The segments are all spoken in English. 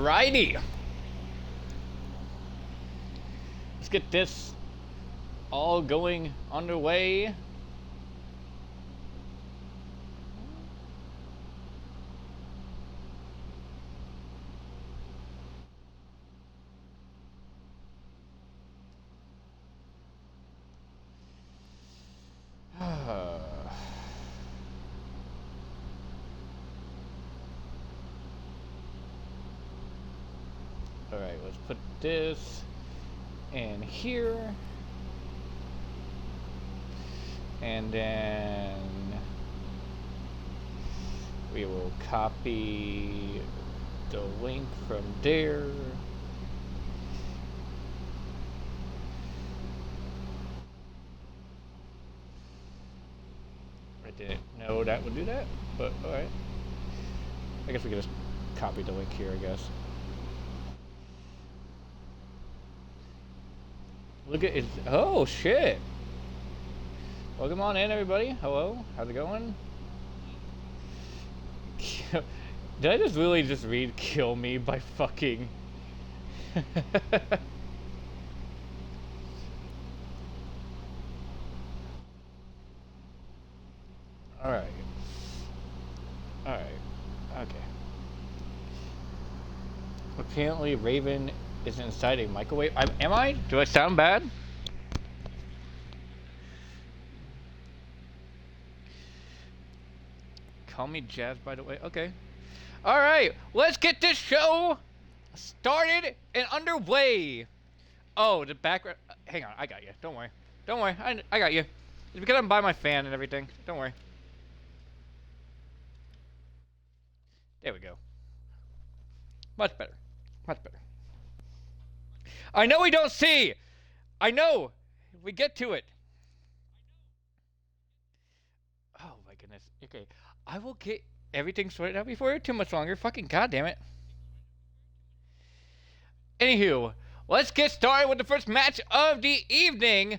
Righty. Let's get this all going underway. Alright, let's put this in here. And then we will copy the link from there. I didn't know that would do that, but alright. I guess we can just copy the link here, I guess. Look at it. Oh, shit. Welcome on in, everybody. Hello. How's it going? Did I just really just read "Kill Me" by fucking... Alright. Alright. Okay. Apparently Raven is inside a microwave. Am I? Do I sound bad? Call me Jazz, by the way. Okay. Alright, let's get this show started and underway. Oh, the background. Hang on, I got you. Don't worry. Don't worry. I got you. It's because I'm by my fan and everything. Don't worry. There we go. Much better. Much better. I know we don't see. I know. We get to it. Oh my goodness. Okay. I will get everything sorted out before too much longer. Fucking goddamn it. Anywho, let's get started with the first match of the evening.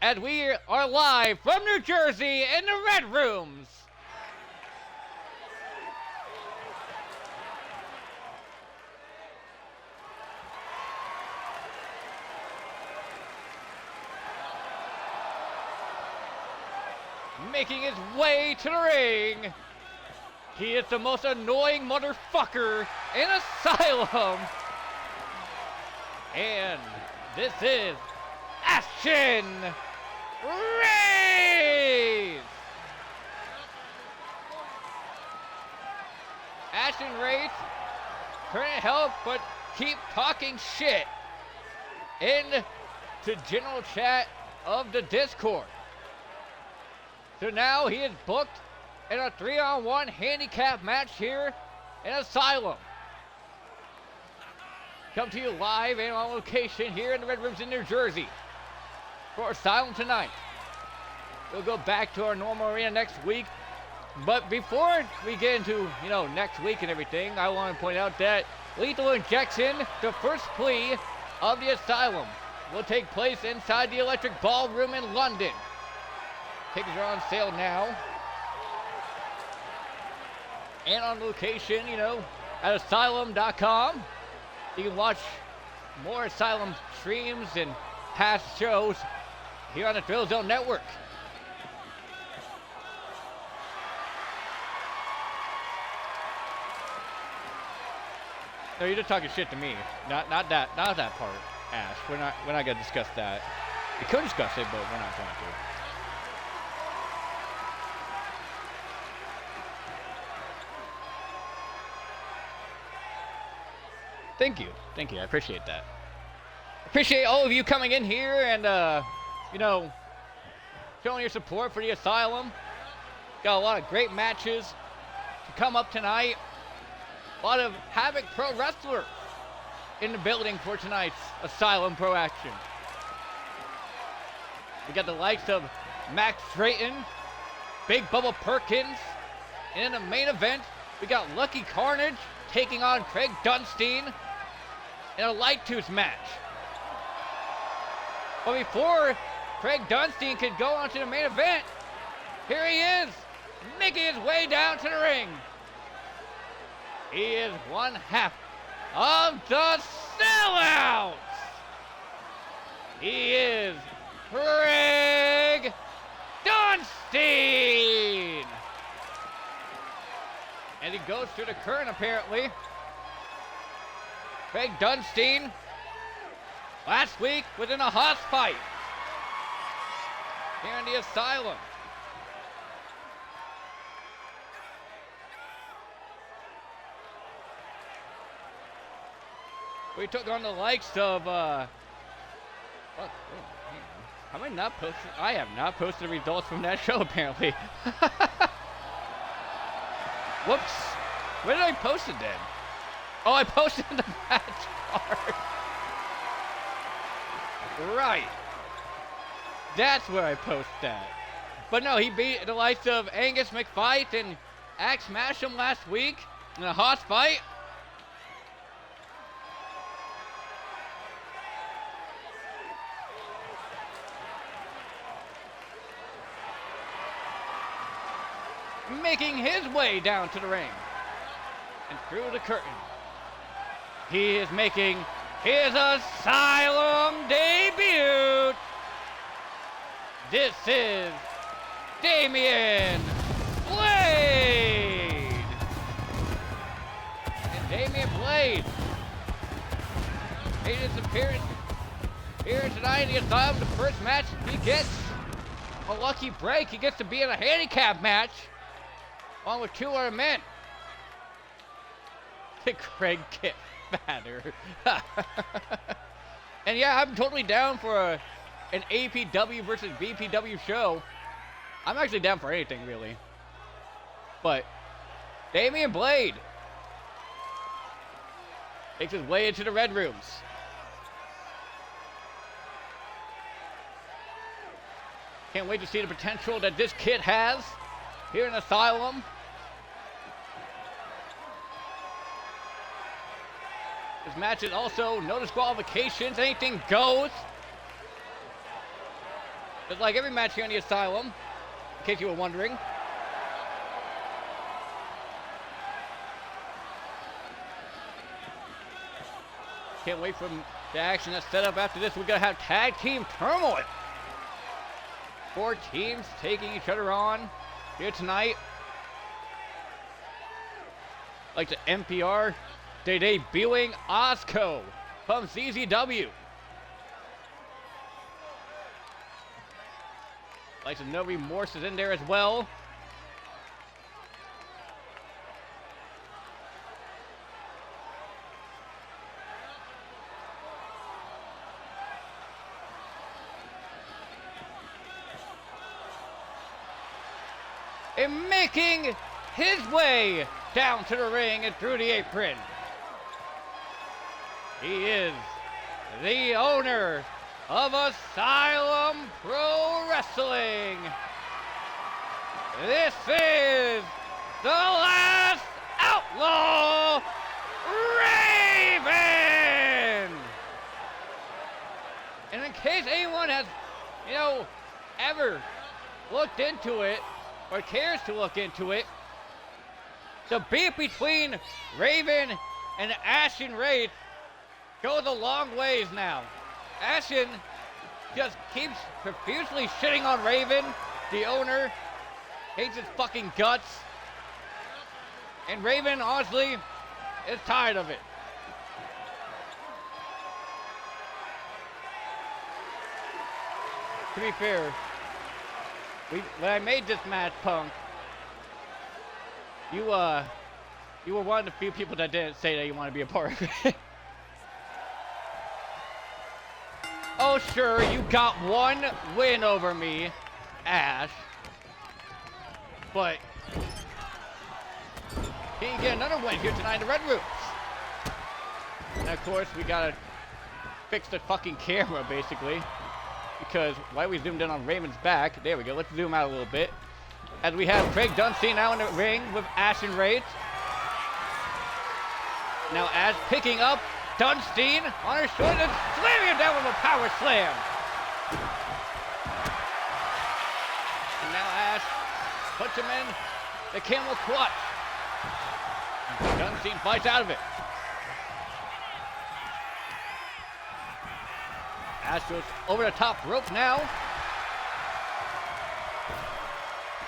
As we are live from New Jersey in the Red Rooms. Making his way to the ring, he is the most annoying motherfucker in Asylum. And this is Ashton Reyes. Ashton Reyes couldn't help but keep talking shit in the general chat of the Discord. So now he is booked in a 3-on-1 handicap match here in Asylum. Come to you live and on location here in the Red Rooms in New Jersey for Asylum tonight. We'll go back to our normal arena next week. But before we get into, next week and everything, I want to point out that Lethal Injection, the first plea of the Asylum, will take place inside the Electric Ballroom in London. Tickets are on sale now. And on location, at Asylum.com. You can watch more Asylum streams and past shows here on the Thrill Zone Network. No, you're just talking shit to me. Not that part, Ash. We're not gonna discuss that. We could discuss it, but we're not going to. Thank you. I appreciate that. Appreciate all of you coming in here and, showing your support for the Asylum. Got a lot of great matches to come up tonight. A lot of Havoc Pro Wrestler in the building for tonight's Asylum Pro action. We got the likes of Max Drayton, Big Bubba Perkins, and in the main event, we got Lucky Carnage taking on Craig Dunstein in a light tooth match. But before Craig Dunstein could go on to the main event, here he is, making his way down to the ring. He is one half of the sellouts. He is Craig Dunstein. And he goes through the curtain apparently. Craig Dunstein last week was in a house fight here in the Asylum. We took on the likes of, have I not posted? I have not posted the results from that show, apparently. Whoops. Where did I post it then? Oh, I posted the match card. Right. That's where I post that. But no, he beat the likes of Angus McFight and Axe Masham last week in a house fight. Making his way down to the ring and through the curtain. He is making his Asylum debut. This is Damian Blade. And Damian Blade made his appearance here tonight in the Asylum. The first match he gets a lucky break. He gets to be in a handicap match along with 2 other men. Craig get fatter. And yeah, I'm totally down for an APW versus BPW show. I'm actually down for anything, really. But Damian Blade makes his way into the Red Rooms. Can't wait to see the potential that this kid has here in Asylum. This match is also no disqualifications, anything goes. Just like every match here in the Asylum, in case you were wondering. Can't wait for the action that's set up after this. We're gonna have tag team turmoil. 4 teams taking each other on here tonight. Like the NPR, they're debuting Osco from CZW. Like the No Remorse is in there as well. And making his way down to the ring and through the apron, he is the owner of Asylum Pro Wrestling. This is the Last Outlaw, Raven. And in case anyone has, ever looked into it or cares to look into it, the beef between Raven and Ashen Wraith goes a long ways now. Ashen just keeps profusely shitting on Raven, the owner, hates his fucking guts. And Raven, honestly, is tired of it. To be fair, when I made this match, Punk, you were one of the few people that didn't say that you want to be a part of it. Oh, sure, you got 1 win over me, Ash. But you can get another win here tonight in the Red Rooms. And of course, we gotta fix the fucking camera, basically. Because why we zoomed in on Raven's back. There we go, let's zoom out a little bit. As we have Craig Dunstein now in the ring with Ashen Wraith. Now Ash picking up Dunstein on her shoulder and slamming him down with a power slam. And now Ash puts him in the camel clutch. Dunstein fights out of it. Ash goes over the top rope now.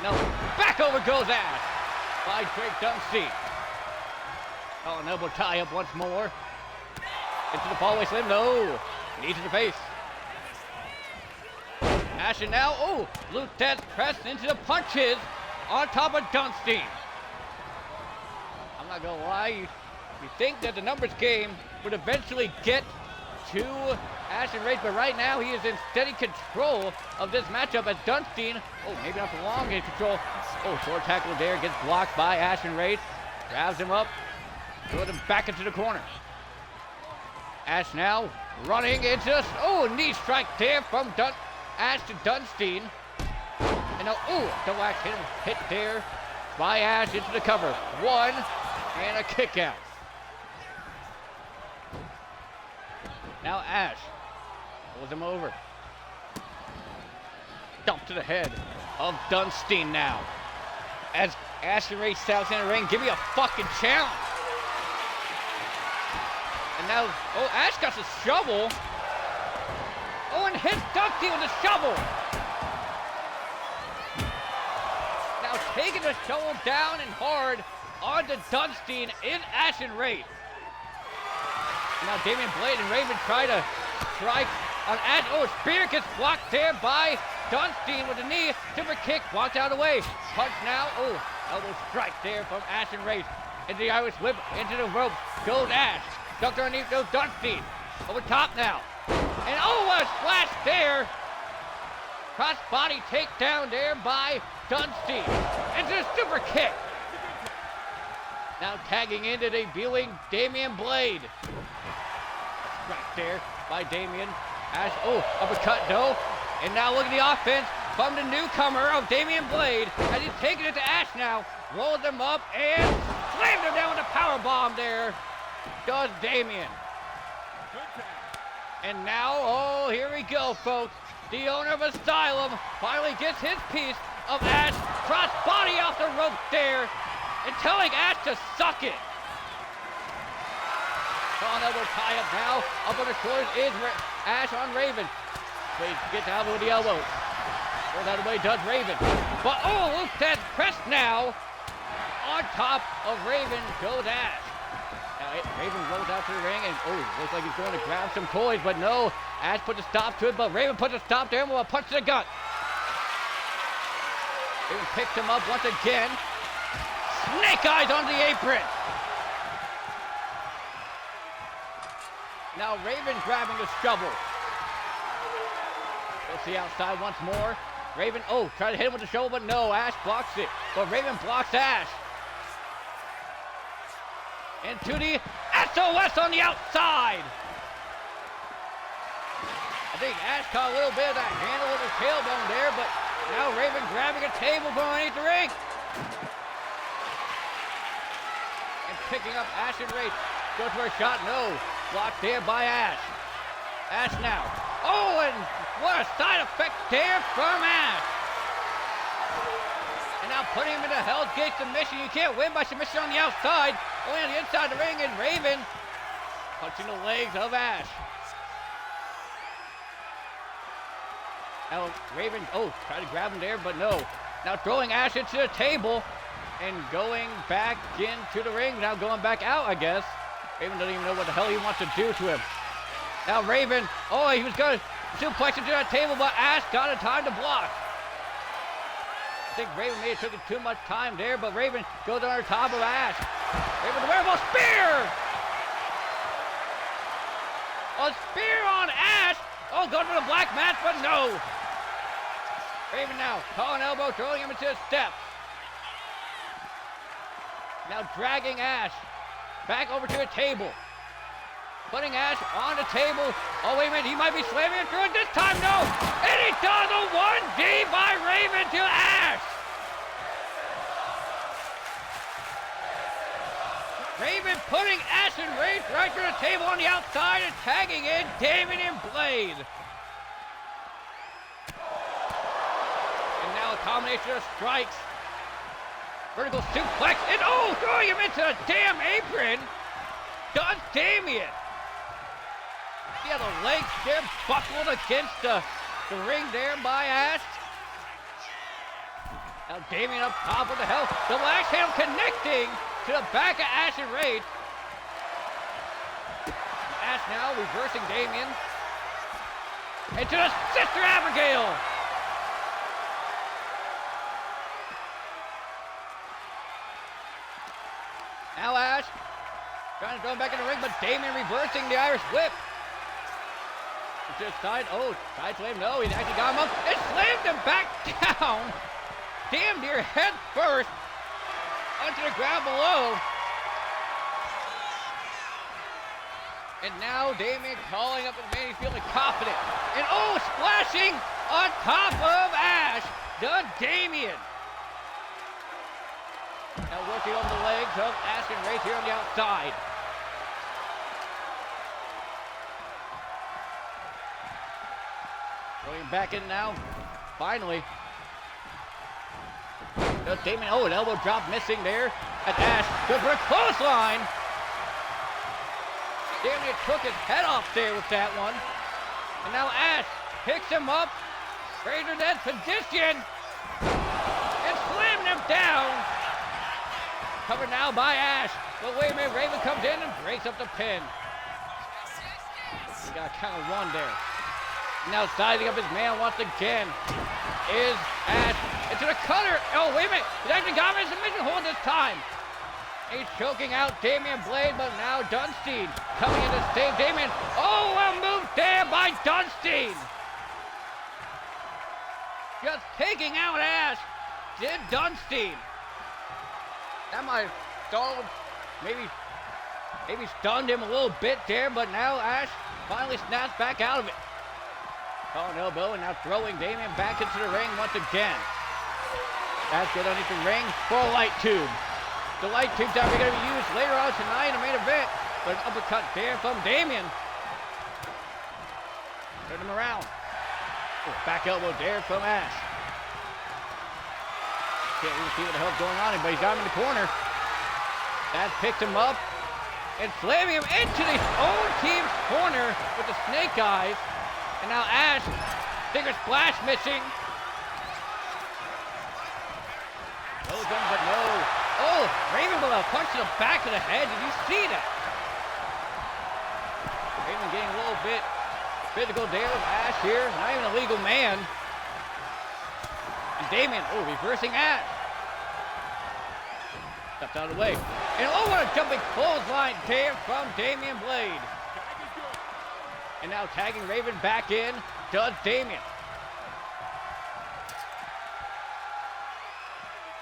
No, back over goes Ash by Drake Dunstein. Oh, an elbow tie up once more. Into the fallaway slam, no. Knee to the face. Ash and now, oh, Lutez pressed into the punches on top of Dunstein. I'm not gonna lie, you think that the numbers game would eventually get to Ash and Rage, but right now he is in steady control of this matchup as Dunstein, oh, maybe not for long in control. Oh, short tackle there, gets blocked by Ash and Rage. Grabs him up, throws him back into the corner. Ash now running into, oh, knee strike there from Ash to Dunstein. And now, oh, double axe hit there by Ash into the cover. One, and a kick out. Now Ash pulls him over. Dump to the head of Dunstein now. As Ash and Ray shouts in the ring, give me a fucking challenge. And now, oh, Ash got the shovel. Oh, and hits Dunstein with the shovel. Now taking the shovel down and hard onto Dunstein in Ash and Ray. Now Damian Blade and Raven try to strike on Ash. Oh, spear gets blocked there by Dunstein with a knee. Super kick blocked out of the way. Punch now. Oh, elbow strike there from Ash and Race. Into the Irish whip, into the rope. Goes Ash. Ducked underneath goes Dunstein. Over top now. And oh, what a splash there. Cross body takedown there by Dunstein. Into the super kick. Now tagging in to debuting Damian Blade. Right there by Damian. Ash, oh, uppercut, no. And now look at the offense from the newcomer of Damian Blade as he's taking it to Ash now. Rolls him up and slams him down with a power bomb there. Does Damian. And now, oh, here we go, folks. The owner of Asylum finally gets his piece of Ash. Cross body off the rope there and telling Ash to suck it. On elbow tie up now. Up on the shoulders is Ash on Raven. Blade gets out with the elbow. Goes out of the way, does Raven. But oh, look, that press now. On top of Raven goes Ash. Now Raven rolls out to the ring and oh, looks like he's going to grab some toys, but no. Ash puts a stop to it, but Raven puts a stop to him with a punch to the gut. Raven picks him up once again. Snake eyes on the apron. Now Raven grabbing the shovel. We'll see outside once more. Raven, oh, try to hit him with the shovel, but no, Ash blocks it. But Raven blocks Ash. Into the SOS on the outside. I think Ash caught a little bit of that handle with his tailbone there, but now Raven grabbing a table from underneath the ring. And picking up Ash and Raven. Goes for a shot, no. Blocked there by Ash. Ash now. Oh, and what a side effect there from Ash. And now putting him in a Hell's Gate submission. You can't win by submission on the outside. Only on the inside of the ring, and Raven punching the legs of Ash. Now Raven, oh, try to grab him there, but no. Now throwing Ash into the table and going back into the ring. Now going back out, I guess. Raven doesn't even know what the hell he wants to do to him. Now Raven, oh, he was going to suplex him to that table, but Ash got a time to block. I think Raven may have took it too much time there, but Raven goes on top of Ash. Raven, the werewolf spear! A spear on Ash! Oh, going for the black match, but no! Raven now, calling elbow, throwing him into the steps. Now dragging Ash back over to a table. Putting Ash on the table. Oh, wait a minute, he might be slamming him through it this time, no! And he does a 1D by Raven to Ash! Raven putting Ash and Raven right through the table on the outside and tagging in Damian Blade. And now a combination of strikes. Vertical suplex, and oh, throwing him into the damn apron. Does Damian. Yeah, the legs there buckled against the ring there by Ash. Now Damien up top with the help. The lash handle connecting to the back of Ash and Raid. Ash now reversing Damien. And to the Sister Abigail. Now Ash trying to throw him back in the ring, but Damien reversing the Irish whip. To the side, side slam, no, he actually got him up and slammed him back down. Damn near head first onto the ground below. And now Damien calling up his man, he's feeling confident. And splashing on top of Ash, does Damien. Now working over the legs of Ash and Race here on the outside. Going back in now, finally. Does Damien, an elbow drop missing there at Ash. Good for a clothesline. Damien took his head off there with that one. And now Ash picks him up. Greater than position. And slamming him down. Covered now by Ash. But wait a minute, Raven comes in and breaks up the pin. He got kind of one there. Now sizing up his man once again is Ash. Into the cutter. Oh, wait a minute. He's actually got him in submission hold this time. He's choking out Damian Blade, but now Dunstein coming in to save Damian. Oh, a move there by Dunstein. Just taking out Ash. Did Dunstein. That might have stalled, maybe stunned him a little bit there, but now Ash finally snaps back out of it. Calling elbow and now throwing Damian back into the ring once again. That's good underneath the ring for a light tube. The light tube that we're going to be used later on tonight in the main event. But an uppercut there from Damian. Turn him around. Back elbow there from Ash. Can't really see what the hell's going on, but he's got him in the corner. That picked him up and slamming him into his own team's corner with the snake eyes. And now Ash, finger splash missing. Goes in, but no. Oh, Raven with a punch to the back of the head. Did you see that? Raven getting a little bit physical there with Ash here. Not even a legal man. And Damien, reversing Ash. Steps out of the way. And what a jumping clothesline there from Damian Blade. And now tagging Raven back in, does Damien.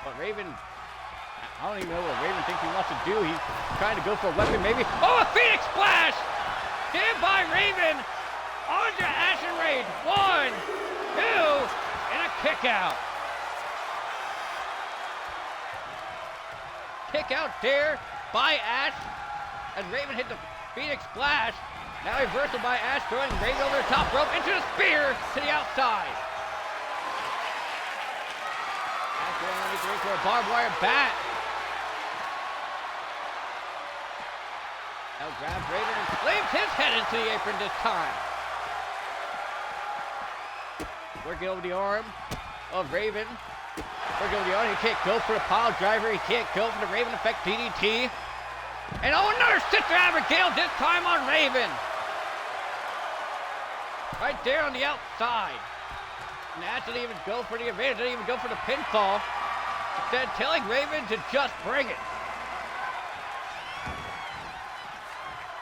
But Raven, I don't even know what Raven thinks he wants to do. He's trying to go for a weapon maybe. Oh, a Phoenix Splash! Stand by Raven onto Ash and Raid. 1, 2, and a kick out. Kick out there by Ash as Raven hit the Phoenix Splash. Now reversal by Ash, throwing Raven over the top rope into the spear to the outside. Ash going underneath the ring for a barbed wire bat. Now grabs Raven and slams his head into the apron this time. Working over the arm of Raven. Working over the arm. He can't go for the pile driver. He can't go for the Raven effect DDT. And another Sister Abigail, this time on Raven. Right there on the outside. And Ash didn't even go for the advantage, didn't even go for the pinfall. Instead, telling Raven to just bring it.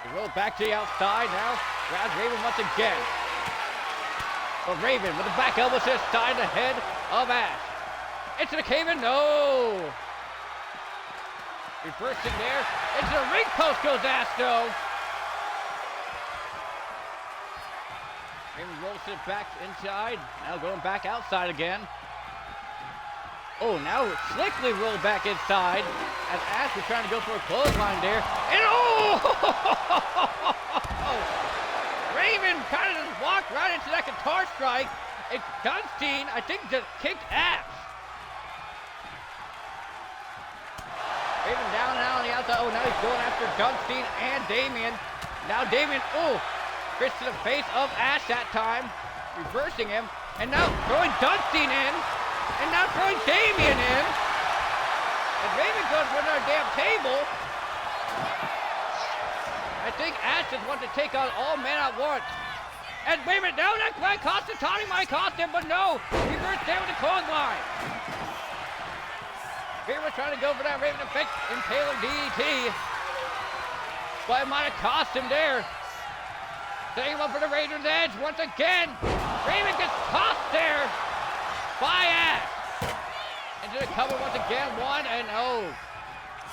He rolls back to the outside now. Grabs Raven once again. But Raven with the back elbow to the side of the head of Ash. Into the cave-in, no. Reversing there. Into the ring post goes Ash, though. Raven rolls it back inside. Now going back outside again. Oh, now slickly rolled back inside as Ash was trying to go for a clothesline there. And Raven kind of just walked right into that guitar strike. And Dunstein, I think, just kicked Ash. Raven down now on the outside. Oh, now he's going after Dunstein and Damien. Now Damien, fist to the face of Ash that time, reversing him, and now throwing Dunstein in, and now throwing Damien in. And Raven goes for another damn table. I think Ash just wants to take on all men at once. And wait a minute, now that might cost him, Tommy might cost him, but no, reverse down with the clothesline. Raven was trying to go for that Raven effect, impaling DDT. But it might have cost him there. Setting him up for the Razor's Edge once again. Raven gets tossed there by Ash. Into the cover once again, one, and oh.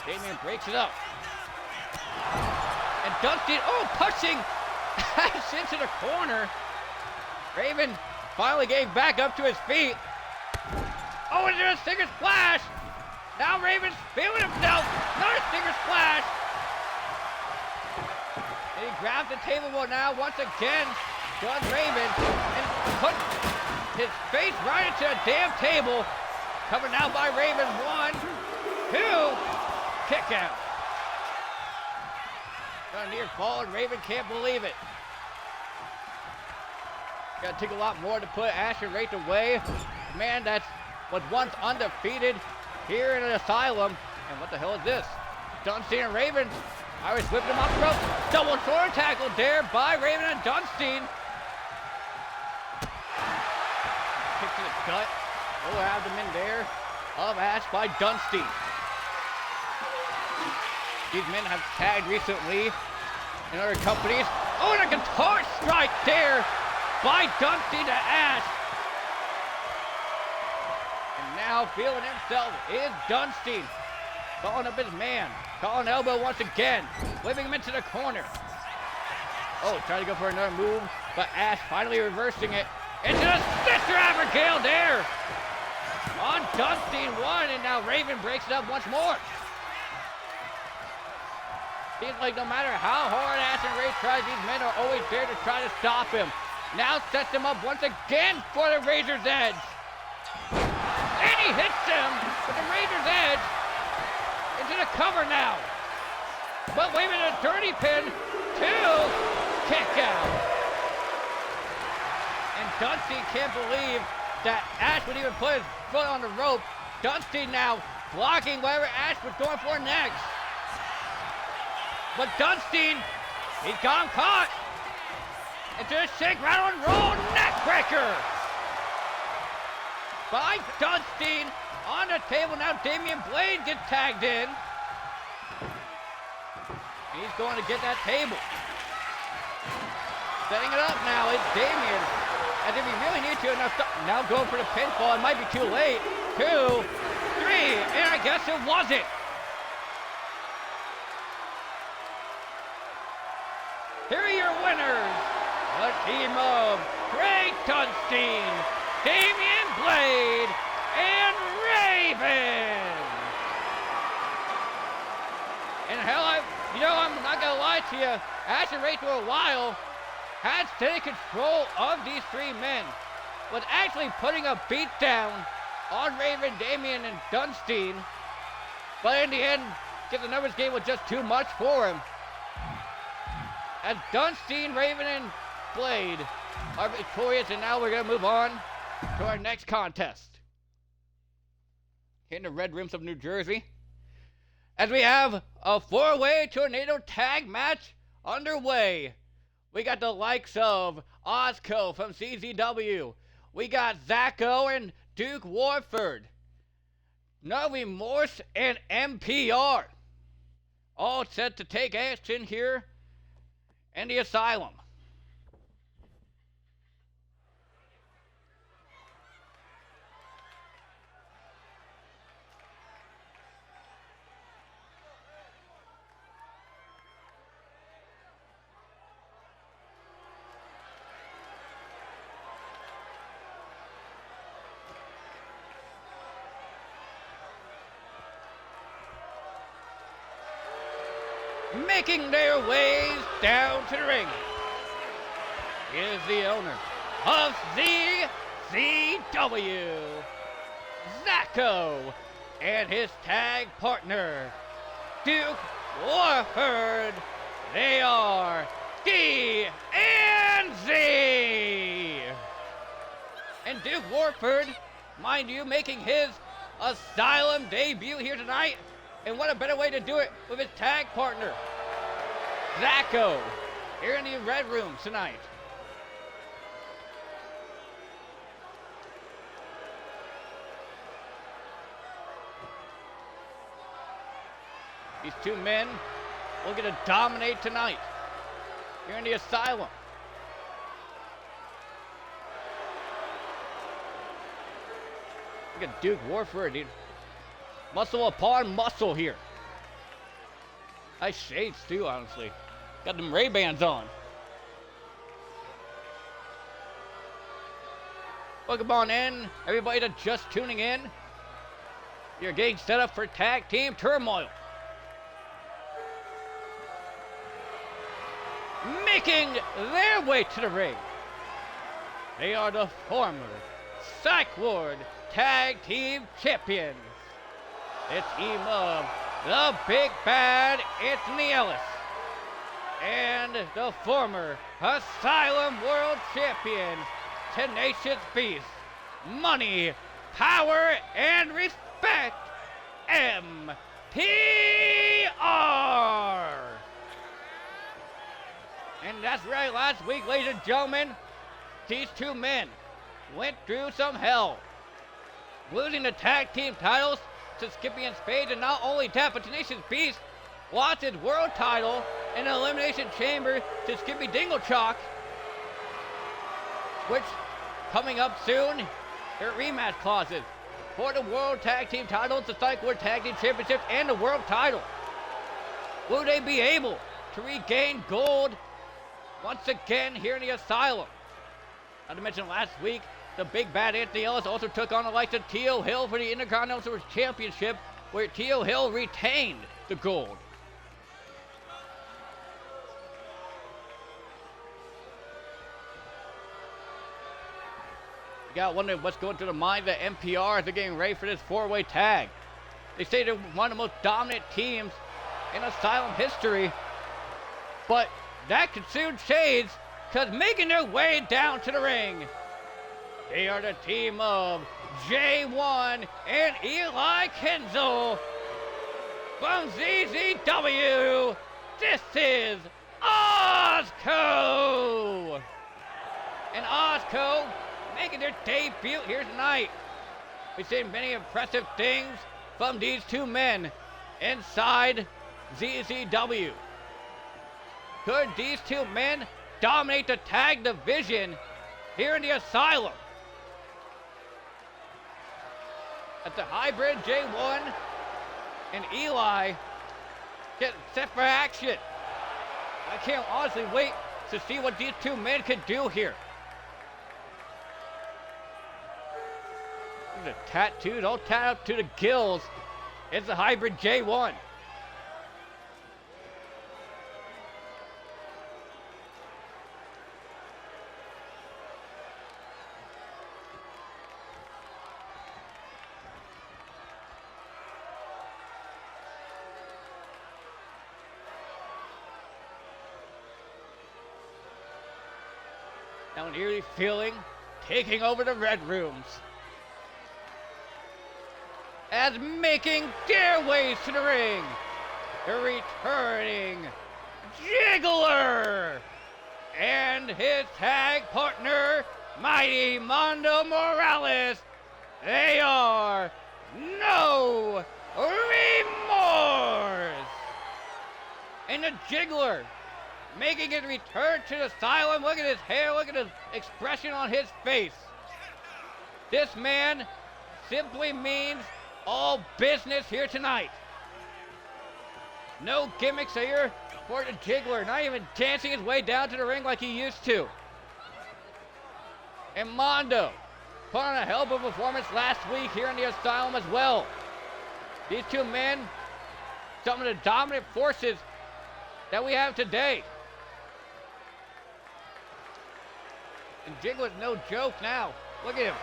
Damien breaks it up. And Dunstein, pushing Ash into the corner. Raven finally getting back up to his feet. Oh, and there's a Stinger Splash. Now Raven's feeling himself. Another Stinger Splash. And he grabs the table now once again. Does Raven and puts his face right into the damn table. Covered now by Raven. 1, 2, kick out. Got a near fall and Raven can't believe it. Gotta take a lot more to put Ash and Wraith away. Man, that was once undefeated here in an Asylum. And what the hell is this? Dunstein and Raven. I was whipping him off the rope. Double sword tackle there by Raven and Dunstein. Kick to the gut. Lower abdomen there of Ash by Dunstein. These men have tagged recently in other companies. Oh, and a guitar strike there by Dunstein to Ash. And now feeling himself is Dunstein. Calling up his man. Calling elbow once again. Whipping him into the corner. Oh, trying to go for another move, but Ash finally reversing it. Into the Sister Abigail there. On Dunstein 1, and now Raven breaks it up once more. Seems like no matter how hard Ash and Wraith tries, these men are always there to try to stop him. Now sets him up once again for the Razor's Edge. And he hits him with the Razor's Edge into the cover now. But wait a minute, a dirty pin. 2, kick out. And Dunstein can't believe that Ash would even put his foot on the rope. Dunstein now blocking whatever Ash was going for next. But Dunstein, he got him caught. Into a shake, rattle, and roll neck breaker. By Dunstein on the table. Now Damian Blade gets tagged in. He's going to get that table. Setting it up now is Damian. As if he really needs to. Now going for the pinfall. It might be too late. 2, 3, and I guess it wasn't. Here are your winners, a team of Greg Dunstein, Damian Blade, and Raven. And hell, I'm not gonna lie to you, Ash and Wraith for a while had taken control of these 3 men, was actually putting a beat down on Raven, Damian, and Dunstein. But in the end, the numbers game was just too much for him. As Dunstein, Raven, and Blade are victorious, and now we're going to move on to our next contest. Here in the Red Rooms of New Jersey, as we have a 4-way tornado tag match underway. We got the likes of Ozco from CZW. We got Zacho and Duke Warford. No Remorse and MPR. All set to take action here in the Asylum. Making their ways down to the ring is the owner of CZW, Zacho, and his tag partner, Duke Warford. They are D and Warford, mind you, making his Asylum debut here tonight. And what a better way to do it with his tag partner, Zacho, here in the Red Room tonight. These two men looking to dominate tonight here in the Asylum. Look at Duke Warford, dude. Muscle upon muscle here. Nice shades too, honestly. Got them Ray-Bans on. Welcome on in, everybody that's just tuning in. You're getting set up for tag team turmoil. Making their way to the ring, they are the former Psych Ward Tag Team Champions. The team of the Big Bad Anthony Ellis and the former Asylum World Champion Tenacious Beast, Money, Power, and Respect, MPR. And that's right, last week, ladies and gentlemen, these two men went through some hell, losing the tag team titles to Skippy and Spade, and not only that, but Tenacious Beast lost his world title in an Elimination Chamber to Skippy Dinglechalk, which, coming up soon, there are rematch clauses for the World Tag Team titles, the Psych Ward Tag Team Championships, and the World title. Will they be able to regain gold once again here in the Asylum? Not to mention last week, the Big Bad Anthony Ellis also took on the likes of T.O. Hill for the Intercontinental Championship, where T.O. Hill retained the gold. You gotta wonder what's going through the mind of the MPR as they're getting ready for this four-way tag. They say they're one of the most dominant teams in Asylum history, but that could soon change, because making their way down to the ring, they are the team of J1 and Eli Kenzel from ZZW. This is Ozco! And Ozco making their debut here tonight. We've seen many impressive things from these two men inside ZZW. Could these two men dominate the tag division here in the Asylum? At the hybrid J1 and Eli get set for action. I can't honestly wait to see what these two men can do here. The tattoos all tied up to the gills. It's the hybrid J1. Now an eerie feeling taking over the Red Rooms, as making their ways to the ring, the returning Jiggler and his tag partner, Mighty Mondo Morales. They are No Remorse. And the Jiggler making his return to the Asylum. Look at his hair, look at his expression on his face. This man simply means all business here tonight. No gimmicks here for the Jiggler, not even dancing his way down to the ring like he used to. And Mondo put on a hell of a performance last week here in the Asylum as well. These two men, some of the dominant forces that we have today. And Jiggler's no joke now. Look at him.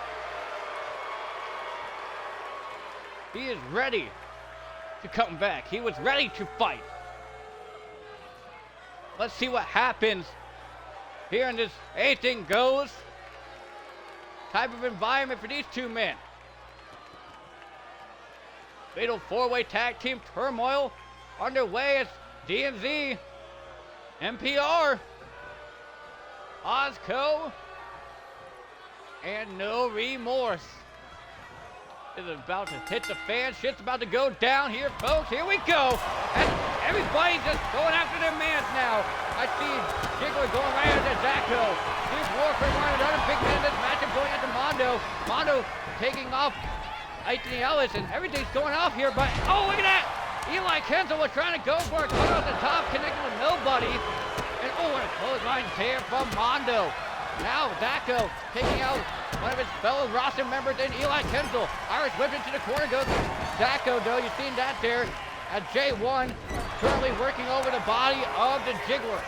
He is ready to come back. He was ready to fight. Let's see what happens here in this Anything Goes type of environment for these two men. Fatal four-way tag team turmoil underway as DMZ, NPR, Ozco, and No Remorse is about to hit the fan. Shit's about to go down here, folks. Here we go. And everybody's just going after their mans now. I see Jiggler going right after Zacho. Duke Warford wanted another big man in this matchup going after Mondo. Mondo taking off Anthony Ellis, and everything's going off here, but oh, look at that! Eli Kenzel was trying to go for it, cut off the top, connecting with nobody. And oh, and a clothesline tear from Mondo. Now Zacho taking out one of his fellow roster members in Eli Kenzel. Irish whip into the corner goes Zacho, though. You've seen that there. At J1, currently working over the body of the Jiggler.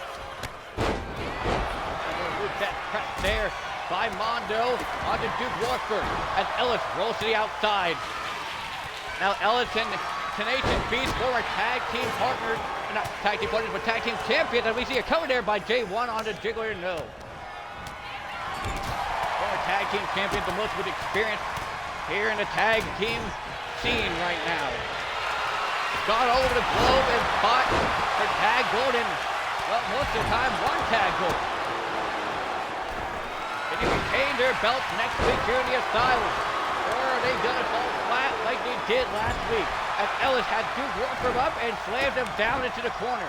That press there by Mondo onto Duke Warford as Ellis rolls to the outside. Now Ellis and Tenacious Beast, former tag team partners, not tag team partners, but tag team champions, and we see a cover there by J1 onto Jiggler, no. Former tag team champions, the most with experience here in the tag team scene right now. Gone all over the globe and fought for tag gold, and well, most of the time won tag gold. They retain their belts next week here in the Asylum. Or are they gonna fall flat like they did last week? As Ellis had Duke Warford up and slammed him down into the corner.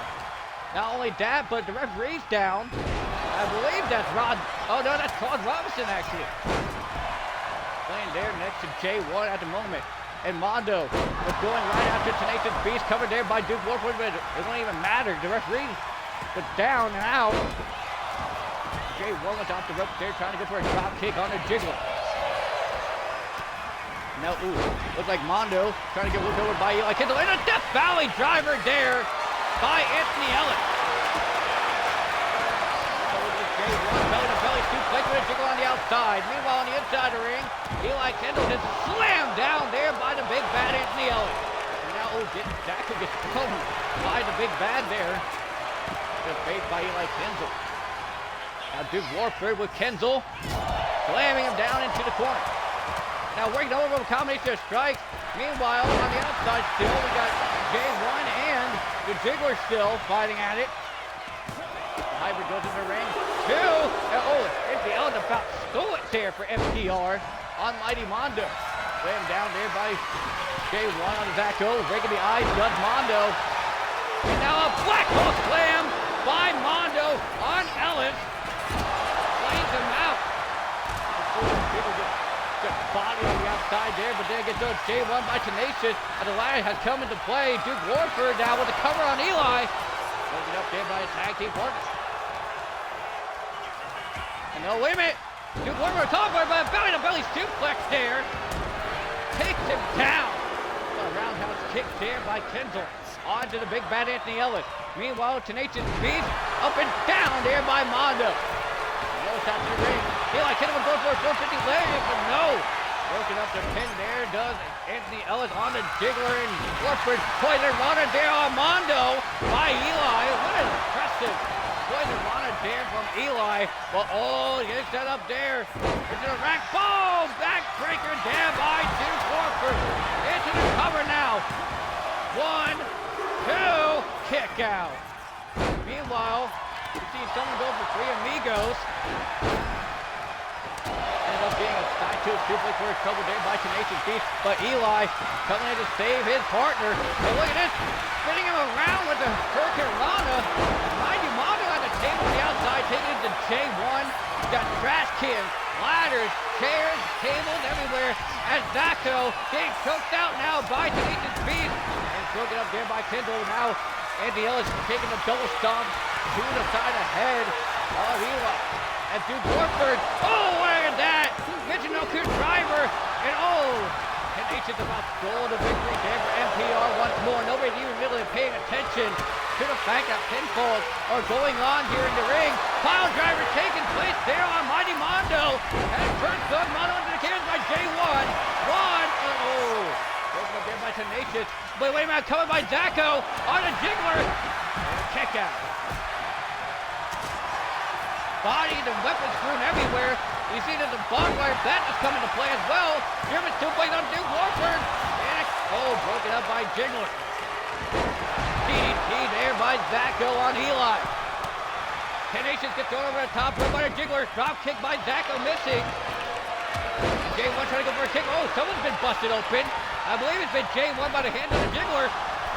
Not only that, but the referee's down. I believe that's Rod. Oh no, that's Claude Robinson actually. Playing there next to J1 at the moment. And Mondo was going right after Tenacious Beast, covered there by Duke Warford, but it won't even matter. The referee was down and out. J1 was off the ropes there, trying to go for a drop kick on the Jiggler. Now, ooh, looks like Mondo trying to get whipped over by Eli Kenzel. And a Death Valley driver there by Anthony Ellis. So this J1 belly-to-belly suplex with a Jiggler on the outside. Meanwhile, on the inside of the ring, Eli Kenzel just slammed down there by the big bad Anthony Ellis. And now, oh, Zacho gets thrown by the big bad there. Just faced by Eli Kenzel. Now Duke Warford with Kenzel, slamming him down into the corner. Now working over a combination of strikes. Meanwhile, on the outside still, we got J1 and the Jiggler still fighting at it. The hybrid goes in the ring. Two, and oh, Anthony Ellis about stole it there for FTR on Mighty Mondo. Slammed down there by J1 on Zacho, breaking the eyes, does Mondo. And now a black hole slam by Mondo on Ellis. Him out. People get body on the outside there, but then it gets done J1 by Tenacious. And the line has come into play. Duke Warford now with a cover on Eli. Goes it up there by a tag team partner. And no, wait a minute. Duke Warford talking about a belly-to-belly suplex there. Takes him down. A roundhouse kick there by Kenzel. On to the big bad Anthony Ellis. Meanwhile, Tenacious Beast up and down there by Mondo. Out to the ring. Eli Kenzel would go for a 450 leg, but no. Broken up the pin there does Anthony Ellis on the Jiggler, and Warford poison Rana there on Mondo by Eli. What an impressive poison Rana there from Eli. But oh, gets that up there into the rack. Boom! Backbreaker there by Duke Warford. Into the cover now. 1, 2, kick out. Meanwhile, you see someone go for 3 amigos. Ended up being a side two suplex for trouble there by Tenacious Beast. But Eli coming in to save his partner. But look at this. Spinning him around with the Hurricane Rana. Mighty Mondo on the table on the outside, taking it to J1. Got trash cans, ladders, chairs, tables everywhere. As Zacho getting choked out now by Tenacious Beast. And broken up there by Kenzel. Now Anthony Ellis taking the double stomp to the side of head of Eli. And Duke Warford, oh, look at that! Michinoku driver, and oh, Tenacious about stole the victory there for NPR once more. Nobody's even really paying attention to the fact that pinfalls are going on here in the ring. Pile driver taking place there on Mighty Mondo. And first done Mondo into the cans by J1. Broken up there by Tenacious. Wait a minute, coming by Zacho on a Jiggler. And a kick out. body, the weapons strewn everywhere. You see that the barbed wire bat is coming to play as well. German suplex on Duke Warford. And broken up by Jiggler. DDT there by Zacko on Eli. Tenacious gets thrown over the top rope by the Jiggler. Drop kick by Zacko missing. J1 trying to go for a kick. Oh, someone's been busted open. I believe it's been J1 by the hands of the Jiggler.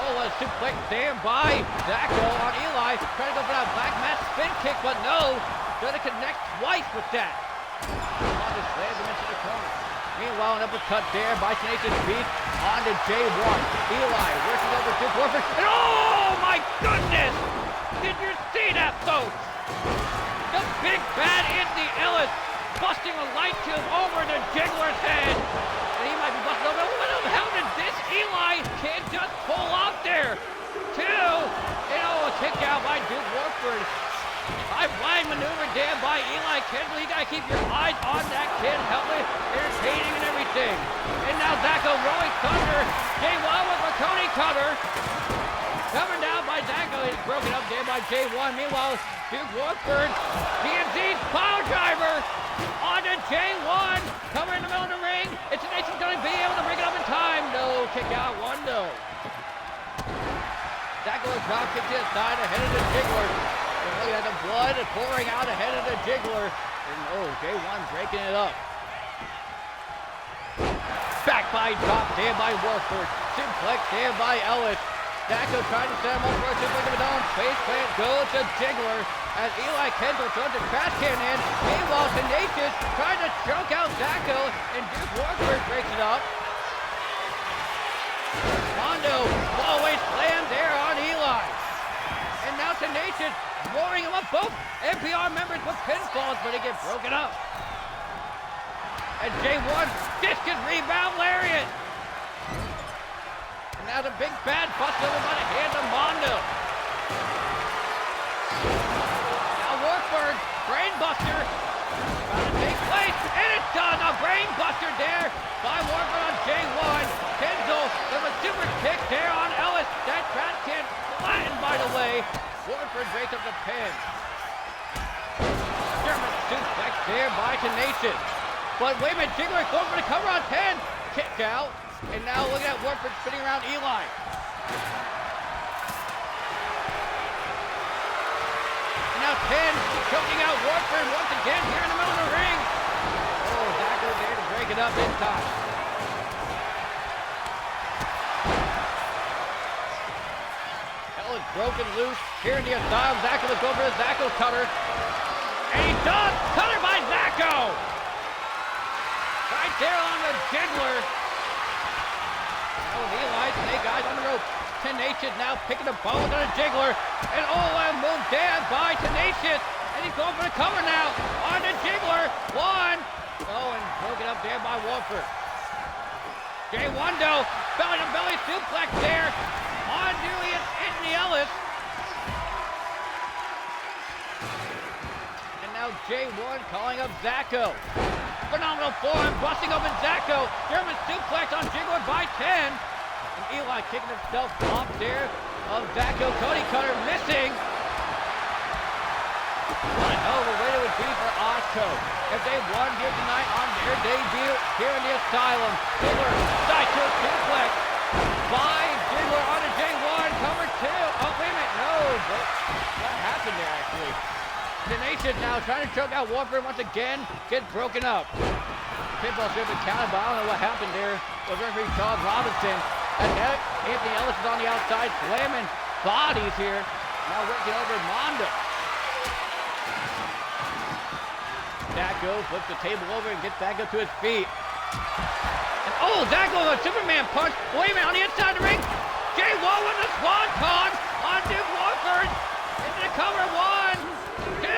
Oh, a suplex there by Zacko on Eli. Trying to go for that black mat spin kick, but no. Gonna connect twice with that. Wanda slams him into the corner. Meanwhile, an uppercut there by Tenacious Beast onto J1. Eli working over Duke Warford. And oh my goodness! Did you see that, folks? The big bad Anthony Ellis busting a light tube over the Jiggler's head. And he might be busted over. What the hell did this Eli kid just pull off there? Two. And a kick out by Duke Warford. High-flying maneuver there by Eli Kendall. You gotta keep your eyes on that kid, helmet, entertaining and everything. And now Zacko rolling thunder. J1 with a Coney cover. Covered down by Zacko. He's broken up there by J1. Meanwhile, Duke Warford, DMZ's pile driver onto J1. Cover in the middle of the ring. It's the Nation's gonna be able to bring it up in time. No, kick out, one no. Zacko drop kick to the side ahead of the Jiggler. Look at the blood pouring out ahead of the Jiggler. And J1 breaking it up. Back by drop there by Warford. Suplex there by Ellis. Zacko trying to set him up for a suplex of his own. Face plant goes to Jiggler as Eli Kendall throws the trash can in. Meanwhile, Tenacious trying to choke out Zacko, and Duke Warford breaks it up. Mondo always slammed there on Eli. And now Tenacious roaring him up. Both NPR members with pinfalls, but they get broken up. And J1 discus rebound lariat. And now the big bad bust over by the hand of Mondo. Now Warford, brainbuster, about to take place, and it's done. A brainbuster there by Warford on J1. Kenzel, there's a super kick there on Ellis. That trash can flattened, by the way. Warford breaks up the pin. German suplex there by Tenacious. But wait a minute, Jiggler going for the cover on 10. Kick out. And now look at Warford spinning around Eli. And now 10 choking out Warford once again here in the middle of the ring. Oh, Zacko there to break it up this time. Broken loose here in the Asylum. Zacko will go for the Zacko cutter. And he's done! Cutter by Zacko! Right there on the Jiggler. Oh, Eli, snake eyes on the rope. Tenacious now picking the bones on the Jiggler. And a move down by Tenacious. And he's going for the cover now on the Jiggler. One. Oh, and broken up there by Warford. J1 though, belly to belly suplex there on Julius Anthony Ellis. And now J1 calling up Zacko. Phenomenal form, busting open Zacko. German suplex on Jiggler by 10. And Eli kicking himself off there of Zacko. Cody Cutter missing. What a hell of a way it would be for Osco if they won here tonight on their debut here in the Asylum. Jiggler, side to a suplex by Jiggler on a J1, cover 2. Oh, wait a minute, no, but what happened there actually? Tenacious now trying to choke out Warford once again, gets broken up. Pinball should have been counted, but I don't know what happened there. Was referee Charles Robinson. And Anthony Ellis is on the outside, slamming bodies here. Now working over Mondo. Zacko flips the table over and gets Zacko to his feet. And Zacko with a Superman punch. Wait a minute, on the inside of the ring. J1 with the Swanton on Duke Warford. Into the cover, 1, 2.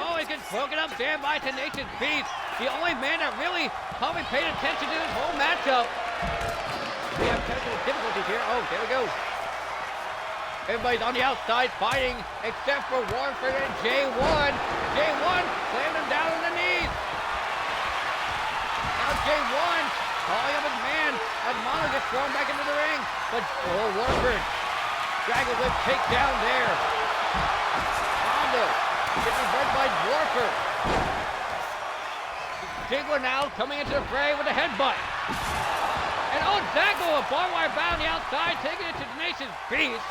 Oh, he gets broken up there by Tenacious Beast. The only man that really probably paid attention to this whole matchup. We have technical difficulties here. Oh, there we go. Everybody's on the outside fighting except for Warford and J1. J1 slammed him down on the knees. Now J1 calling up his man as Mono gets thrown back into the ring. But Warford, Dragon Whip takedown there. Mondo gets reversed by Warford. Ziggler now coming into the fray with a headbutt. And Zacko, a barbed wire bound on the outside, taking it to Tenacious Beast.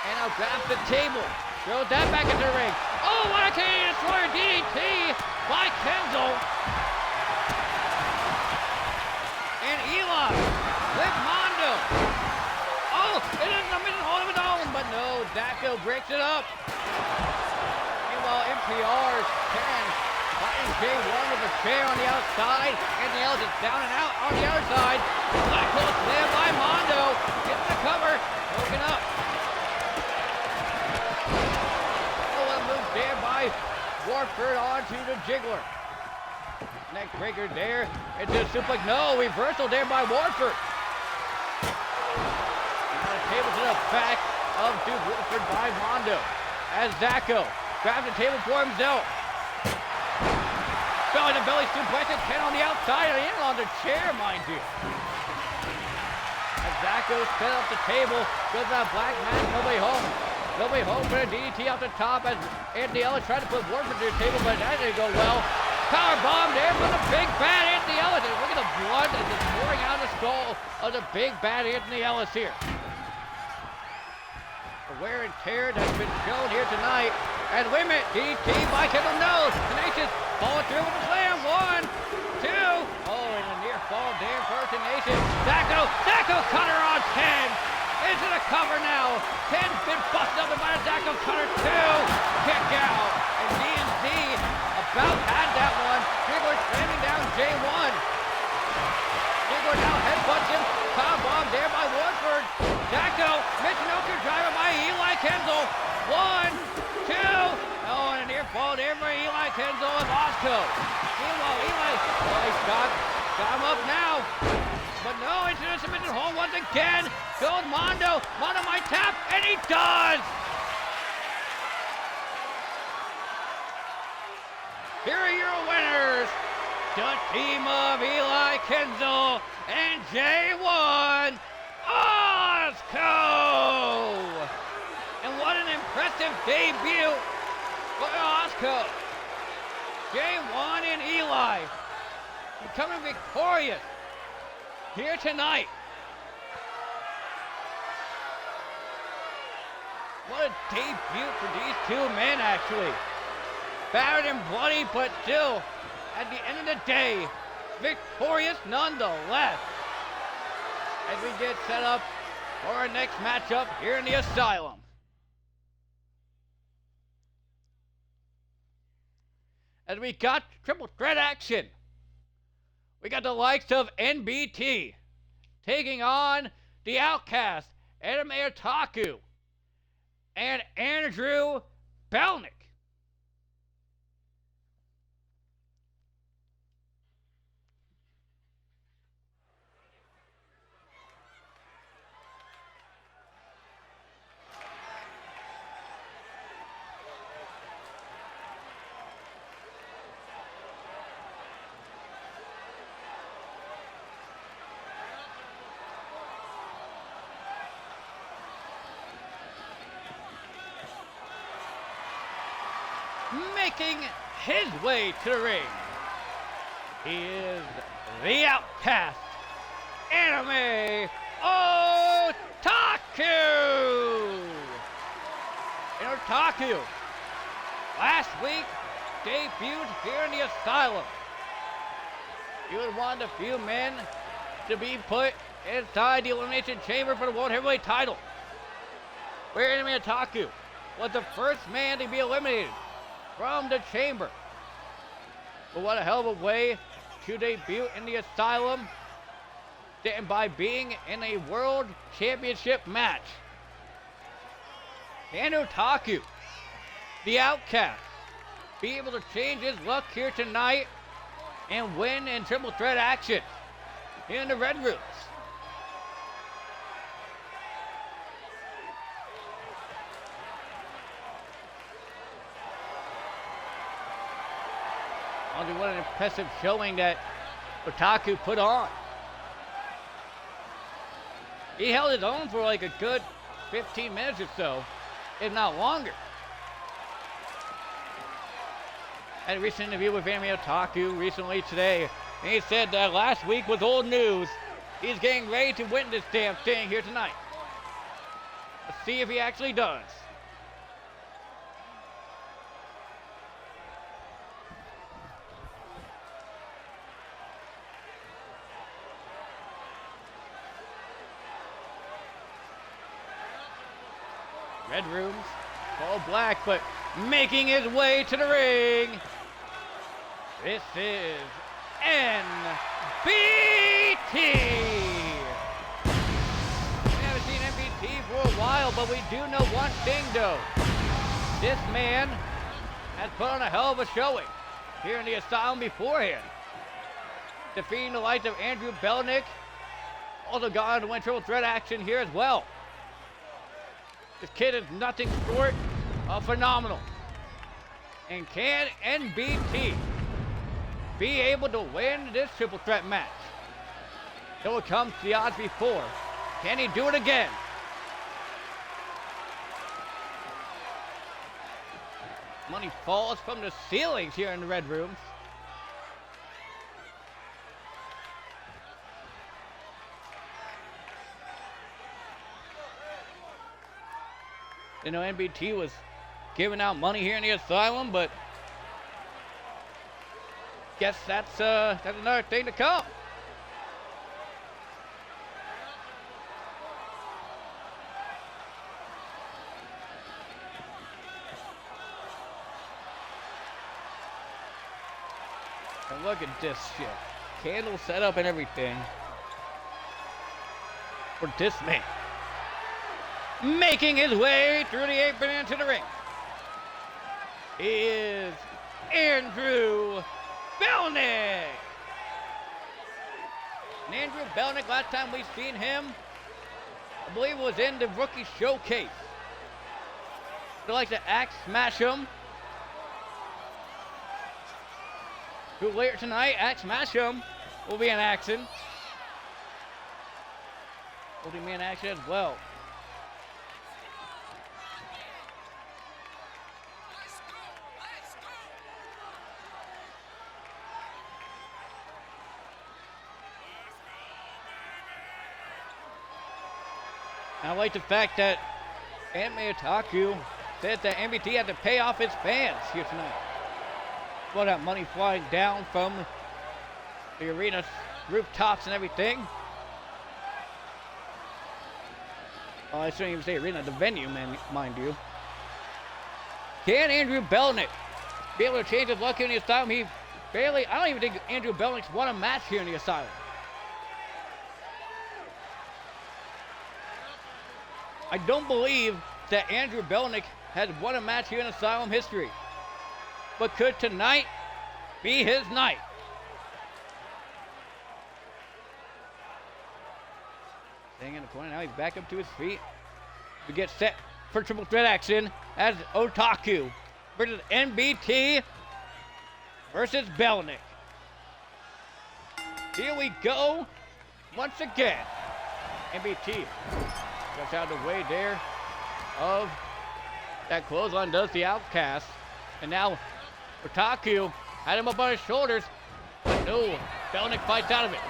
And now grabs the table. Throws that back into the ring. Oh, what a Canadian Destroyer DDT by Kenzel. And Eli with Mondo. Oh, it is a minute hold of his own, but no, Zacko breaks it up. Meanwhile, MPR's Karen fighting J1 with a chair on the outside, and the L's is down and out on the other side. Zacko slammed by Mondo. Gets the cover, broken up. There by Warford onto the Jiggler. Neck breaker there into the suplex. No, reversal there by Warford. Now the table to the back of Duke Warford by Mondo. As Zacko grabs the table for himself. Belly to belly suplex and 10 on the outside and in on the chair, mind you. As Zacko set up the table, goes that black man, nobody home. Nobody home for a DDT off the top as Anthony Ellis tried to put Warford to the table, but that didn't go well. Power bomb there from the big bad Anthony Ellis. And look at the blood that's just pouring out of the skull of the big bad Anthony Ellis here. The wear and tear that's been shown here tonight. And wait a minute, DDT by Kendall, no. Tenacious followed through with the slam. 1, 2. Oh, and a near fall there for Tenacious. Zacko cutter on 10. Into the cover now. 10's been busted up by a Zacko cutter. 2. Kick out. And D&Z about had that one. Ziggler slamming down J1. Ziggler now headbutts him. Power bomb there by Warford. Zacko, Michinoku driver by Eli Kenzel. 1, 2. Oh, and a near fall there for Eli Kenzel and Osco. Meanwhile, Eli, he's got him up now. But no, into the submission hold once again. Goes Mondo. Mondo might tap, and he does. Here are your winners. The team of Eli Kenzel and J1 Osco. And what an impressive debut for Osco. J1 and Eli becoming victorious here tonight. What a debut for these two men, actually. Battered and bloody, but still, at the end of the day, victorious nonetheless. As we get set up for our next matchup here in the Asylum. As we got triple threat action. We got the likes of NBT taking on the Outcast, Anime Otaku, and Andrew Belnick. Making his way to the ring, he is the Outcast, Anime Otaku. And Otaku last week debuted here in the Asylum. He was one of the few men to be put inside the Elimination Chamber for the World Heavyweight title, where Anime Otaku was the first man to be eliminated from the chamber. But what a hell of a way to debut in the Asylum, and by being in a World Championship match. Can Otaku, the Outcast, be able to change his luck here tonight and win in triple threat action in the Red Rooms? What an impressive showing that Otaku put on. He held his own for like a good 15 minutes or so, if not longer. had a recent interview with Anime Otaku recently today, and he said that last week was old news. He's getting ready to win this damn thing here tonight. Let's see if he actually does. Red Rooms, all black, but making his way to the ring. This is NBT. We haven't seen NBT for a while, but we do know one thing though. This man has put on a hell of a showing here in the Asylum beforehand. Defeating the likes of Andrew Belnick. Also got on to win triple threat action here as well. This kid is nothing short of phenomenal. And can NBT be able to win this triple threat match? Though it comes to the odds before, can he do it again? Money falls from the ceilings here in the Red Rooms. You know, NBT was giving out money here in the Asylum, but guess that's another thing to come. And look at this shit. Candle set up and everything for this man. Making his way through the apron into the ring. He is Andrew Belnick. And Andrew Belnick, last time we've seen him, I believe it was in the Rookie Showcase. They like to axe smash him. Who later tonight, axe smash him will be in action. Will be in action as well. I like the fact that Anime Otaku said that NBT had to pay off his fans here tonight. All that money flying down from the arena's rooftops and everything. Oh, I shouldn't even say arena, the venue, man, mind you. Can Andrew Belnick be able to change his luck in the Asylum? I don't even think Andrew Belnick's won a match here in the Asylum. I don't believe that Andrew Belnick has won a match here in Asylum history. But could tonight be his night? Staying in the corner, now he's back up to his feet. We get set for triple threat action as Otaku versus NBT versus Belnick. Here we go once again. NBT gets out of the way there of that clothesline, does the outcast. And now Otaku had him up on his shoulders, but no, Belnick fights out of it.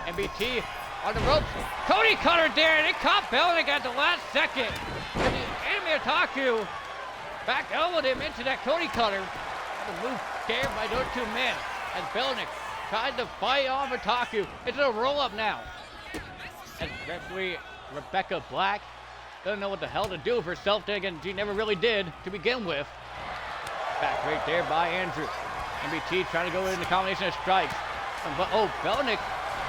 NBT on the ropes. Cody Cutter there, and it caught Belnick at the last second. And Anime Otaku back elbowed him into that Cody Cutter. The move there by those two men as Belnick tried to fight off Otaku. It's a roll-up now. As referee Rebecca Black doesn't know what the hell to do with herself. Then again, she never really did to begin with. Back right there by Andrew. NBT trying to go in the combination of strikes. But Belnick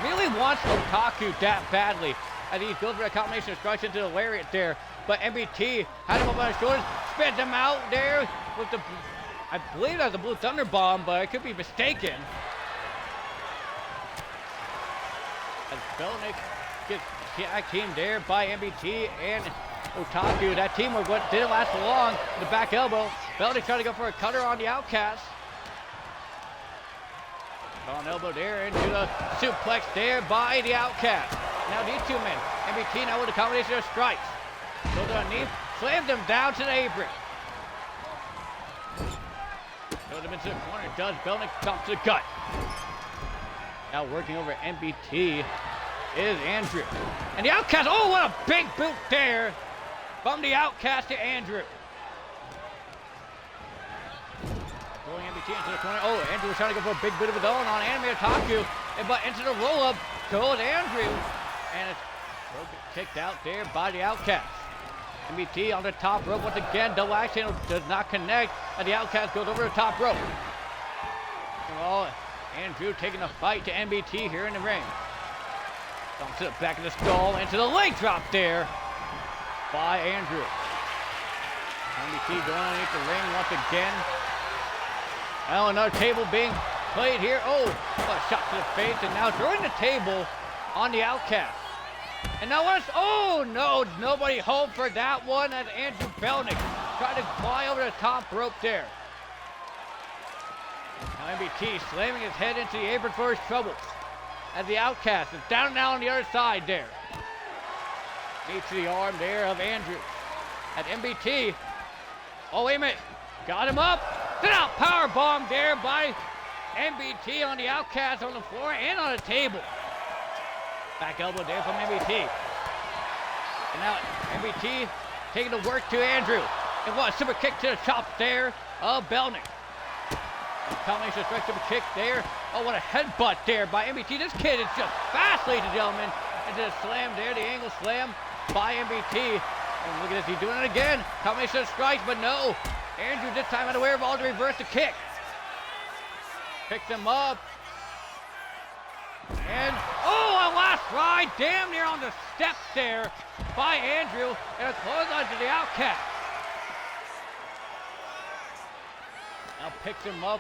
really wants Otaku that badly as he goes for a combination of strikes into the lariat there. But NBT had him up on his shoulders, spins him out there with the, I believe that's a Blue Thunder Bomb, but I could be mistaken. As Belnick gets tag team there by NBT and Otaku. That teamwork didn't last long. The back elbow. Belnick trying to go for a cutter on the outcast. On elbow there into the suplex there by the outcast. Now these two men. NBT now with a combination of strikes. Goes underneath, slams them down to the apron. Goes him into the corner. Does Belnick jump to the gut. Now working over MBT is Andrew. And the Outcast, oh, what a big boot there from the Outcast to Andrew. Throwing MBT into the corner. Oh, Andrew was trying to go for a big bit of a zone on Anime Otaku. But into the roll-up goes Andrew. And it's kicked out there by the Outcast. MBT on the top rope once again. Double axe handle does not connect. And the Outcast goes over the top rope. Well, Andrew taking a fight to MBT here in the ring. Dumps to the back of the skull. Into the leg drop there by Andrew. MBT going underneath the ring once again. Now another table being played here. Oh, a shot to the face. And now throwing the table on the Outcast. And now what's, oh no, nobody home for that one as Andrew Belnick tried to fly over the top rope there. Now MBT slamming his head into the apron for his troubles as the Outcast is down now on the other side there. Knee to the arm there of Andrew. At MBT, oh wait a minute, got him up. Sit out power bomb there by MBT on the Outcast on the floor and on the table. Back elbow there from MBT. And now MBT taking the work to Andrew. And what a super kick to the chops there of Belnick. Combination strike super kick there. Oh, what a headbutt there by MBT. This kid is just fast, ladies and gentlemen. Into the slam there, the angle slam by MBT. And look at this, he's doing it again. Combination strikes, but no. Andrew this time unaware of all to reverse the kick. Picks him up. And, oh, a last ride damn near on the steps there by Andrew. And a clothesline to the Outcast. Now picks him up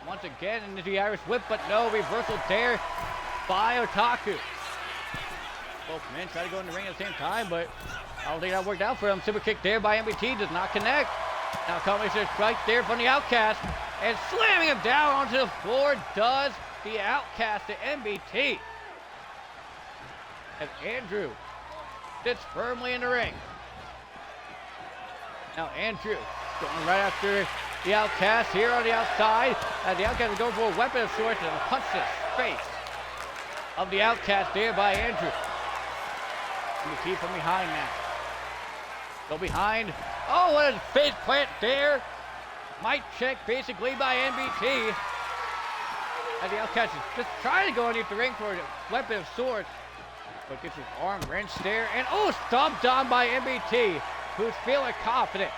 once again into the Irish whip, but no reversal there by Otaku. Both men try to go in the ring at the same time, but I don't think that worked out for him. Super kick there by MBT does not connect. Now combination strike there from the Outcast. And slamming him down onto the floor does the Outcast to MBT. As Andrew sits firmly in the ring. Now Andrew going right after the Outcast here on the outside. The Outcast is going for a weapon of sorts and punch to the face of the Outcast there by Andrew. MBT from behind now. Go behind. Oh, what a face plant there. Mic check basically by MBT. And the Outcast is just trying to go underneath the ring for a weapon of sorts. But gets his arm wrenched there. And oh, stomped on by MBT, who's feeling confident.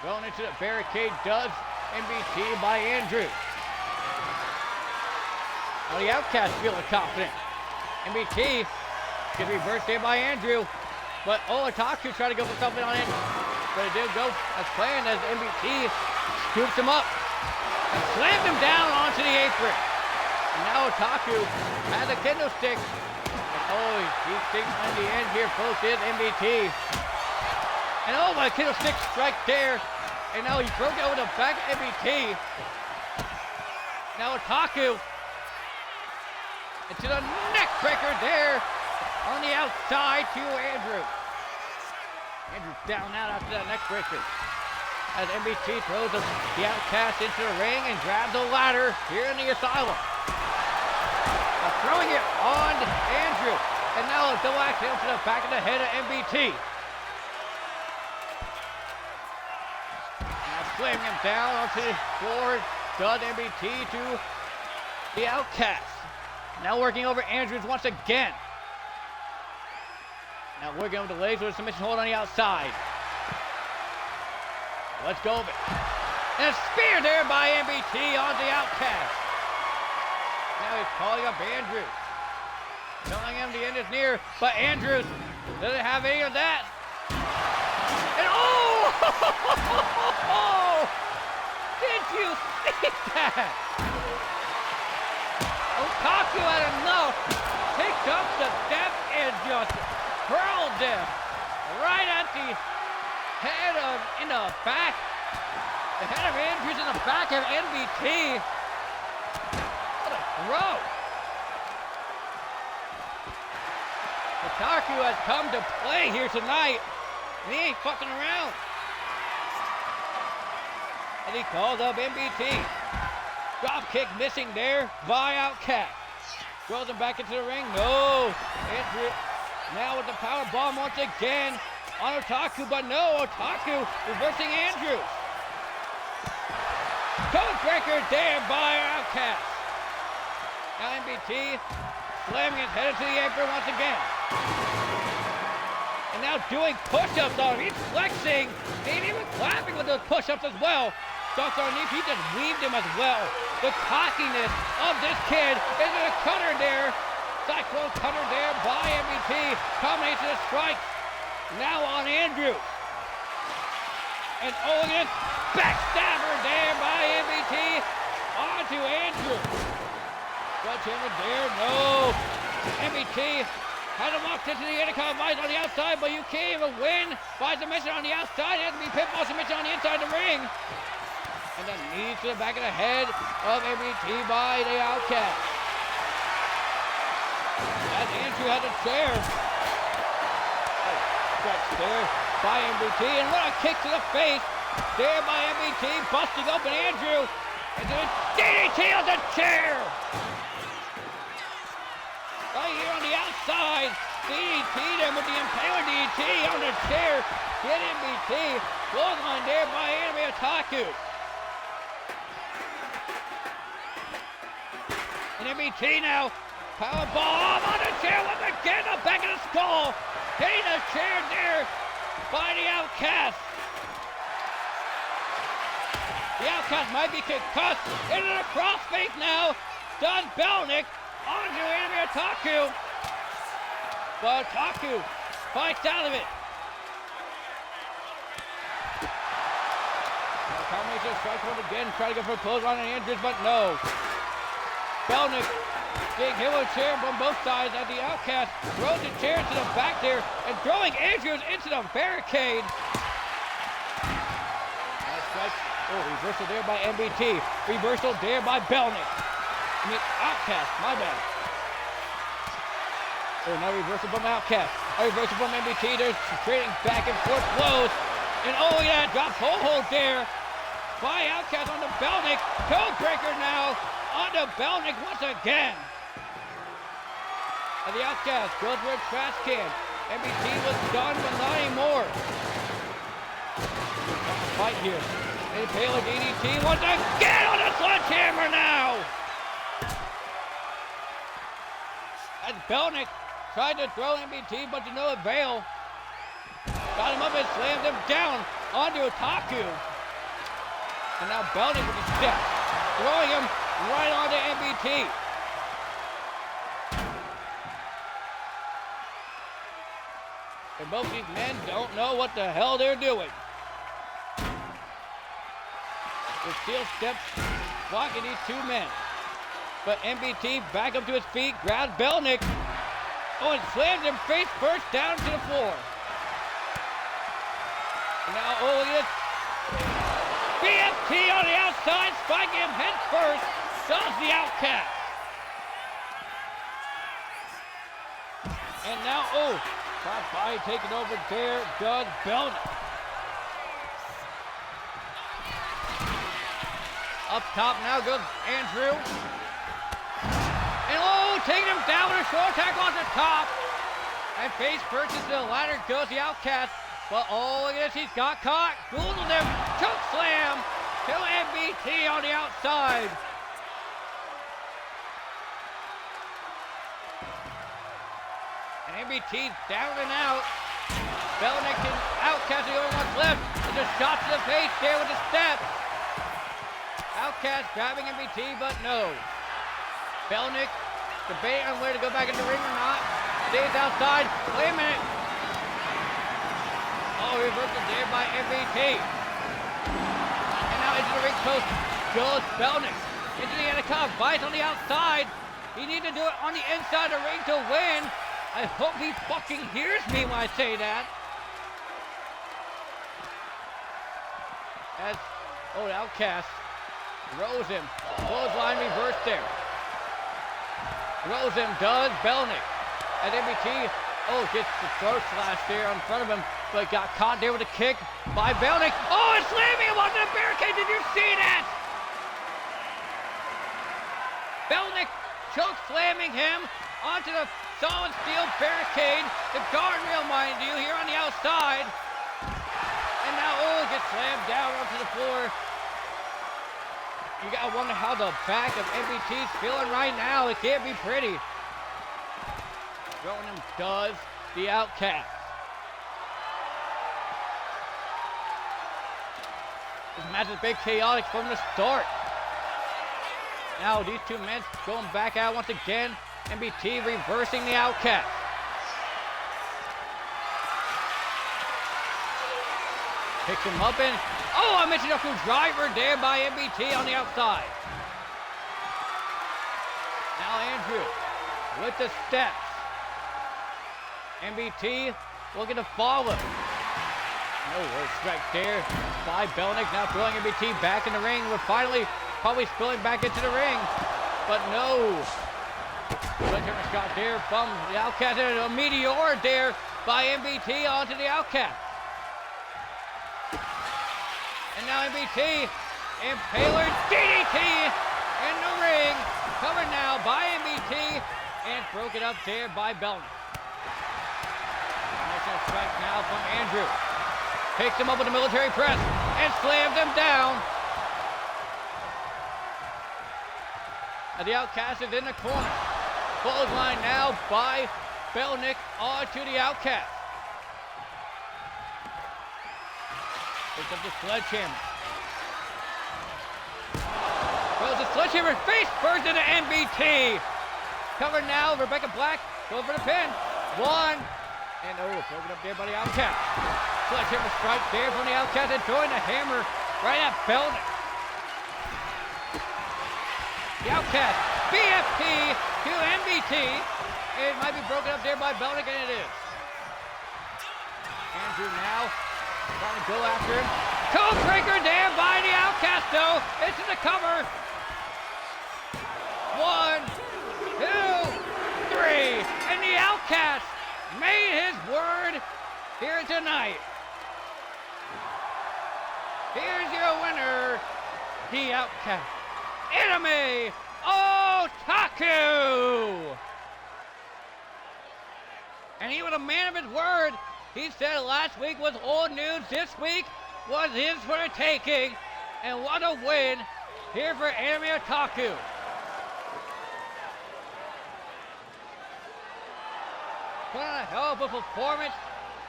Going into the barricade does MBT by Andrew. Now the Outcast feeling confident. MBT gets reversed there by Andrew. But oh, Otaku tried to go for something on it. But it didn't go as planned as MBT scoops him up and slammed him down onto the apron. And now Otaku has a kendo stick. And oh, he thinks in the end here, folks, is MBT. And oh, my kendo stick strike there. And now he broke it over the back of MBT. Now Otaku into the neck breaker there on the outside to Andrew. Andrew down out after that neck breaker. As MBT throws the Outcast into the ring and grabs a ladder here in the Asylum. Now throwing it on Andrew. And now a double axe handle to the back of the head of MBT. Now slamming him down onto the floor. Does MBT to the Outcast. Now working over Andrews once again. Now working over the legs with a submission hold on the outside. Let's go of it. And a spear there by MBT on the Outcast. Now he's calling up Andrews. Telling him the end is near, but Andrews doesn't have any of that. And oh! Did you see that? Otaku had enough. Picked up the step and just hurled them right at the head of, in the back. The head of Andrews in the back of MBT. What a throw. Otaku has come to play here tonight. And he ain't fucking around. And he calls up MBT. Drop kick missing there by Outcast. Throws him back into the ring. No. Andrew now with the power bomb once again on Otaku, but no. Otaku reversing Andrew. Code breaker there by Outcast. Now MBT slamming his head into the apron once again. And now doing push-ups on him. He's flexing. He's even clapping with those push-ups as well. Stalks underneath. He just weaved him as well. The cockiness of this kid. Into the cutter there. Cyclone cutter there by MBT. Combination of strikes. Now on Andrew. And Owen. Backstabber there by MBT. Onto Andrew. Sledgehammer there. No. MBT had him locked into the intercom vise on the outside, but you can't even win by submission on the outside. It has to be pinfall submission on the inside of the ring. And then knees to the back of the head of MBT by the Outcast. As Andrew had a chair. Stretch there by MBT, and what a kick to the face there by MBT, busting open Andrew. And then DDT on the chair. Right here on the outside, DDT them with the impaler DDT on the chair. Get MBT, clothesline there by Anime Otaku. And MBT now, power bomb on the chair once again, the back of the skull. Getting the chair there by the Outcast. The Outcast might be concussed into the crossface now. Does Belnick onto Anime Otaku. But Otaku fights out of it. Combination strike once again, try to go for a clothesline on Andrews, but no. Belnick getting hit with a chair from both sides as the Outcast throws the chair to the back there and throwing Andrews into the barricade. Oh, reversal there by MBT. Reversal there by Belnick. Outcast, my bad. Oh, now reversal from Outcast. A reversal from MBT. They're trading back and forth blows. And oh yeah, drops hold there by Outcast on the Belnick. Code breaker now on the Belnick once again. And the Outcast goes for a trash can. MBT was done, but not anymore. Fight here. Impaler DDT once again on the sledgehammer now. As Belnick tried to throw MBT, but to no avail. Got him up and slammed him down onto Otaku. And now Belnick with the step, throwing him right onto MBT. And both these men don't know what the hell they're doing. The steel steps blocking these two men. But MBT back up to his feet, grabs Belnick. Oh, and slams him face first down to the floor. And now, oh, look at this. BFT on the outside, spiking him head first. Does the Outcast. And now, oh, top body taking over there, does Belnick. Up top now goes Andrew. And oh, taking him down with a short tackle on the top. And face first into the ladder goes the Outcast. But oh, look at this, he's got caught. Fooled him. Choke slam to MBT on the outside. And MBT's down and out. Belnick and Outcast are the only ones left. And just shot to the face there with the step. Outcast grabbing MBT, but no. Belnick debating on where to go back in the ring or not. Stays outside. Wait a minute. Oh, reversal there by MBT. And now into the ring post goes Belnick. Into the intercom, Vice on the outside. He needs to do it on the inside of the ring to win. I hope he fucking hears me when I say that. As, oh, the Outcast rose him. Clothesline reverse there. Rose him, does Belnick. And MBT, oh, gets the throat slash there in front of him, but got caught there with a kick by Belnick. Oh, and and slamming him onto the barricade. Did you see that? Belnick choke slamming him onto the solid steel barricade. The guardrail, mind you, here on the outside. And now Ole gets slammed down onto the floor. You gotta wonder how the back of MBT's feeling right now. It can't be pretty. Throwing him does the Outcast. This match has been chaotic from the start. Now these two men going back out once again. MBT reversing the Outcast. Picks him up and, oh, I mentioned a full driver there by MBT on the outside. Now Andrew with the steps. MBT looking to follow. No word strike there by Belnick. Now throwing MBT back in the ring. We're finally probably spilling back into the ring. But no. Sledgehammer shot there from the Outcast. And a meteor there by MBT onto the Outcast. And now MBT, Impaler DDT in the ring. Covered now by MBT and broken up there by Belnick. Initial strike now from Andrew. Picks him up with a military press and slams him down. And the Outcast is in the corner. Clothesline now by Belnick onto the Outcast. Picks up the sledgehammer. Throws the sledgehammer face first into MBT. Covered now, Rebecca Black going for the pin. One. And broken up there by the Outcast. Sledgehammer strike there from the Outcast and throwing the hammer right at Belnick. The Outcast, BFT to MBT. It might be broken up there by Belnick, and it is. Andrew now trying to go after him. Code breaker there by the Outcast though. It's in the cover. 1, 2, 3. And the Outcast made his word here tonight. Here's your winner, the Outcast, Itami Otaku. And he was a man of his word. He said last week was old news. This week was his for the taking. And what a win here for Anime Otaku. Put on a hell of a performance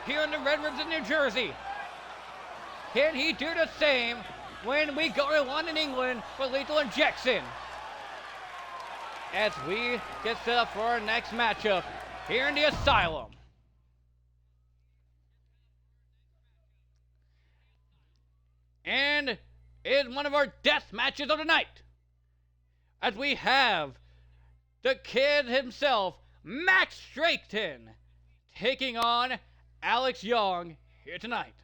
here in the Red Ribs in New Jersey. Can he do the same when we go to London, England for Lethal Injection? As we get set up for our next matchup here in the Asylum. And it is one of our death matches of the night. As we have the kid himself, Max Straighton, taking on Alex Young here tonight.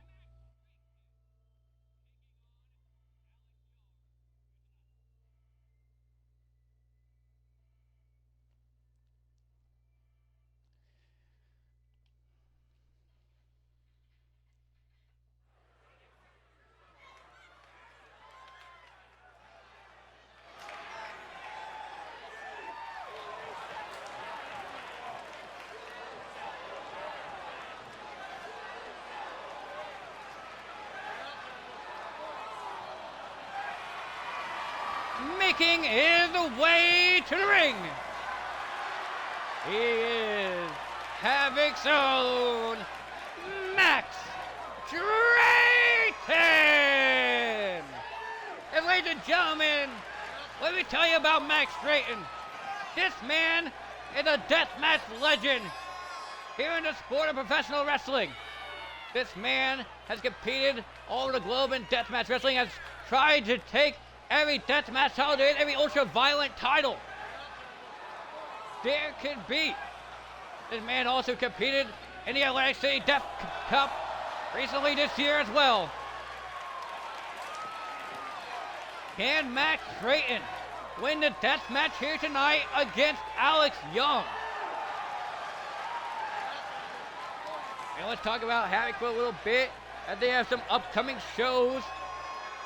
Making his way to the ring. He is Havoc's own Max Straighton. And ladies and gentlemen, let me tell you about Max Straighton. This man is a deathmatch legend here in the sport of professional wrestling. This man has competed all over the globe in deathmatch wrestling, has tried to take every deathmatch title there is, every ultra-violent title there could be. This man also competed in the Atlantic City Death Cup recently this year as well. Can Max Straighton win the death match here tonight against Alex Young? And let's talk about Havoc for a little bit, as they have some upcoming shows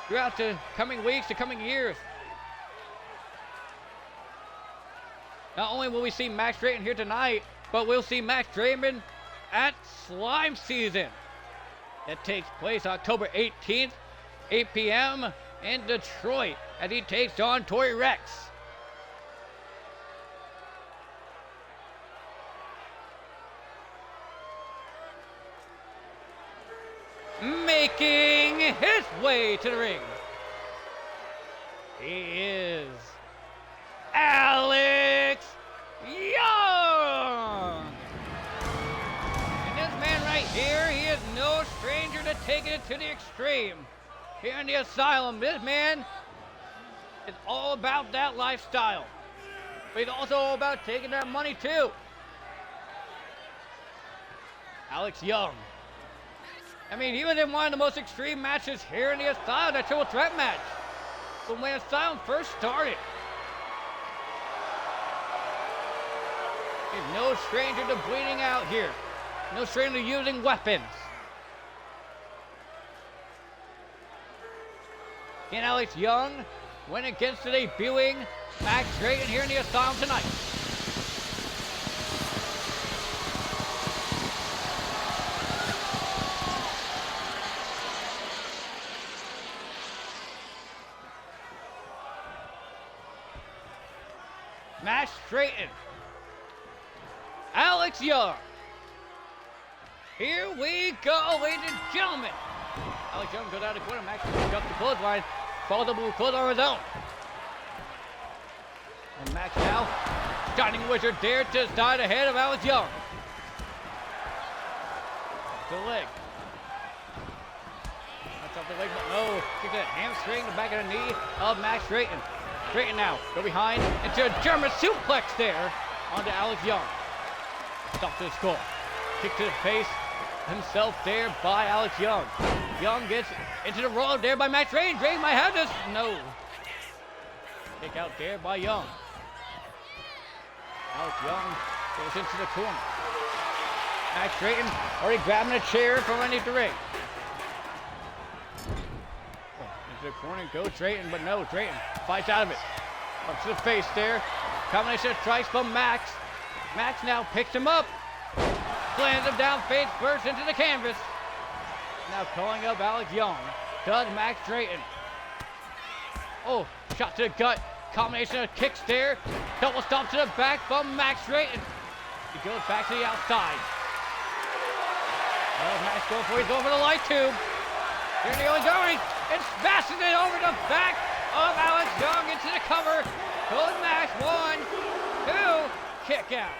throughout the coming weeks, the coming years. Not only will we see Max Drayton here tonight, but we'll see Max Drayton at Slime Season. That takes place October 18th, 8 p.m. in Detroit as he takes on Torrey Rex. Making his way to the ring, he is Alex Young. And this man right here, he is no stranger to taking it to the extreme. Here in the Asylum, this man is all about that lifestyle. But he's also all about taking that money too. Alex Young. I mean, he was in one of the most extreme matches here in the Asylum, that triple threat match. But when Asylum first started, he's no stranger to bleeding out here. No stranger to using weapons. Can Alex Young win against the debuting Max Drayton here in the Asylum tonight? Max Drayton, Alex Young. Here we go, ladies and gentlemen. Alex Young goes out of the corner. Max Drayton up the clothesline. Follows up with a clothesline of his own. And Max now, Shining Wizard there to side ahead of Alex Young. The leg. That's off the leg, but no. Gets that hamstring, the back of the knee of Max Drayton. Drayton now, go behind, into a German suplex there onto Alex Young. Stop to the skull. Kick to the face himself there by Alex Young. Young gets into the roll there by Max Drayton. Drayton might have this. No. Kick out there by Young. Alex Young goes into the corner. Max Drayton already grabbing a chair from underneath the ring. The corner goes Drayton, but no, Drayton fights out of it. Up to the face there. Combination of strikes from Max. Max now picks him up. Slams him down face first into the canvas. Now calling up Alex Young. Does Max Drayton. Oh, shot to the gut. Combination of kicks there. Double stomp to the back from Max Drayton. He goes back to the outside. Well, Max going for it. He's going for the light tube. Here the only going. And smashes it over the back of Alex Young into the cover. Goes Max. 1, 2, kick out.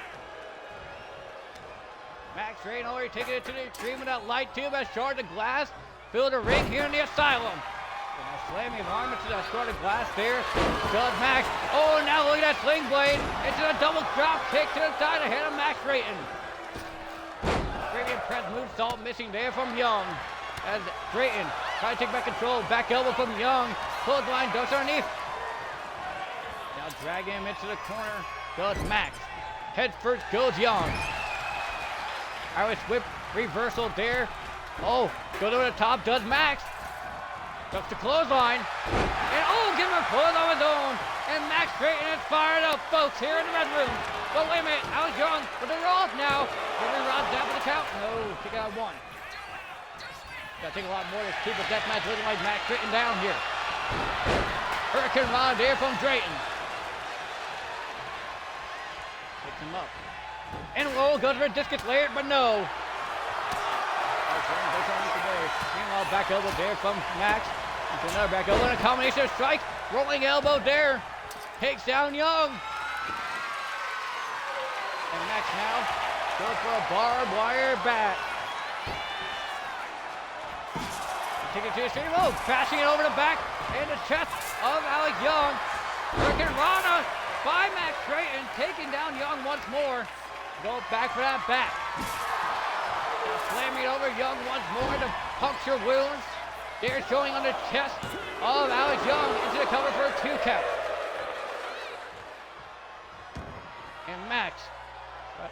Max Drayton already taking it to the extreme with that light tube as shard of glass filled the ring here in the Asylum. And now slamming his arm into that shard of glass there. Does Max. Oh, now look at that sling blade. Into a double drop kick to the side ahead of Max Drayton. Arabian press moonsault missing there from Young. As Drayton tries to take back control. Back elbow from Young. Clothesline ducks underneath. Now dragging him into the corner. Does Max. Head first goes Young. Irish whip reversal there. Oh, goes over the top. Does Max. Ducks the clothesline. And oh, give him a clothesline of his own. And Max Drayton is fired up, folks, here in the red room. But wait a minute. Alex Young with the roll now. Henry Rod's down for the count. No, kick out 1. Gotta take a lot more of this triple death match looking like Max Drayton down here. Hurricane Rod there from Drayton. Picks him up. And roll goes for a discus layered, but no. Meanwhile, back elbow there from Max. Into another back elbow and a combination of strikes. Rolling elbow there. Takes down Young. And Max now goes for a barbed wire bat. Take it to the extreme. Oh, bashing it over the back and the chest of Alex Young. Hurricane Rana by Max Drayton, taking down Young once more. Go back for that bat. Now slamming over Young once more to puncture wounds. They're showing on the chest of Alex Young into the cover for a 2 count. And Max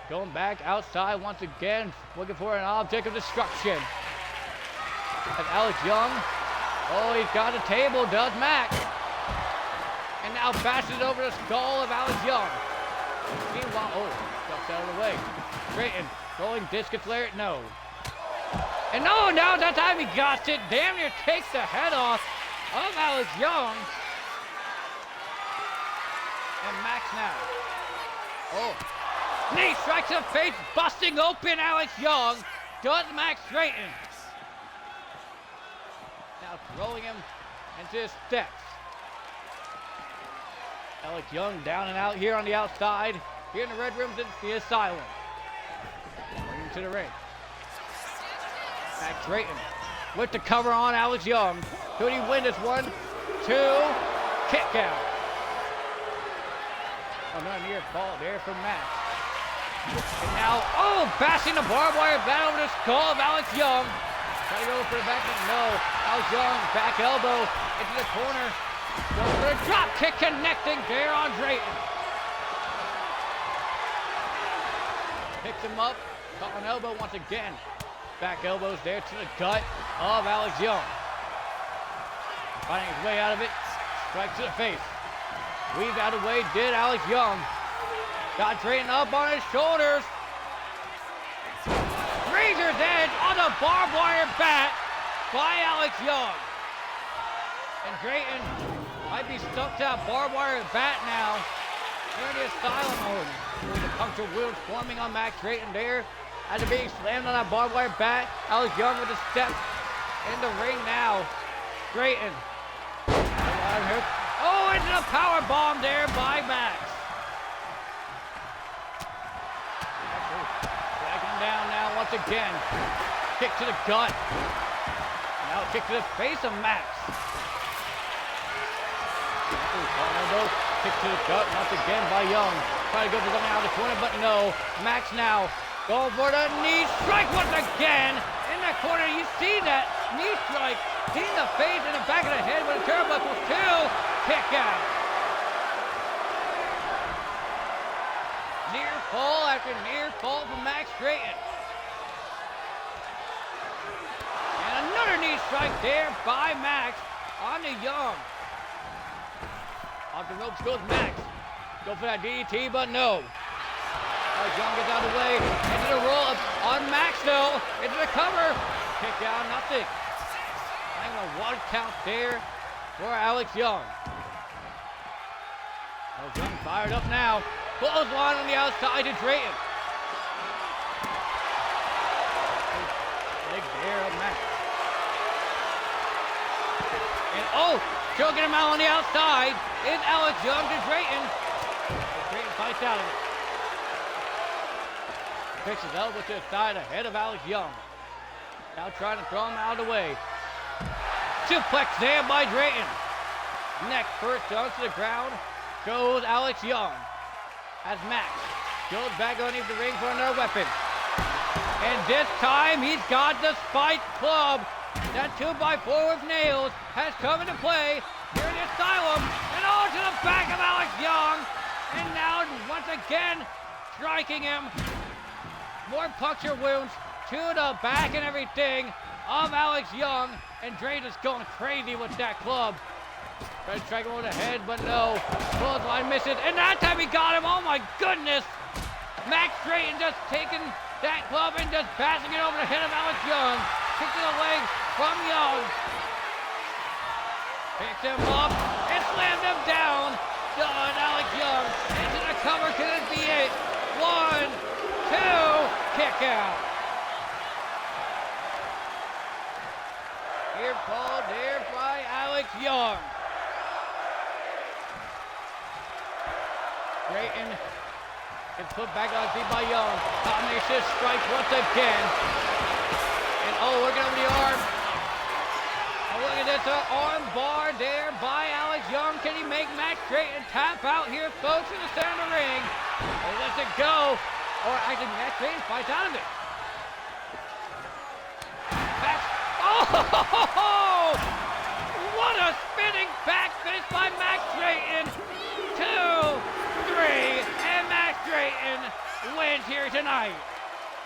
going back outside once again, looking for an object of destruction. As Alex Young Oh, he's got a table, does Max. And now passes over the skull of Alex Young. Meanwhile, ducks out of the way. Drayton, rolling discus flare, no. And no, now that time he got it. Damn near takes the head off of Alex Young. And Max now. Oh. Knee strikes to the face, busting open Alex Young. Does Max Drayton. Now throwing him into his steps. Alex Young down and out here on the outside. Here in the red rooms, it's the Asylum. Bring him to the ring. Max Drayton with the cover on Alex Young. Could he win this one? 2, kick out. Another near fall there from Max. And now, bashing the barbed wire bat over the skull of Alex Young. Trying to go for the back, but no. Alex Young, back elbow into the corner. Goes for a drop kick connecting there on Drayton. Picks him up, caught an elbow once again. Back elbows there to the gut of Alex Young. Finding his way out of it, strike to the face. Weaved out of the way, did Alex Young. Got Drayton up on his shoulders. Razor's edge on the barbed wire bat by Alex Young. And Drayton might be stuck to that barbed wire bat now. Here in the Asylum mode. With the puncture wounds forming on Max Drayton there. After being slammed on that barbed wire bat. Alex Young with a step in the ring now. Drayton. Into the power bomb there by Max. Dragging him down now once again. Kick to the gut. Now kick to the face of Max. Kick to the gut once again by Young. Trying to go for something out of the corner, but no. Max now going for the knee strike once again. In the corner, you see that knee strike. In the face and the back of the head with a turnbuckle 2. Kick out. Near fall after near fall from Max Drayton. And another knee strike there by Max on the Young. Off the ropes goes Max. Go for that DDT, but no. Young gets out of the way. Into the roll up on Max though. Into the cover. Kick out, nothing. Finding a 1 count there for Alex Young. Alex Young fired up now. Clothesline on the outside to Drayton. Big there of Max. And choking him out on the outside is Alex Young to Drayton. Drayton fights out of it. Picks his elbow to the side ahead of Alex Young. Now trying to throw him out of the way. Suplex there by Drayton. Neck first down to the ground goes Alex Young. As Max goes back underneath the ring for another weapon. And this time he's got the spike club. That 2x4 with nails has come into play here in the Asylum. And to the back of Alex Young. And now once again striking him. More puncture wounds to the back and everything of Alex Young. And Drayton is going crazy with that club. Tries to strike him over the head, but no. Clothesline misses, and that time he got him. Oh my goodness! Max Drayton just taking that club and just passing it over the head of Alex Young. Kicks to the leg from Young. Picks him up and slams him down. Done, Alex Young into the cover. Can it be it? 1, 2, kick out. Here called there by Alex Young. Drayton gets put back on his feet by Young. Combination strikes once again. And look at the arm. Look at this arm bar there by Alex Young. Can he make Max Drayton tap out here, folks, in the center of the ring? He lets it go. Or actually, Max Drayton fights out of it. What a spinning back fist by Max Drayton. 2, 3, and Max Drayton wins here tonight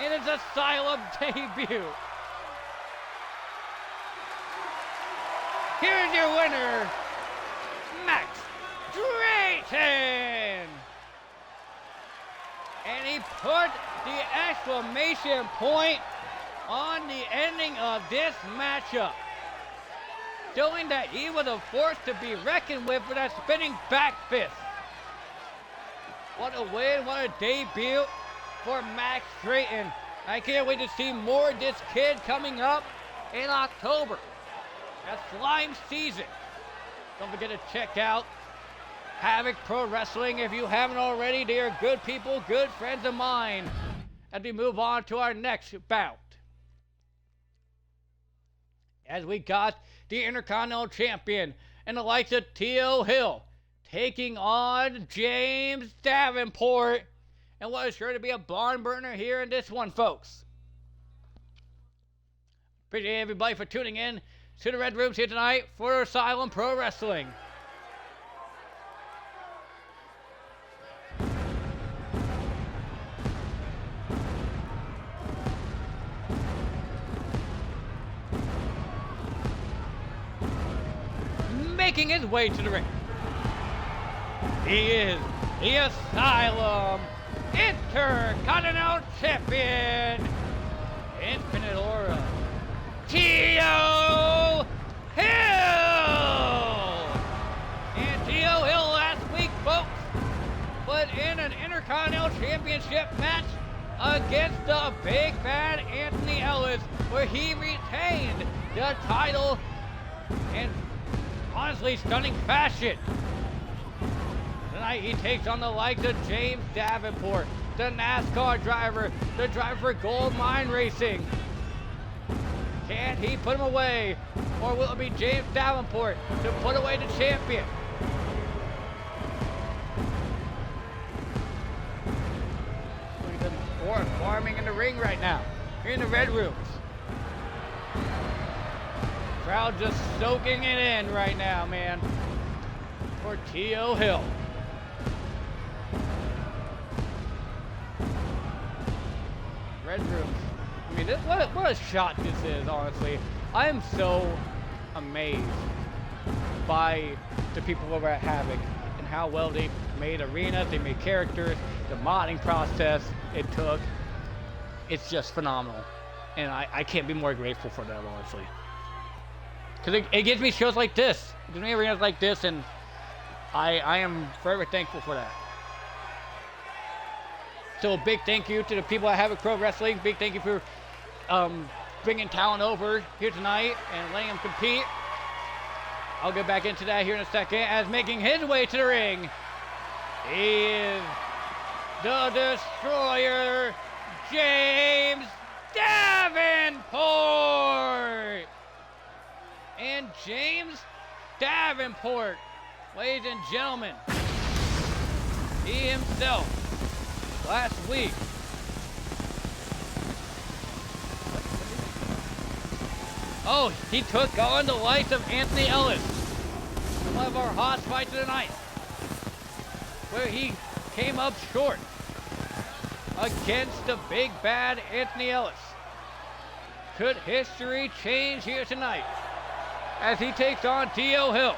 in his Asylum debut. your winner, Max Drayton. And he put the exclamation point on the ending of this matchup, showing that he was a force to be reckoned with that spinning back fist. What a win, what a debut for Max Drayton. I can't wait to see more of this kid coming up in October. That's slime season. Don't forget to check out Havoc Pro Wrestling if you haven't already. They are good people, good friends of mine. As we move on to our next bout, as we got the Intercontinental Champion and the likes of T.O. Hill taking on James Davenport, and what is sure to be a barn burner here in this one, folks. Appreciate everybody for tuning in to the Red Rooms here tonight for Asylum Pro Wrestling. Making his way to the ring, he is the Asylum Intercontinental Champion, Infinite Aura, T.O. Hill! And T.O. Hill last week, folks, put in an Intercontinental Championship match against the big bad Anthony Ellis, where he retained the title in honestly stunning fashion. Tonight he takes on the likes of James Davenport, the NASCAR driver, the driver for Gold Mine Racing. Can he put him away, or will it be James Davenport to put away the champion? Look at them farming in the ring right now, here in the Red Rooms. Crowd just soaking it in right now, man, for T.O. Hill. Red Rooms. I mean, what a shot this is, honestly. I am so amazed by the people over at Havoc and how well they made arenas, they made characters, the modding process it took. It's just phenomenal. And I can't be more grateful for that, honestly. Because it gives me shows like this. It gives me arenas like this, and I am forever thankful for that. So a big thank you to the people at Havoc Pro Wrestling. Big thank you for bringing talent over here tonight and letting them compete. I'll get back into that here in a second. As making his way to the ring, he is the Destroyer, James Davenport. And James Davenport, ladies and gentlemen, he himself, last week, he took on the likes of Anthony Ellis, one of our hot fights of the night, where he came up short against the big bad Anthony Ellis. Could history change here tonight as he takes on T.O. Hill?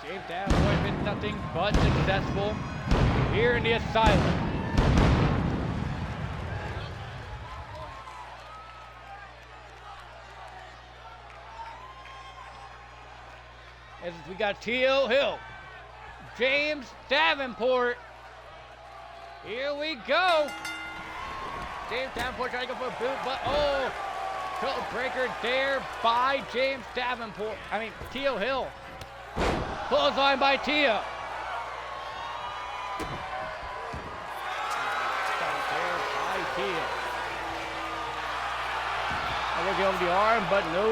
James Davenport has been nothing but successful here in the Asylum. As we got T.O. Hill, James Davenport. Here we go. James Davenport trying to go for a boot, but code breaker there by James Davenport. T.O. Hill. Clothesline by T.O. There by T.O. Looking over the arm, but no.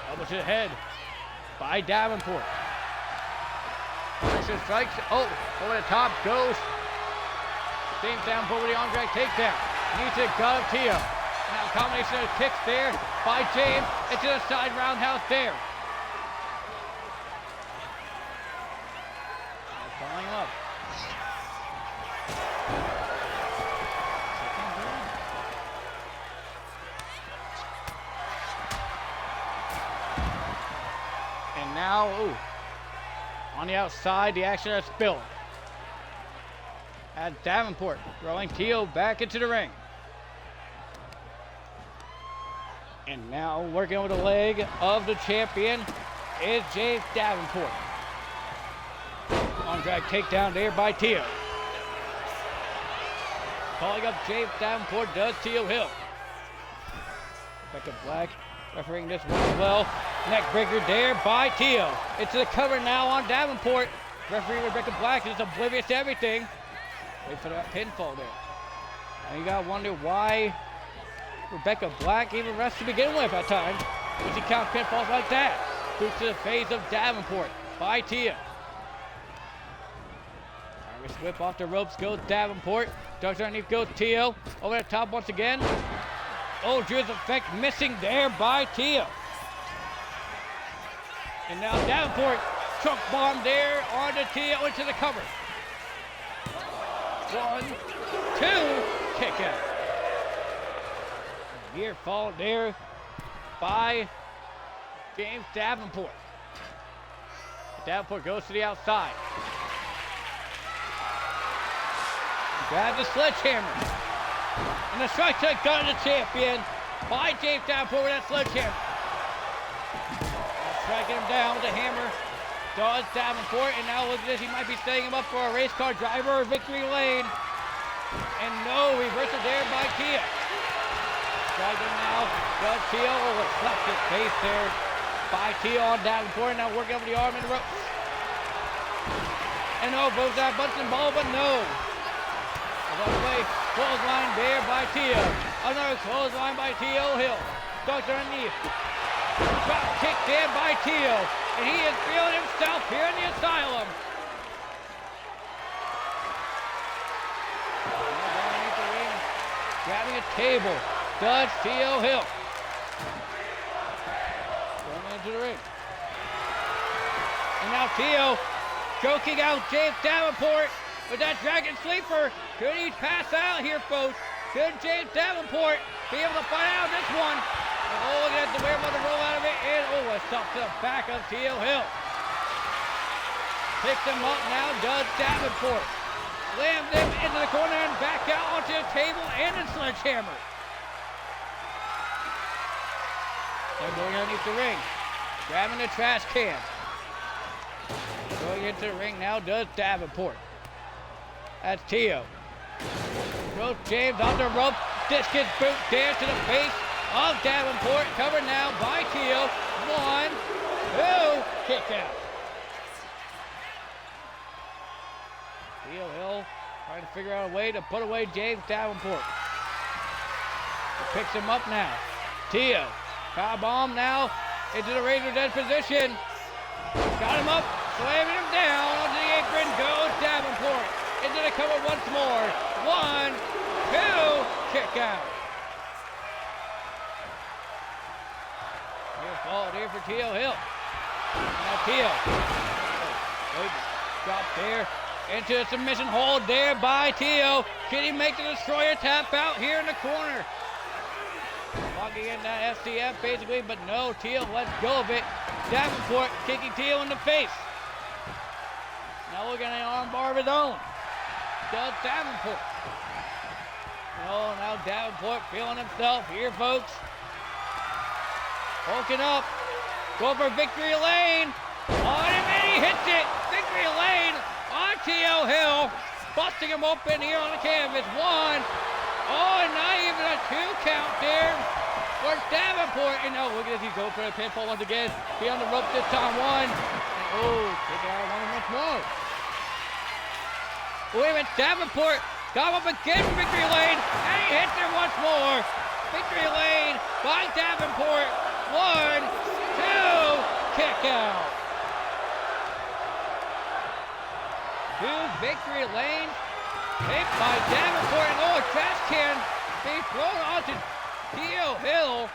Elbow to the head by Davenport. Pressure strikes. Over the top goes James Davenport with the arm drag takedown. Needs to gut of T.O. Now a combination of kicks there by James into the side roundhouse there. Following up. And now, on the outside, the action has spilled. As Davenport throwing Teal back into the ring. And now working over the leg of the champion is James Davenport. On drag takedown there by Teal. Calling up James Davenport does Teal Hill. Rebecca Black refereeing this one as well. Neck breaker there by Teal. Into the cover now on Davenport. Referee Rebecca Black is oblivious to everything. Wait for that pinfall there. And you gotta wonder why Rebecca Black even refs to begin with at times. When she counts pinfalls like that. Boots to the face of Davenport by Teal. Irish whip off the ropes goes Davenport. Ducks underneath goes Teal. Over the top once again. Oh, Drew's effect missing there by Teal. And now Davenport choke bomb there on the Teal into the cover. 1, 2, kick out. Near fall there by James Davenport. Davenport goes to the outside. Grabs the sledgehammer. And the strike to gun of the champion by James Davenport with that sledgehammer. Striking him down with the hammer. Does Davenport, and now look at this, he might be setting him up for a race car driver or victory lane. And no, reversal there by Teal. Striking now, does Teal, slaps his face there by Teal on Davenport, now working over the arm and the rope. And no, both that Bunsen ball, but no. Another way, clothesline there by Teal. Another clothesline by Teal Hill. Ducked underneath. Drop kick there by Teal. And he is feeling himself here in the Asylum. Underneath the ring, grabbing a table. Does Teal Hill. Going into the ring. And now Teal choking out James Davenport with that Dragon Sleeper. Could he pass out here, folks? Could James Davenport be able to fight out this one? And he has to wear to roll out of it. And a stop to the back of Teal Hill. Picks him up now, does Davenport. Slams him into the corner and back out onto the table and a sledgehammer. And going underneath the ring. Grabbing the trash can. Going into the ring now does Davenport. That's Teal. Throws James on the rope. Discus boot there to the face of Davenport. Covered now by Teal. 1, 2, kick out. Teal Hill trying to figure out a way to put away James Davenport. He picks him up now. Teal. Power bomb now into the razor dead position. Got him up. Slamming him down onto the apron. Goes Davenport. Into the cover once more. 1, 2, kick out. Here fall here for Teal Hill. Now Teal. Drop there. Into a submission hold there by Teal. Can he make the destroyer tap out here in the corner? Walking in that STF basically, but no, Teal lets go of it. Davenport kicking Teal in the face. Now looking at an arm bar of his own. Does Davenport. No, now Davenport feeling himself here, folks. Hulking up. Going for victory lane. On him and he hits it. Victory lane on Teal Hill. Busting him open here on the canvas. 1. Oh, and not even a 2 count there for Davenport. And now look at this. He's going for a pinfall once again. He on the rope this time. 1. And take it out once more. Wait a minute, Davenport got up again for victory lane, and he hits him once more. Victory lane by Davenport. 1, 2, kick out. 2 victory lanes hit by Davenport, and a trash can being thrown onto Teal Hill.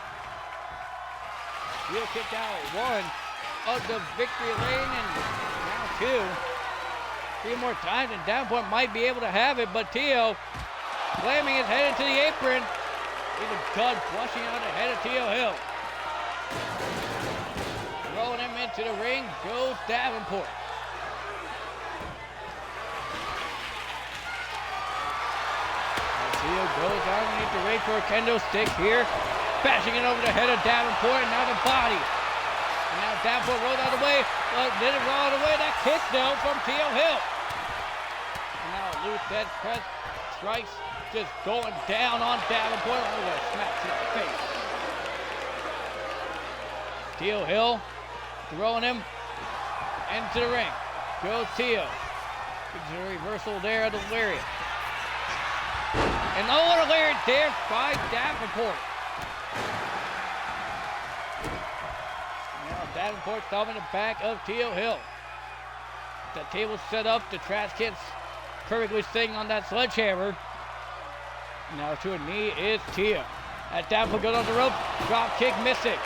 Teal kicked out 1 of the victory lane, and now 2. 3 more times, and Davenport might be able to have it, but Teal slamming his head into the apron. Even blood flushing out the head of Teal Hill. Throwing him Into the ring goes Davenport. Tio goes underneath the ring for a kendo stick here. Bashing it over the head of Davenport and now the body. And now Davenport rolls out of the way. Didn't roll out of the way. That kick though from Tio Hill. And now a loose head press strikes just going down on Davenport. Oh, that smacks in the face. Tio Hill throwing him into the ring. Goes Tio. It's a reversal there of the lariat. And oh, what a lariat there by Davenport. Now Davenport thumbing the back of Tio Hill. The table set up, the trash can's perfectly sitting on that sledgehammer. Now to a knee is Tio. As Davenport goes on the rope, drop kick missing.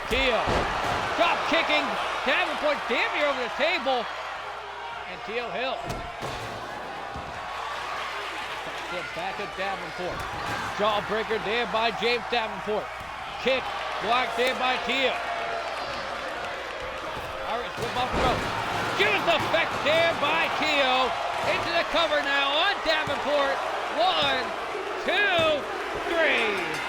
Tio drop kicking Davenport damn near over the table. And Tio Hill. The back of Davenport. Jawbreaker there by James Davenport. Kick blocked there by Tio. Irish whip off the rope. Huge effect there by Tio. Into the cover now on Davenport. 1, 2, 3.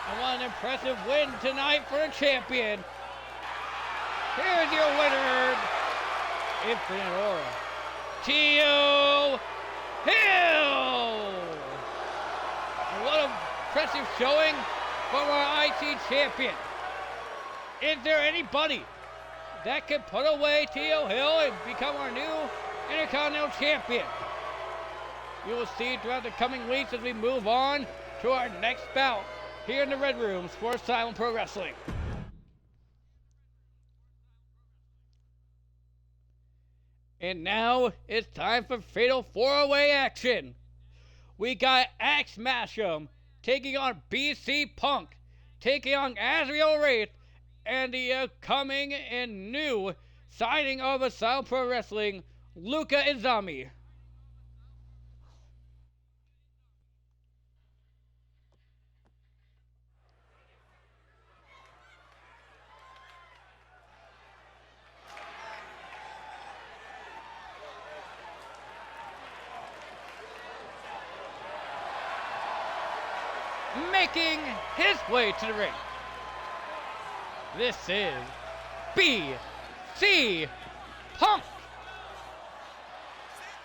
And what an impressive win tonight for a champion. Here's your winner, Infinite Aura, Tio Hill. And what an impressive showing from our IC champion. Is there anybody that can put away Tio Hill and become our new Intercontinental Champion? You will see throughout the coming weeks as we move on to our next bout here in the Red Rooms for Asylum Pro Wrestling. And now it's time for Fatal 4-Way action. We got Axe Masham taking on BC Punk, taking on Azrael Wraith, and the coming and new signing of Asylum Pro Wrestling, Luca Izami. Making his way to the ring, this is BC Punk.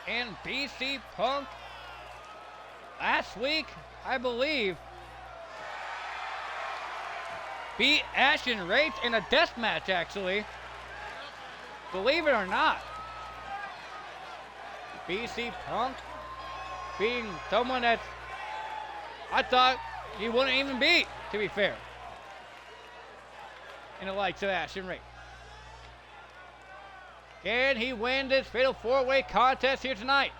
And BC Punk, last week, I believe, beat Ashton Wraith in a death match, actually. Believe it or not. BC Punk being someone that I thought he wouldn't even beat, to be fair, in the likes of Ashton Wraith. Can he win this Fatal 4-Way contest here tonight?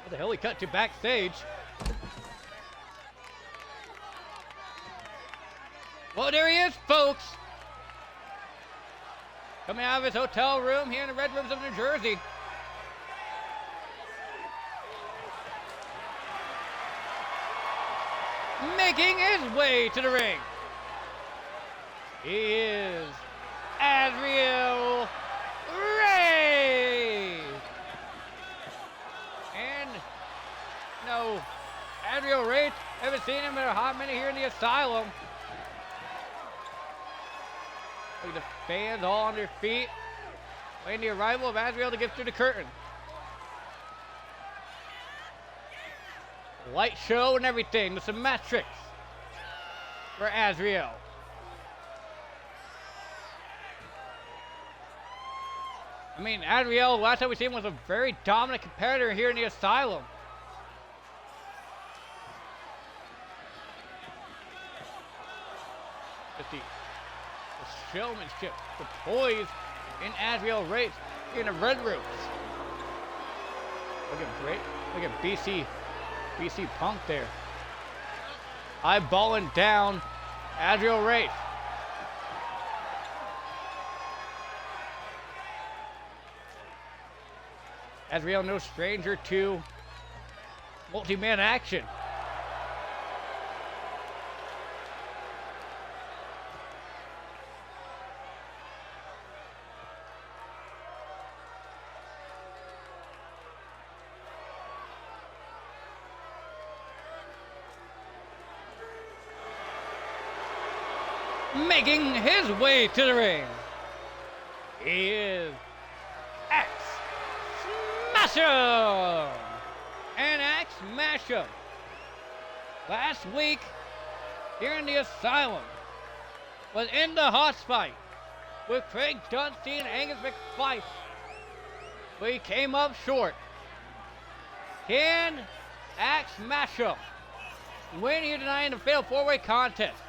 What the hell, he cut to backstage. Well, there he is, folks. Coming out of his hotel room here in the Red Rooms of New Jersey. Making his way to the ring, he is Azrael Wraith. And, no, Azrael Wraith, haven't seen him in a hot minute here in the Asylum. Look at the fans all on their feet, waiting the arrival of Azrael to get through the curtain. Light show and everything, with some match tricks for Azrael. I mean, Azrael, last time we seen him was a very dominant competitor here in the Asylum. Just the showmanship, the poise in Azrael Wraith in the Red Rooms. Look at BC Punk there. Eyeballing down Azrael Wraith. Azrael no stranger to multi-man action. Making his way to the ring, he is Axe Smasher! And Axe Smasher, last week here in the Asylum, was in the hot fight with Craig Dunstein and Angus McFife, but he came up short. Can Axe Smasher win here tonight in the fatal four-way contest?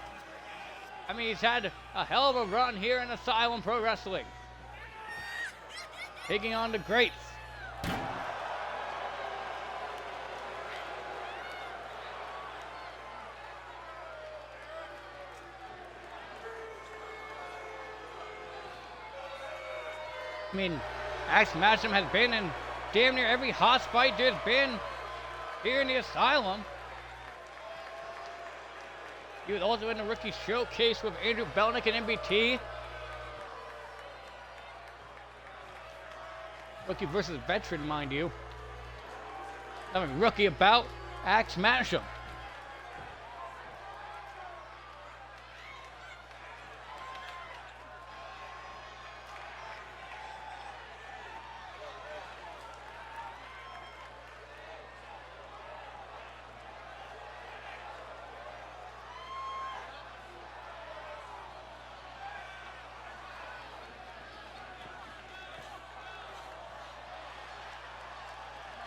I mean, he's had a hell of a run here in Asylum Pro Wrestling, taking on the greats. I mean, Axe Smasher has been in damn near every hot fight there's been here in the Asylum. He was also in the rookie showcase with Andrew Belnick and MBT. Rookie versus veteran, mind you. Nothing rookie about Axe Smasher.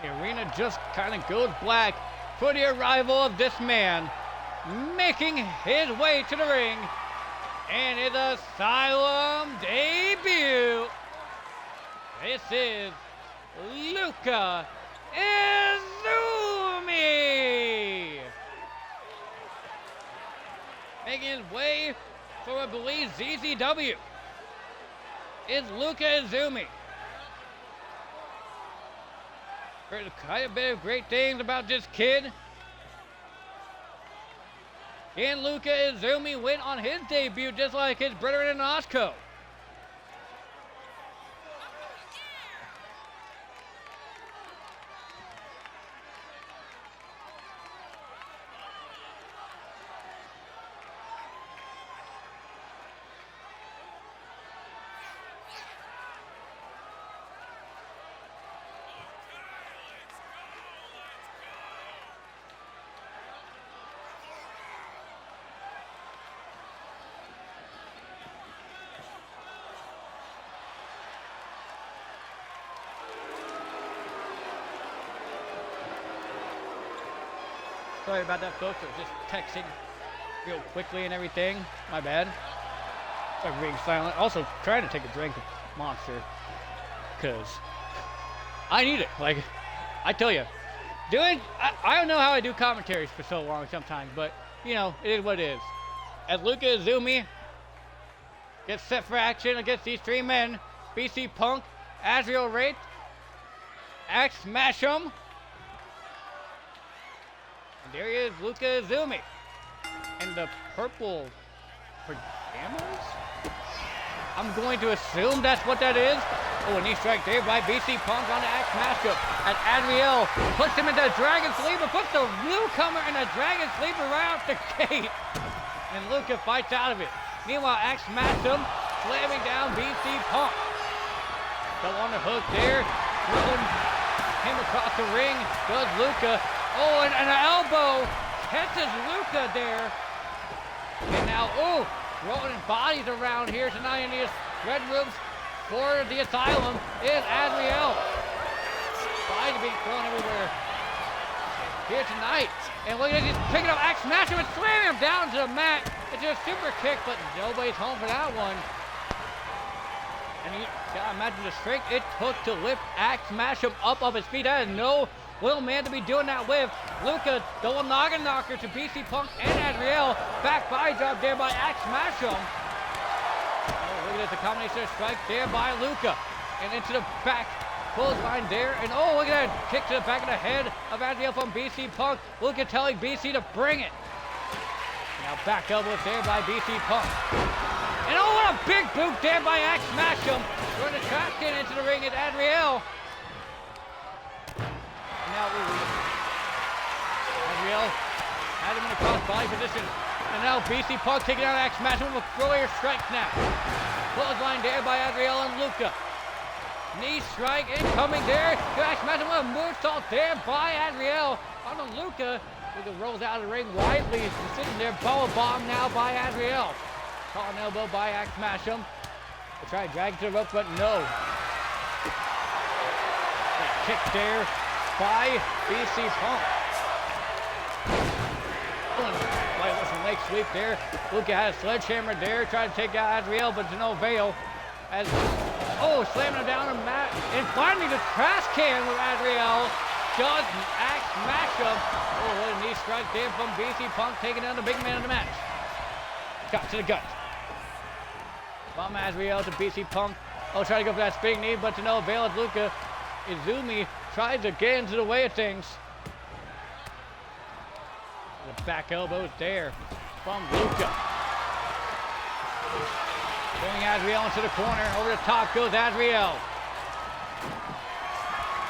The arena just kind of goes black for the arrival of this man, making his way to the ring and his Asylum debut. This is Luca Izumi, making his way for, I believe, ZZW. Is Luca Izumi. Heard quite a bit of great things about this kid. And Luca Izumi went on his debut just like his brother in Osco. Sorry about that, folks. I was just texting real quickly and everything. My bad. Sorry for being silent. Also, trying to take a drink of Monster because I need it. Like, I tell you, I don't know how I do commentaries for so long sometimes, but, you know, it is what it is. As Luca Izumi gets set for action against these three men, BC Punk, Azrael Wraith, Axe Smasher. There he is, Luca Izumi, in the purple pajamas? I'm going to assume that's what that is. Oh, a knee strike there by BC Punk on the Axe Smasher. And Azrael puts him into the Dragon Sleeper, puts the newcomer in the Dragon Sleeper right out the gate. And Luca fights out of it. Meanwhile, Axe Smasher slamming down BC Punk. Go on the hook there, throwing him across the ring, goes Luca. Oh, and an elbow catches Luca there. And now, oh, rolling bodies around here tonight in the red rooms for the Asylum is Azrael. Bodies being thrown everywhere here tonight. And look at it, he's picking up Axe Smasher and slamming him down to the mat. It's a super kick, but nobody's home for that one. And you gotta imagine the strength it took to lift Axe Smasher up off his feet. That is no little man to be doing that with. Luca, double noggin knocker to BC Punk and Azrael. Back body drop there by Axe Smasher. Oh, look at this, a combination of strike there by Luca. And into the back Clothesline there, and oh, look at that. Kick to the back of the head of Adriel from BC Punk. Look at telling BC to bring it. Now back elbow there by BC Punk. And oh, what a big boot there by Axe Masham. Throwing the trash can into the ring at Adriel. Now Adriel had him in a cross-body position. And now BC Punk taking out Axe Masham with thrower strikes now. Clothesline there by Adriel and Luca. Knee strike incoming there. Axe Masham with a moonsault there by Adriel. On the Luca. Luca rolls out of the ring widely. He's sitting there. Power bomb now by Adriel. Caught an elbow by Axe Masham. They try to drag it to the rope, but no. Kick there by BC Punk. Right with some leg sweep there. Luca had a sledgehammer there, tried to take out Adriel, but to no avail. As slamming him down on the mat. And finally the trash can with Adriel. Just Axe Masham. Oh, what a knee strike there from BC Punk, taking down the big man of the match. Cut to the gut. From Adriel to BC Punk. Oh, trying to go for that spinning knee, but to no avail as Luca. Izumi tries to get into the way of things. The back elbow there from Luca. Throwing Adriel into the corner. Over the top goes Adriel.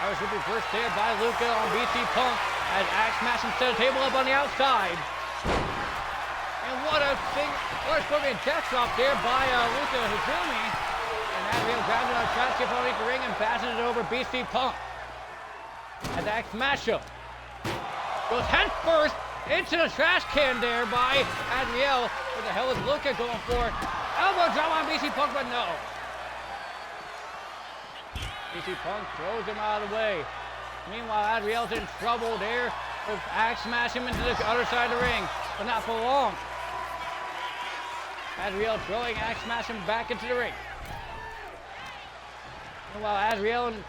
Irish whip reverse there by Luca on BC Punk as Axe Masham set a table up on the outside. And what a supposed to be a death drop there by Luca Izumi. And Adriel grabs it on a trash can underneath the ring and passes it over BC Punk. As Axe Masham goes head first into the trash can there by Adriel. What the hell is Luca going for? Elbow drop on BC Punk, but no. BC Punk throws him out of the way. Meanwhile, Adriel's in trouble there. With Axe Masham into the other side of the ring, but not for long. Adriel throwing Axe Masham back into the ring. Meanwhile, Adriel and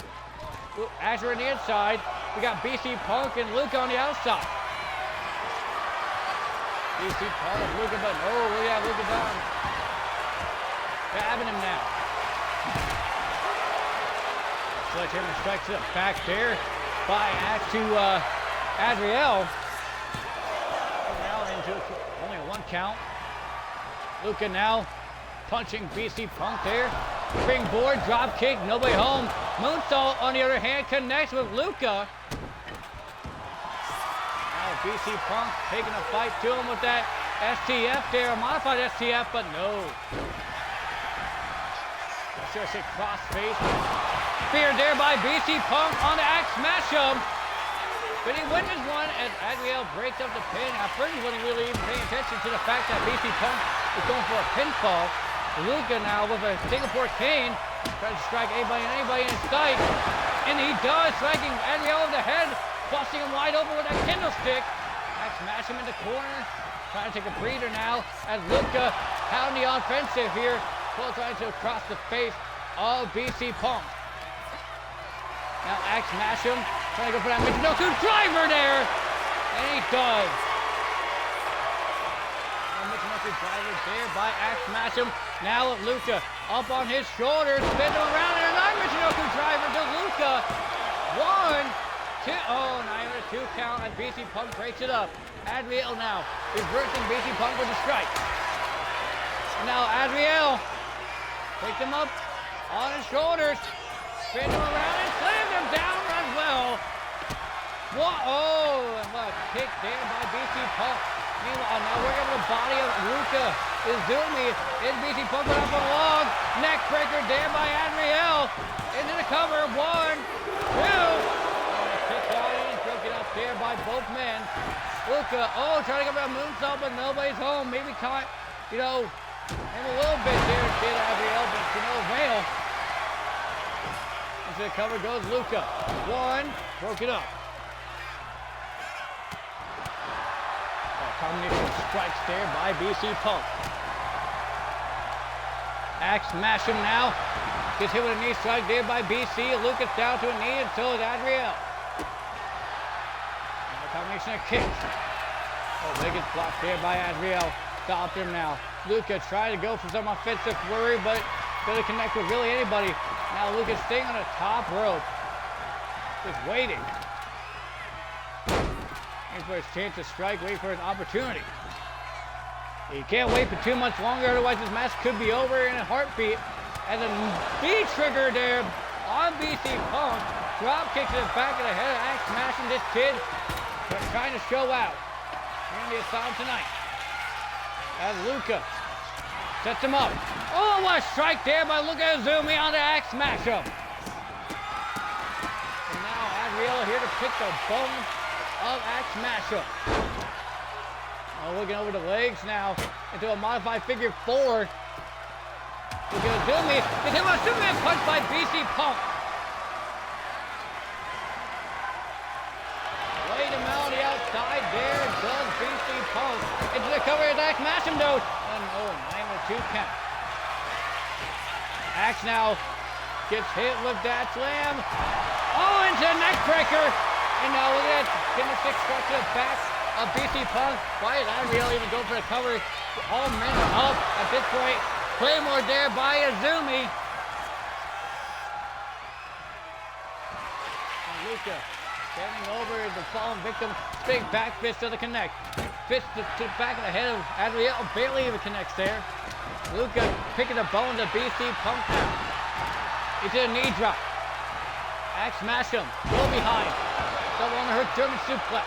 Axe are on the inside. We got BC Punk and Luca on the outside. BC Punk, Luca, but no, we have Luca down. Grabbing him now. Sledgehammer strikes it back there by Axe to Adriel. Now into only a 1 count. Luca now punching BC Punk there. Springboard, drop kick, nobody home. Moonsault on the other hand connects with Luca. Now BC Punk taking a fight to him with that STF there, a modified STF, but no. I should say cross face. Spear there by BC Punk on the Axe Masham. But he wins one as Adriel breaks up the pin. At first he wasn't really even paying attention to the fact that BC Punk is going for a pinfall. Luca now with a Singapore cane tries to strike anybody in his sight. And he does, striking Adriel over the head, busting him wide open with that kendo stick. Axe Masham in the corner, trying to take a breather now as Luca pounding the offensive here. Trying to cross the face of BC Punk. Now Axe Masham trying to go for that Michinoku driver there. And he does. Michinoku driver there by Axe Masham. Now Luca up on his shoulders, spinning around, and another Michinoku driver to Luca. 1, 2, now even a 2 count as BC Punk breaks it up. Adriel now reversing BC Punk with a strike. Now Adriel takes him up on his shoulders, spins him around and slams him down as well. And what a kick there by BC Punk. Meanwhile, now we're able to body of Luca Izumi. Is BC Punk up on a log. Neck breaker there by Adriel. Into the cover. 1, 2. Kick out and broken up there by both men. Luca, trying to go for a moonsault, but nobody's home. Maybe caught, him a little bit there, did Adriel, but to no avail. Into the cover goes Luca. 1, broken up. Combination strikes there by BC Punk. Axe Masham now gets hit with a knee strike there by BC. Lucas down to a knee, and so is Adriel. Now combination of kicks. Big blocked there by Adriel. Stopped him now. Luca trying to go for some offensive flurry, but doesn't connect with really anybody. Now Lucas staying on the top rope. Just waiting. Waiting for his chance to strike, waiting for his opportunity. He can't wait for too much longer, otherwise this match could be over in a heartbeat. And a B trigger there on BC Punk. Drop kick to the back of the head, axe smashing this kid. But trying to show out. Here in the Asylum tonight. As Luca sets him up. Oh, what a strike there by Luca Izumi on the axe smash him. And now Adriel here to pick the bone of axe smash him. Oh, looking over the legs now into a modified figure four. Luca Izumi gets hit with a Superman punch by BC Punk. Laid him out on the outside there. Does BC Punk into the cover of axe smash him though. And oh, 9-2 count. Axe now gets hit with that slam. Oh, into the neck breaker. And now look at that. Finish six struck to the back of BC Punk. Why did Adriel even go for the cover? All men up at this point. Claymore there by Izumi. And Luca standing over the fallen victim. Big back fist to the connect. Fist to the back of the head of Adriel. Barely even connects there. Luca picking the bone to BC Punk now. Into the knee drop. Axe smash him. Go behind. Double on her German suplex.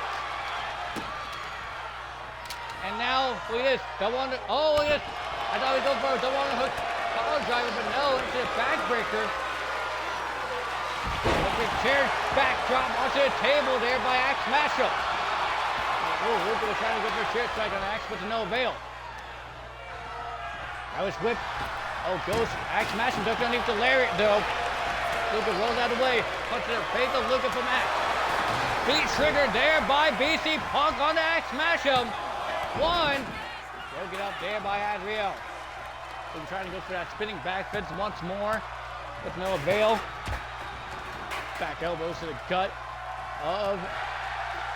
And now, look at this. Double on the, oh, look at this. I thought he was going for a double on the hook collar driver, but no, into the backbreaker. Big chair backdrop onto the table there by Axe Smashup. Oh, Luca was trying to go for a chair strike on Axe, but to no avail. That was whipped. Oh, goes Axe Smashup ducked underneath the lariat though. Luca rolls out of the way. Punch to the face of Luca from Axe. Beat triggered there by BC Punk on the Axe Smashup. One. Broken up there by Adriel. Luca trying to go for that spinning back fist once more, with no avail. Back elbows to the gut of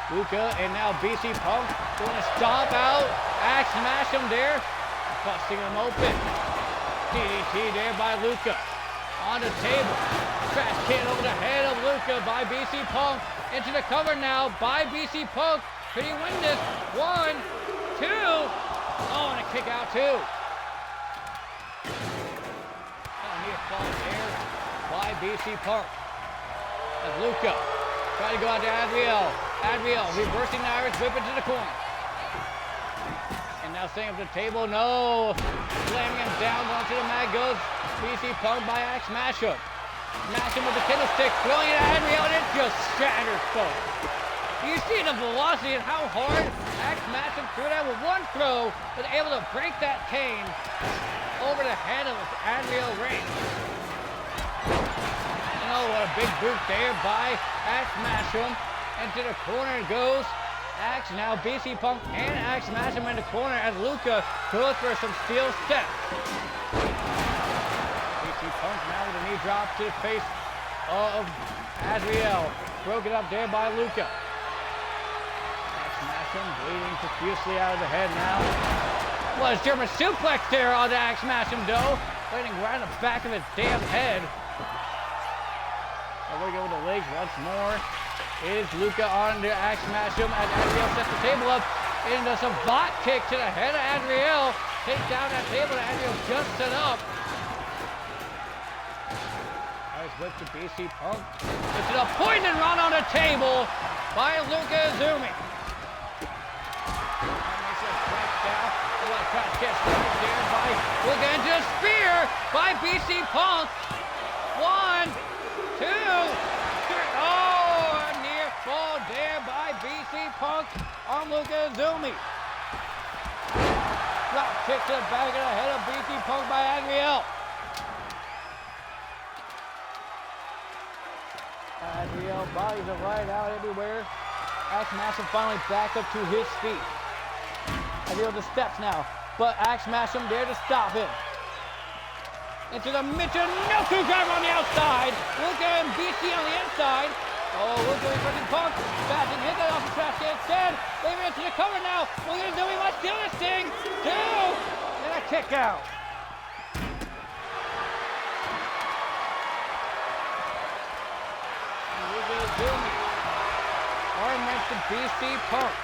Luca, and now BC Punk doing a stomp out. Axe smash him there, busting him open. DDT there by Luca. On the table. Trash can over the head of Luca by BC Punk. Into the cover now by BC Punk. Could he win this? 1, 2. Oh, and a kick out too. Oh, near fall there by BC Punk. As Luca trying to go out to Adriel. Adriel reversing the Irish whip into the corner. And now staying up the table. No. Slamming him down onto the mat goes BC Punk by Axe Smashup. Smash him with the kendo stick. Throwing it at Adriel and it just shatters, folks. You see the velocity and how hard Axe Smashup threw that with one throw, was able to break that cane over the head of Adriel Ray. Oh, what a big boot there by Axe Smashup. Into the corner goes Axe. Now BC Punk and Axe Smashup in the corner as Luca goes for some steel steps. BC Punk now with a knee drop to the face of Adriel. Broken up there by Luca. Axe Smashup bleeding profusely out of the head now. Was German suplex there on the Axe Smashup though. Landing right on the back of his damn head. We're going to the legs once more. Is Luca on the Axe Smashup as Adriel sets the table up into some bot kick to the head of Adriel. Takes down that table that Adriel just set up. Nice whip to BC Punk. It's a poison run on the table by Luca Izumi. Makes a strike down. Try to catch right there by Luca into a spear by BC Punk. 1, 2, 3. Oh, a near fall there by BC Punk on Luca Izumi. Drop kick to the back of the head of BC Punk by Adriel. Adriel bodies are right out everywhere. Axe Smashup finally back up to his feet. Adriel the steps now, but Axe Smashup there to stop him. Into the Michinoku driver on the outside. Luca and BC on the inside. Oh, Luca reversing Punk. Bashing hit that off the trash can instead. Leaving it to the cover now. Luca Izumi might steal this thing. 2. And a kick out. Luca Azumi. Arm wrench to BC Punk.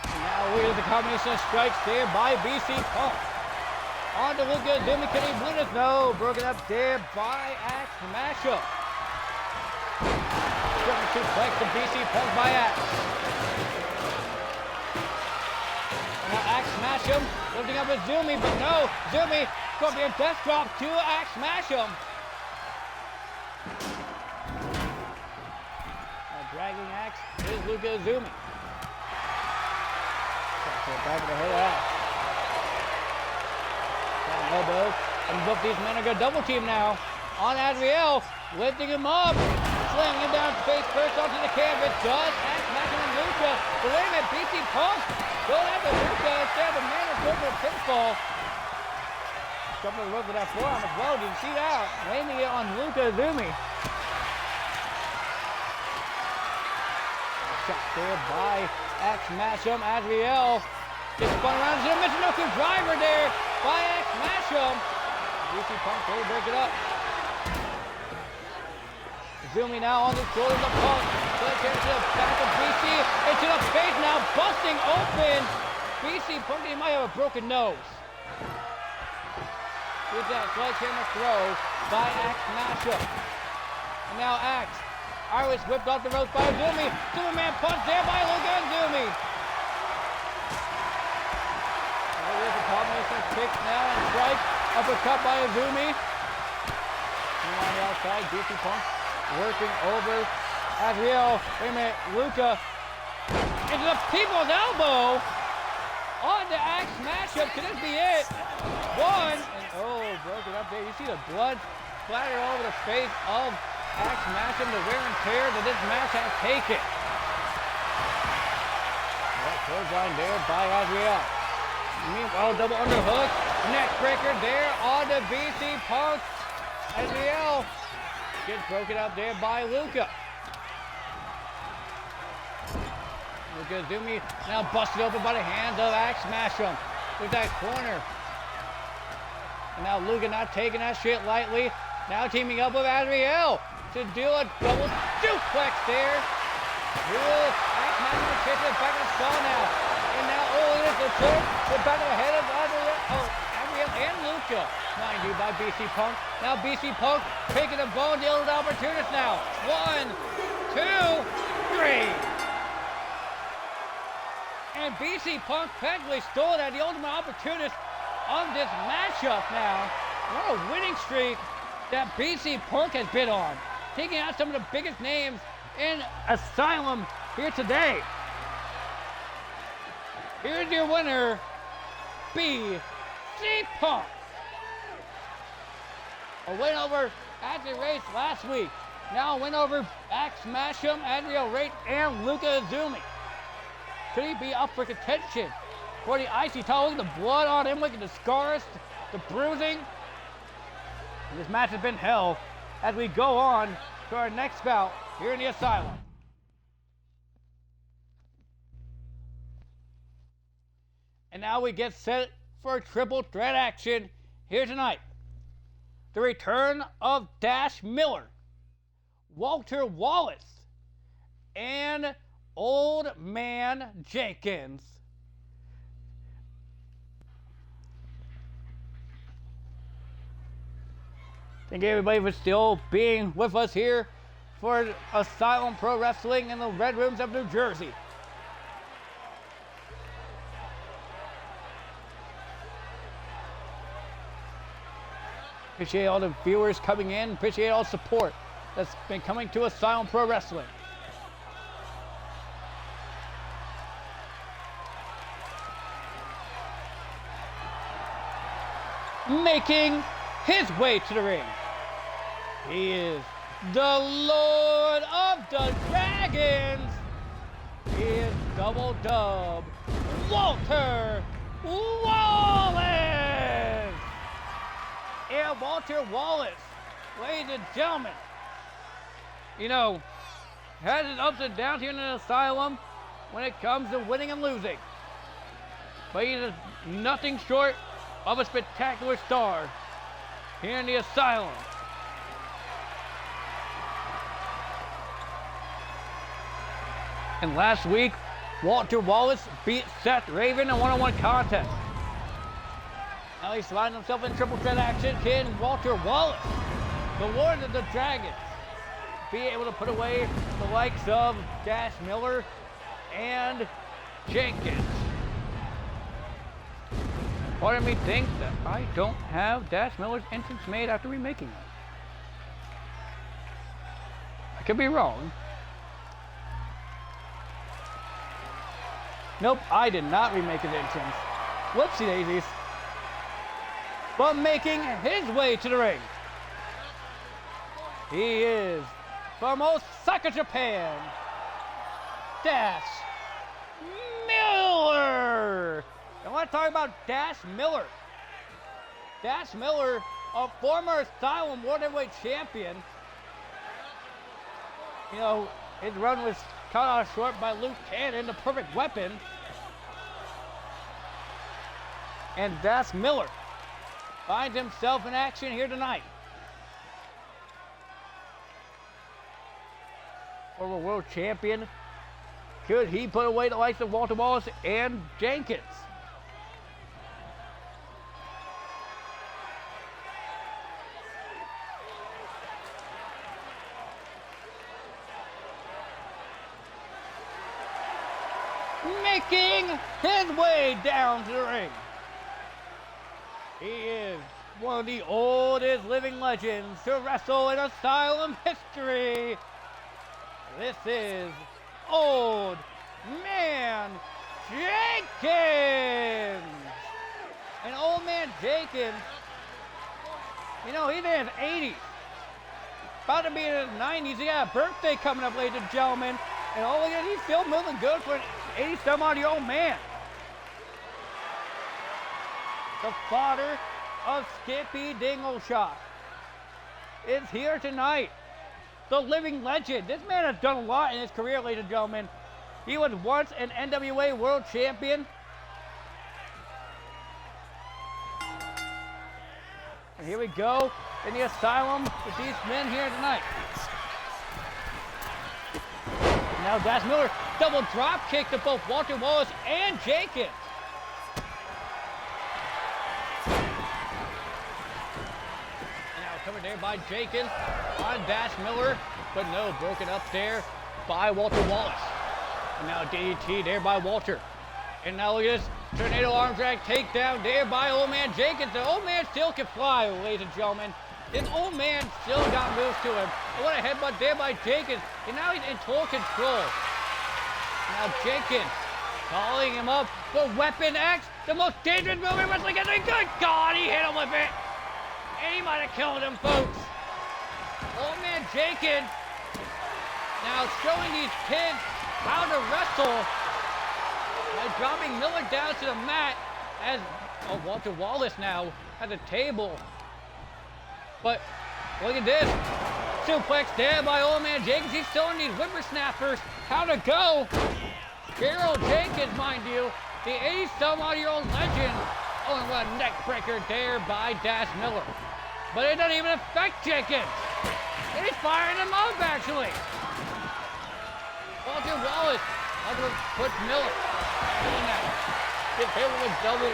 And now we have the combination of strikes there by BC Punk. On to Luka Azumi. Can he win it? No. Broken up there by Axe Mashup. Jumping suplex to BC Punk by Axe. Now Axe Smash him, lifting up Azumi, but no, Azumi going to be a death drop to Axe Smash him. Now dragging Axe is Luka Azumi. Back of the head of Axe. Down elbow, and both these men are going to double team now on Adriel, lifting him up, slinging him down face first onto the canvas. Does Axe Smash him and Luka, but wait a minute, BC Punk. Going after Luka instead of a man or over a pinfall. Jumping the rope with that forearm as well. Did you see that? Landing it on Luka Azumi. Shot there by Axe Mashum. Adriel gets spun around. Is it a Michinoku driver there by Axe Mashum? BC Punk will break it up. Azumi now on the shoulders of Punk. Sledgehammer to the back of BC. Into the face now, busting open. BC Punk, he might have a broken nose. With that sledgehammer throw by Axe Mashup. And now Axe. Irish whipped off the ropes by Azumi. Superman punch there by Luka Azumi. There's a combination of kicks now and strike. Uppercut by Azumi. And on the outside, BC Punk working over Adriel. Wait a minute, Luka into the people's elbow. On the Axe Mashup. Could this be it? One. And broke it up there. You see the blood splatter all over the face of Axe Mashup. The wear and tear that this match has taken. Clothesline there by Adriel. Meanwhile, double underhook. Neck breaker there on the BC Punk. Adriel gets broken up there by Luka. Luka Azumi now busted open by the hands of Axe Mashum with that corner. And now Luka not taking that shit lightly. Now teaming up with Adriel to do a double suplex there. Axe Mashum takes it back of the skull now. And now, it's the turn. The back of the head of Adriel. Adriel and Luka. Mind you, by BC Punk. Now BC Punk taking a bone deal with opportunist now. 1, 2, 3. And BC Punk practically stole that, the ultimate opportunist on this matchup now. What a winning streak that BC Punk has been on. Taking out some of the biggest names in Asylum here today. Here's your winner, BC Punk. A win over Adriel Race last week. Now a win over Axe Mashum, Adriel Race, and Luka Azumi. Could he be up for contention for the IC title? Look at the blood on him, look at the scars, the bruising. And this match has been hell as we go on to our next bout here in the Asylum. And now we get set for a triple threat action here tonight. The return of Dash Miller, Walter Wallace, and Old Man Jenkins. Thank you everybody for still being with us here for Asylum Pro Wrestling in the Red Rooms of New Jersey. Appreciate all the viewers coming in. Appreciate all the support that's been coming to Asylum Pro Wrestling. Making his way to the ring, he is the Lord of the Dragons. He is Double Dub Walter Wallace. Yeah, Walter Wallace, ladies and gentlemen. You know, has his ups and downs here in the Asylum when it comes to winning and losing. But he is nothing short of a spectacular star here in the Asylum. And last week, Walter Wallace beat Seth Raven in a one-on-one contest. Now he's finding himself in triple threat action. Can Walter Wallace, the Lord of the Dragons, be able to put away the likes of Dash Miller and Jenkins? Part of me thinks that I don't have Dash Miller's entrance made after remaking it. I could be wrong. Nope, I did not remake his entrance. Whoopsie daisies. But making his way to the ring, he is from Osaka, Japan, Dash Miller. I want to talk about Dash Miller. Dash Miller, a former Asylum World Heavyweight Champion. You know, his run was cut off short by Luke Cannon, the Perfect Weapon. And Dash Miller finds himself in action here tonight. Former world champion. Could he put away the likes of Walter Wallace and Jenkins? Making his way down to the ring, he is one of the oldest living legends to wrestle in Asylum history. This is Old Man Jenkins. And Old Man Jenkins, you know, he's in his 80s. About to be in his 90s. He got a birthday coming up, ladies and gentlemen. And oh, yeah, he's still moving good for an 80-some-odd-year-old man. The father of Skippy Dingleshot is here tonight. The living legend. This man has done a lot in his career, ladies and gentlemen. He was once an NWA World Champion. And here we go in the Asylum with these men here tonight. Now Dash Miller double drop kick to both Walter Wallace and Jenkins. Now covered there by Jenkins on Dash Miller, but no, broken up there by Walter Wallace. And now DDT there by Walter. And now look at this tornado arm drag takedown there by Old Man Jenkins. The Old Man still can fly, ladies and gentlemen. This Old Man still got moves to him. And what a headbutt there by Jenkins. And now he's in total control. Now Jenkins calling him up for Weapon X, the most dangerous move in wrestling history. Good God, he hit him with it. And he might have killed him, folks. Old Man Jenkins now showing these kids how to wrestle by dropping Miller down to the mat as Walter Wallace now at the table. But look at this. Suplex there by Old Man Jenkins. He's showing these whippersnappers how to go. Gerald Jenkins, mind you, the 80-some-odd-year-old legend. Oh, and what a neck breaker there by Dash Miller. But it doesn't even affect Jenkins. He's firing him up, actually. Walter Wallace puts Miller doing that. Gets hit with a double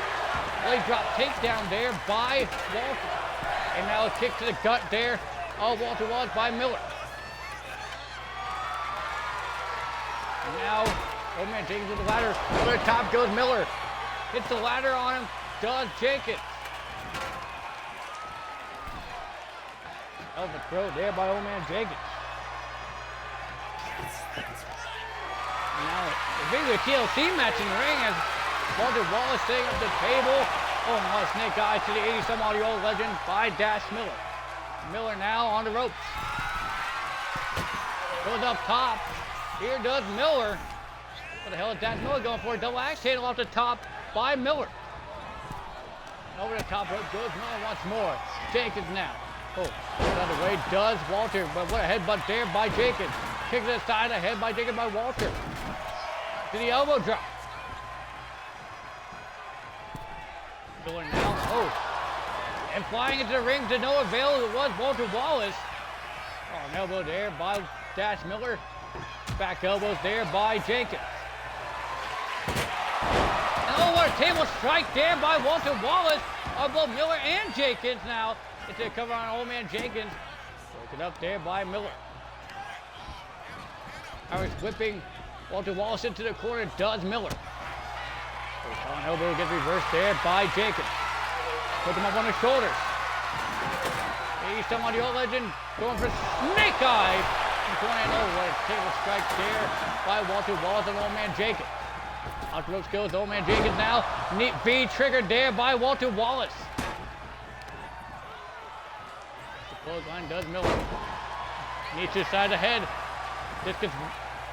leg drop takedown there by Walter. And now a kick to the gut there of Walter Wallace by Miller. And now, Old Man Jenkins with the ladder. Over the top goes Miller. Hits the ladder on him, does Jenkins. Overthrow there by Old Man Jenkins. Now, the big TLC match in the ring as Walter Wallace setting up the table. Oh, and what a snake eyes to the 80-some-odd-year-old legend by Dash Miller. Miller now on the ropes. Goes up top. Here does Miller. What the hell is Dash Miller going for? Double axe handle off the top by Miller. Over the top rope goes Miller once more. Jenkins now. Oh, out of the way does Walter, but what a headbutt there by Jenkins. Kick to the side, a head by Jenkins by Walter. To the elbow drop. Miller now, oh, And flying into the ring to no avail, it was Walter Wallace. Oh, an elbow there by Dash Miller. Back elbows there by Jenkins. And oh, what a table strike there by Walter Wallace on both Miller and Jenkins now. Into the cover on old man Jenkins. Broken up there by Miller. Irish whipping Walter Wallace into the corner, does Miller. On elbow gets reversed there by Jenkins. Put him up on the shoulders. He's some on the old legend going for snake eyes. Oh, what a table strike there by Walter Wallace and old man Jenkins. Out the ropes goes old man Jenkins now. Neat V triggered there by Walter Wallace. The clothesline does Miller. Neat to side of the head. This gets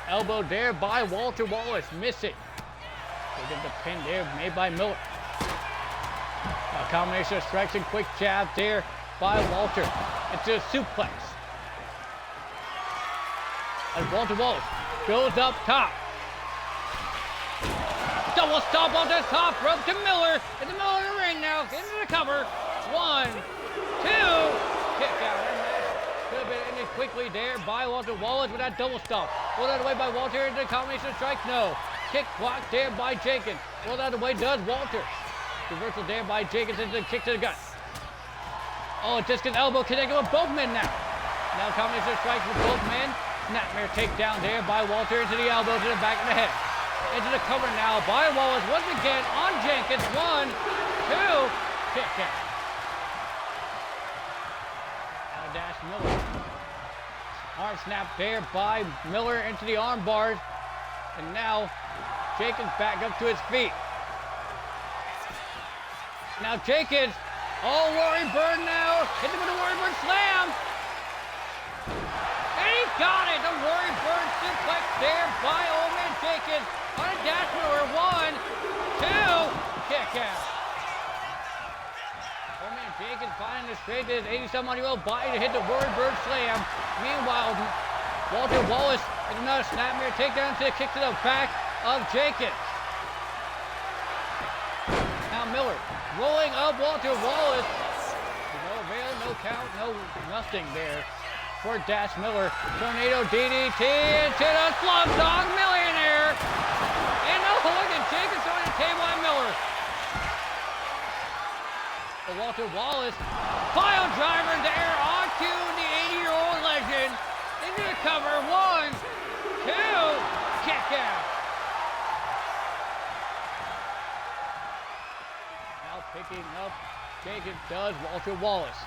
elbowed there by Walter Wallace, missing. They get the pin there made by Miller. A combination of strikes and quick jab there by Walter. Into a suplex. As Walter Wallace goes up top. Double stomp on the top rope to Miller. In the middle of the ring now. Into the cover. 1, 2. Kick out. Could have been ended quickly there by Walter Wallace with that double stomp. Pulled out of the way by Walter into the combination of strikes. No. Kick block there by Jenkins. Pulled out of the way does Walter. Reversal there by Jenkins into the kick to the gut. Oh, a discus elbow connected with both men now. Now combination of strikes with both men. Snapmare takedown there by Walter into the elbow to the back of the head. Into the cover now by Wallace once again on Jenkins. 1, 2. Kick out. Now Dash Miller. Arm snap there by Miller into the arm bars. And now Jenkins back up to his feet. Now Jenkins, oh, Roaring Bird now, hit him with a Roaring Bird slam. And he got it, the Roaring Bird suplex there by old man Jenkins on a Dash Miller. 1, 2, kick out. Old man Jenkins finding the straight to his 80-some-odd-year-old body to hit the Roaring Bird slam. Meanwhile, Walter Wallace with another snapmare takedown to the kick to the back of Jenkins. Now Miller rolling up Walter Wallace. No avail, no count, no nothing there for Dash Miller. Tornado DDT into the Slumdog Millionaire. And oh, look at Jenkins on the table on Miller. But Walter Wallace, pile driver there onto the 80-year-old legend. Into the cover. 1, 2, kick out. Now picking up Jenkins does Walter Wallace.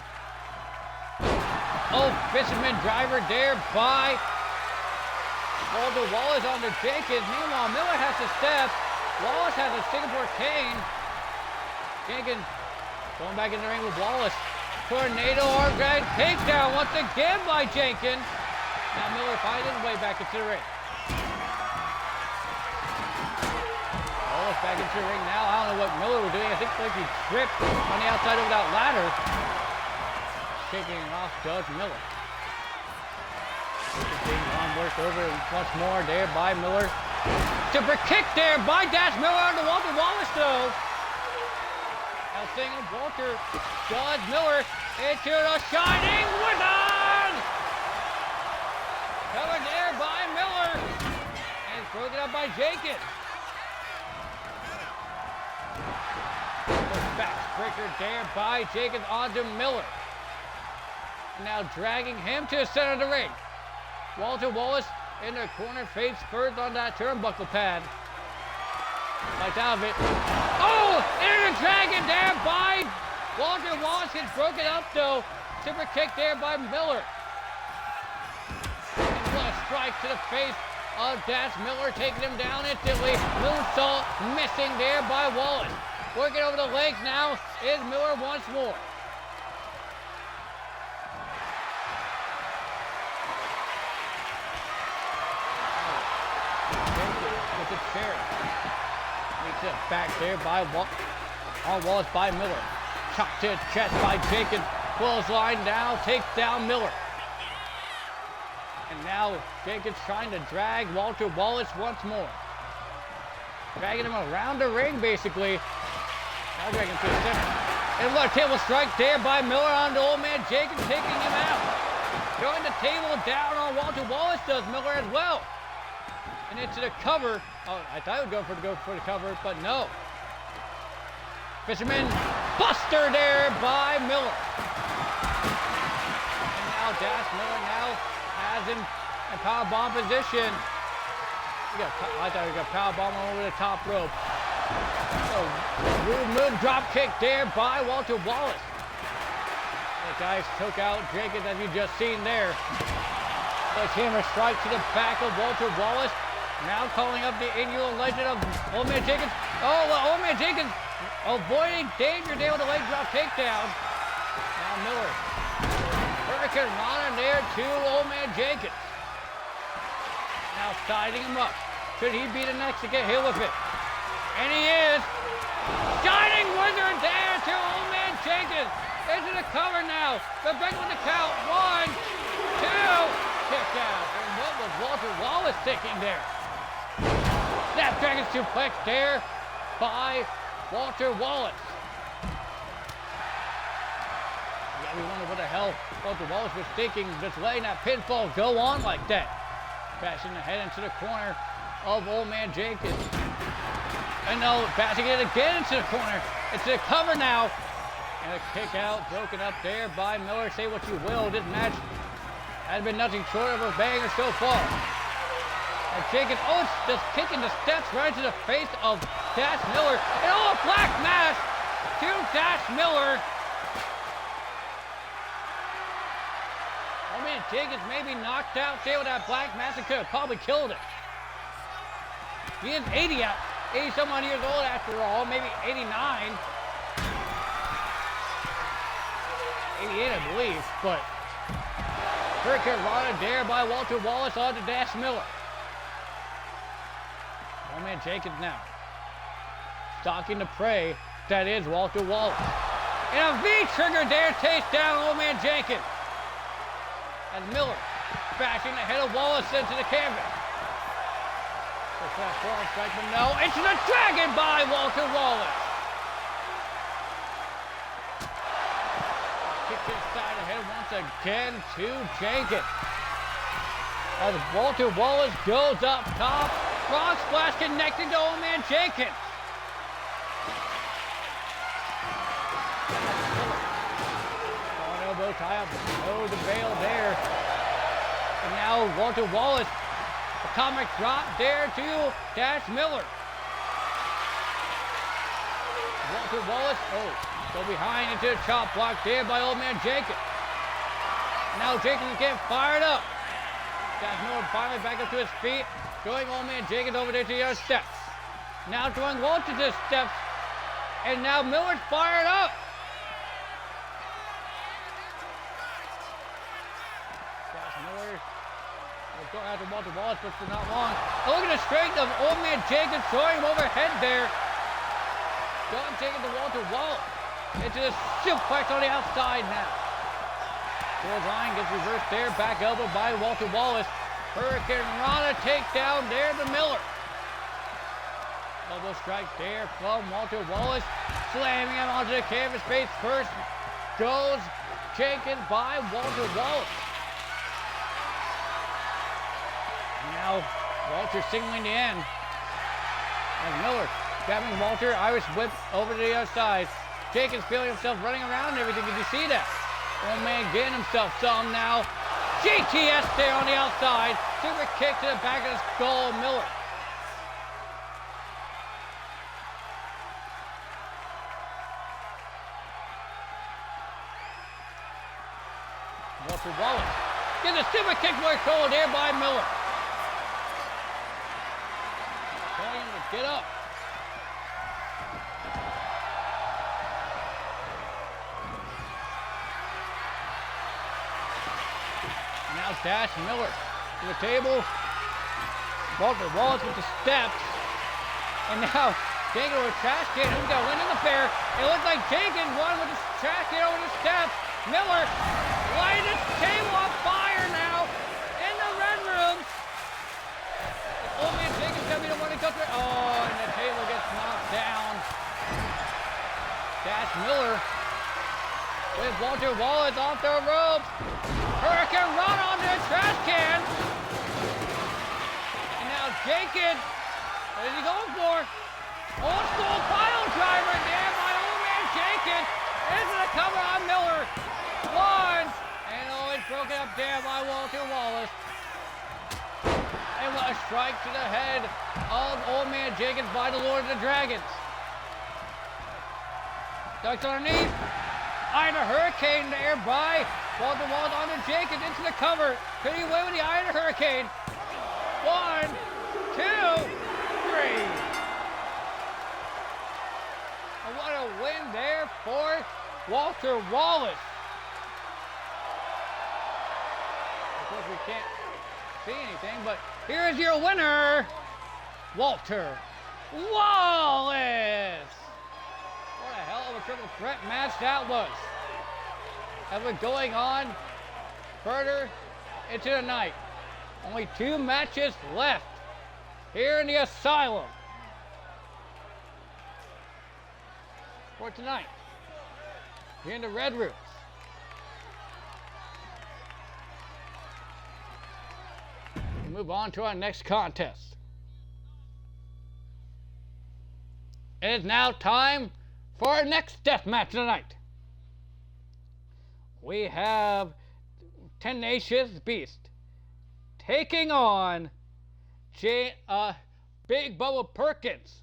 Oh, fisherman driver there by Walter Wallace under Jenkins. Meanwhile, Miller has to step. Wallace has a Singapore cane. Jenkins going back in the ring with Wallace. Tornado arm drag takedown once again by Jenkins. Now Miller finds his way back into the ring. Wallace back into the ring now. I don't know what Miller was doing. I think like he tripped on the outside of that ladder. Kicking off does Miller. Being arm worked over once more there by Miller. Super kick there by Dash Miller onto Walter Wallace though. Now singing Walter does Miller into the Shining Wizard. Covered there by Miller. And it's broken up by Jenkins. Backbreaker there by Jenkins onto Miller. Now dragging him to the center of the ring. Walter Wallace in the corner, face first on that turnbuckle pad. Lights out of it. Oh! And a dragon there by Walter Wallace. Gets broken up though. Super kick there by Miller. Strike to the face of Dash Miller, taking him down instantly. Moonsault missing there by Wallace. Working over the legs now is Miller once more. With the chair. Makes it back there by Wallace by Miller. Chop to the chest by Jenkins. Clothesline now takes down Miller. And now Jenkins trying to drag Walter Wallace once more. Dragging him around the ring, basically. Now dragging to the center. And what a table strike there by Miller on the old man Jenkins, taking him out. Throwing the table down on Walter Wallace does Miller as well. And into the cover. Oh, I thought he would go for the cover, but no. Fisherman buster there by Miller. And now Dash Miller now has him in powerbomb position. I thought he got powerbomb over the top rope. So, move drop kick there by Walter Wallace. The guys took out Jenkins as you just seen there. Sledgehammer strike to the back of Walter Wallace. Now calling up the annual legend of Old Man Jenkins. Oh, well, Old Man Jenkins avoiding danger there with a leg drop takedown. Now Miller. Hurricane Rana there to Old Man Jenkins. Now siding him up. Could he be the next to get hit with it? And he is. Shining Wizard there to Old Man Jenkins. Into the cover now. The break with the count. 1, 2. Kick out. And what was Walter Wallace thinking there? Snapdragon suplex there by Walter Wallace. Yeah, we wonder what the hell Walter Wallace was thinking, just letting that pinfall go on like that. Bashing the head into the corner of Old Man Jenkins. And now bashing it again into the corner. It's a cover now. And a kick out, broken up there by Miller. Say what you will, this match has been nothing short of a banger so far. And Jenkins, oh, it's just kicking the steps right to the face of Dash Miller. And oh, a black mass to Dash Miller. Oh man, Jenkins may be knocked out there with that black mass and could have probably killed him. He is 80 some odd years old after all, maybe 89. 88, I believe, but Hurricane Rana there by Walter Wallace on to Dash Miller. Old Man Jenkins now. Stalking the prey, that is Walter Wallace. And a V-trigger there takes down Old Man Jenkins. As Miller bashing the head of Wallace into the canvas. Push that forearm strike, but no. Into the dragon by Walter Wallace. Kick inside the head once again to Jenkins. As Walter Wallace goes up top. Frog splash connecting to Old Man Jenkins. Strong elbow tie up. No the veil there. And now Walter Wallace. Atomic drop there to Dash Miller. Walter Wallace. Oh. Go behind into the chop block there by Old Man Jenkins. Now Jenkins is getting fired up. Dash Miller finally back up to his feet. Throwing Old Man Jenkins over there to the other steps. Now throwing Walter to the steps. And now Miller's fired up. Dash Miller will go after Walter Wallace, but for not long. Oh, look at the strength of Old Man Jenkins throwing him overhead there. Going Jenkins to Walter Wallace. Into the suplex on the outside now. George Ryan gets reversed there. Back elbow by Walter Wallace. Hurricane Rana takedown there to Miller. Elbow strike there from Walter Wallace. Slamming him onto the canvas face. First goes Jenkins by Walter Wallace. Now Walter signaling the end. As Miller grabbing Walter. Irish whip over to the other side. Jenkins feeling himself running around and everything. Did you see that? Old man getting himself some now. GTS there on the outside. Super kick to the back of the skull of Miller. Walter Wallace gets a super kick to the skull there by Miller. Telling him to get up. Now Dash Miller to the table. Walter Wallace with the steps. And now Jenkins with a trash can. Who's got a win in the fair? It looks like Jenkins won with the trash can over the steps. Miller lighting the table on fire now in the red room. Old Man Jenkins gonna be the one to go through. Oh, and the table gets knocked down. Dash Miller with Walter Wallace off the ropes. Hurricane run onto the trash can. And now Jenkins, what is he going for? Old school pile driver, damn my old man Jenkins. Into the cover on Miller. One, and it's broken up there by Walter Wallace. And what a strike to the head of old man Jenkins by the Lord of the Dragons. Ducks underneath. Eye the Hurricane there by Walter Wallace onto Jenkins into the cover. Could he win with the Eye of the Hurricane? 1, 2, 3. And what a win there for Walter Wallace. Of course, we can't see anything, but here is your winner, Walter Wallace. What a hell of a triple threat match that was. And we're going on further into the night. Only 2 matches left here in the Asylum for tonight. Here in the Red Rooms. We move on to our next contest. It is now time for our next death match tonight. We have Tenacious Beast taking on Big Bubba Perkins.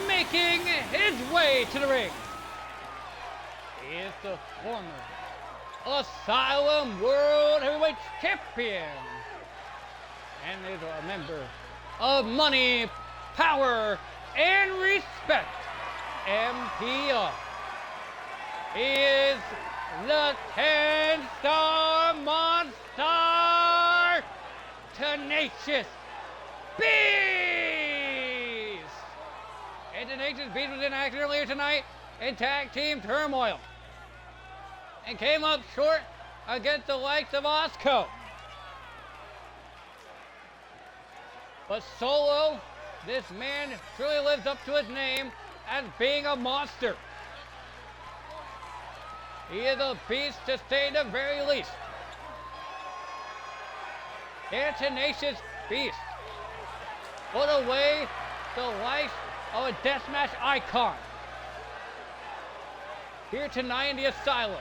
Making his way to the ring is the former Asylum World Heavyweight Champion and is a member of Money, Power, and Respect MPR. He is the 10-star monster, Tenacious Beast. And Tenacious Beast was in action earlier tonight in tag team turmoil and came up short against the likes of Osco. But solo, this man truly lives up to his name as being a monster. He is a beast to say the very least. And Tenacious Beast put away the life of a deathmatch icon here tonight in the Asylum.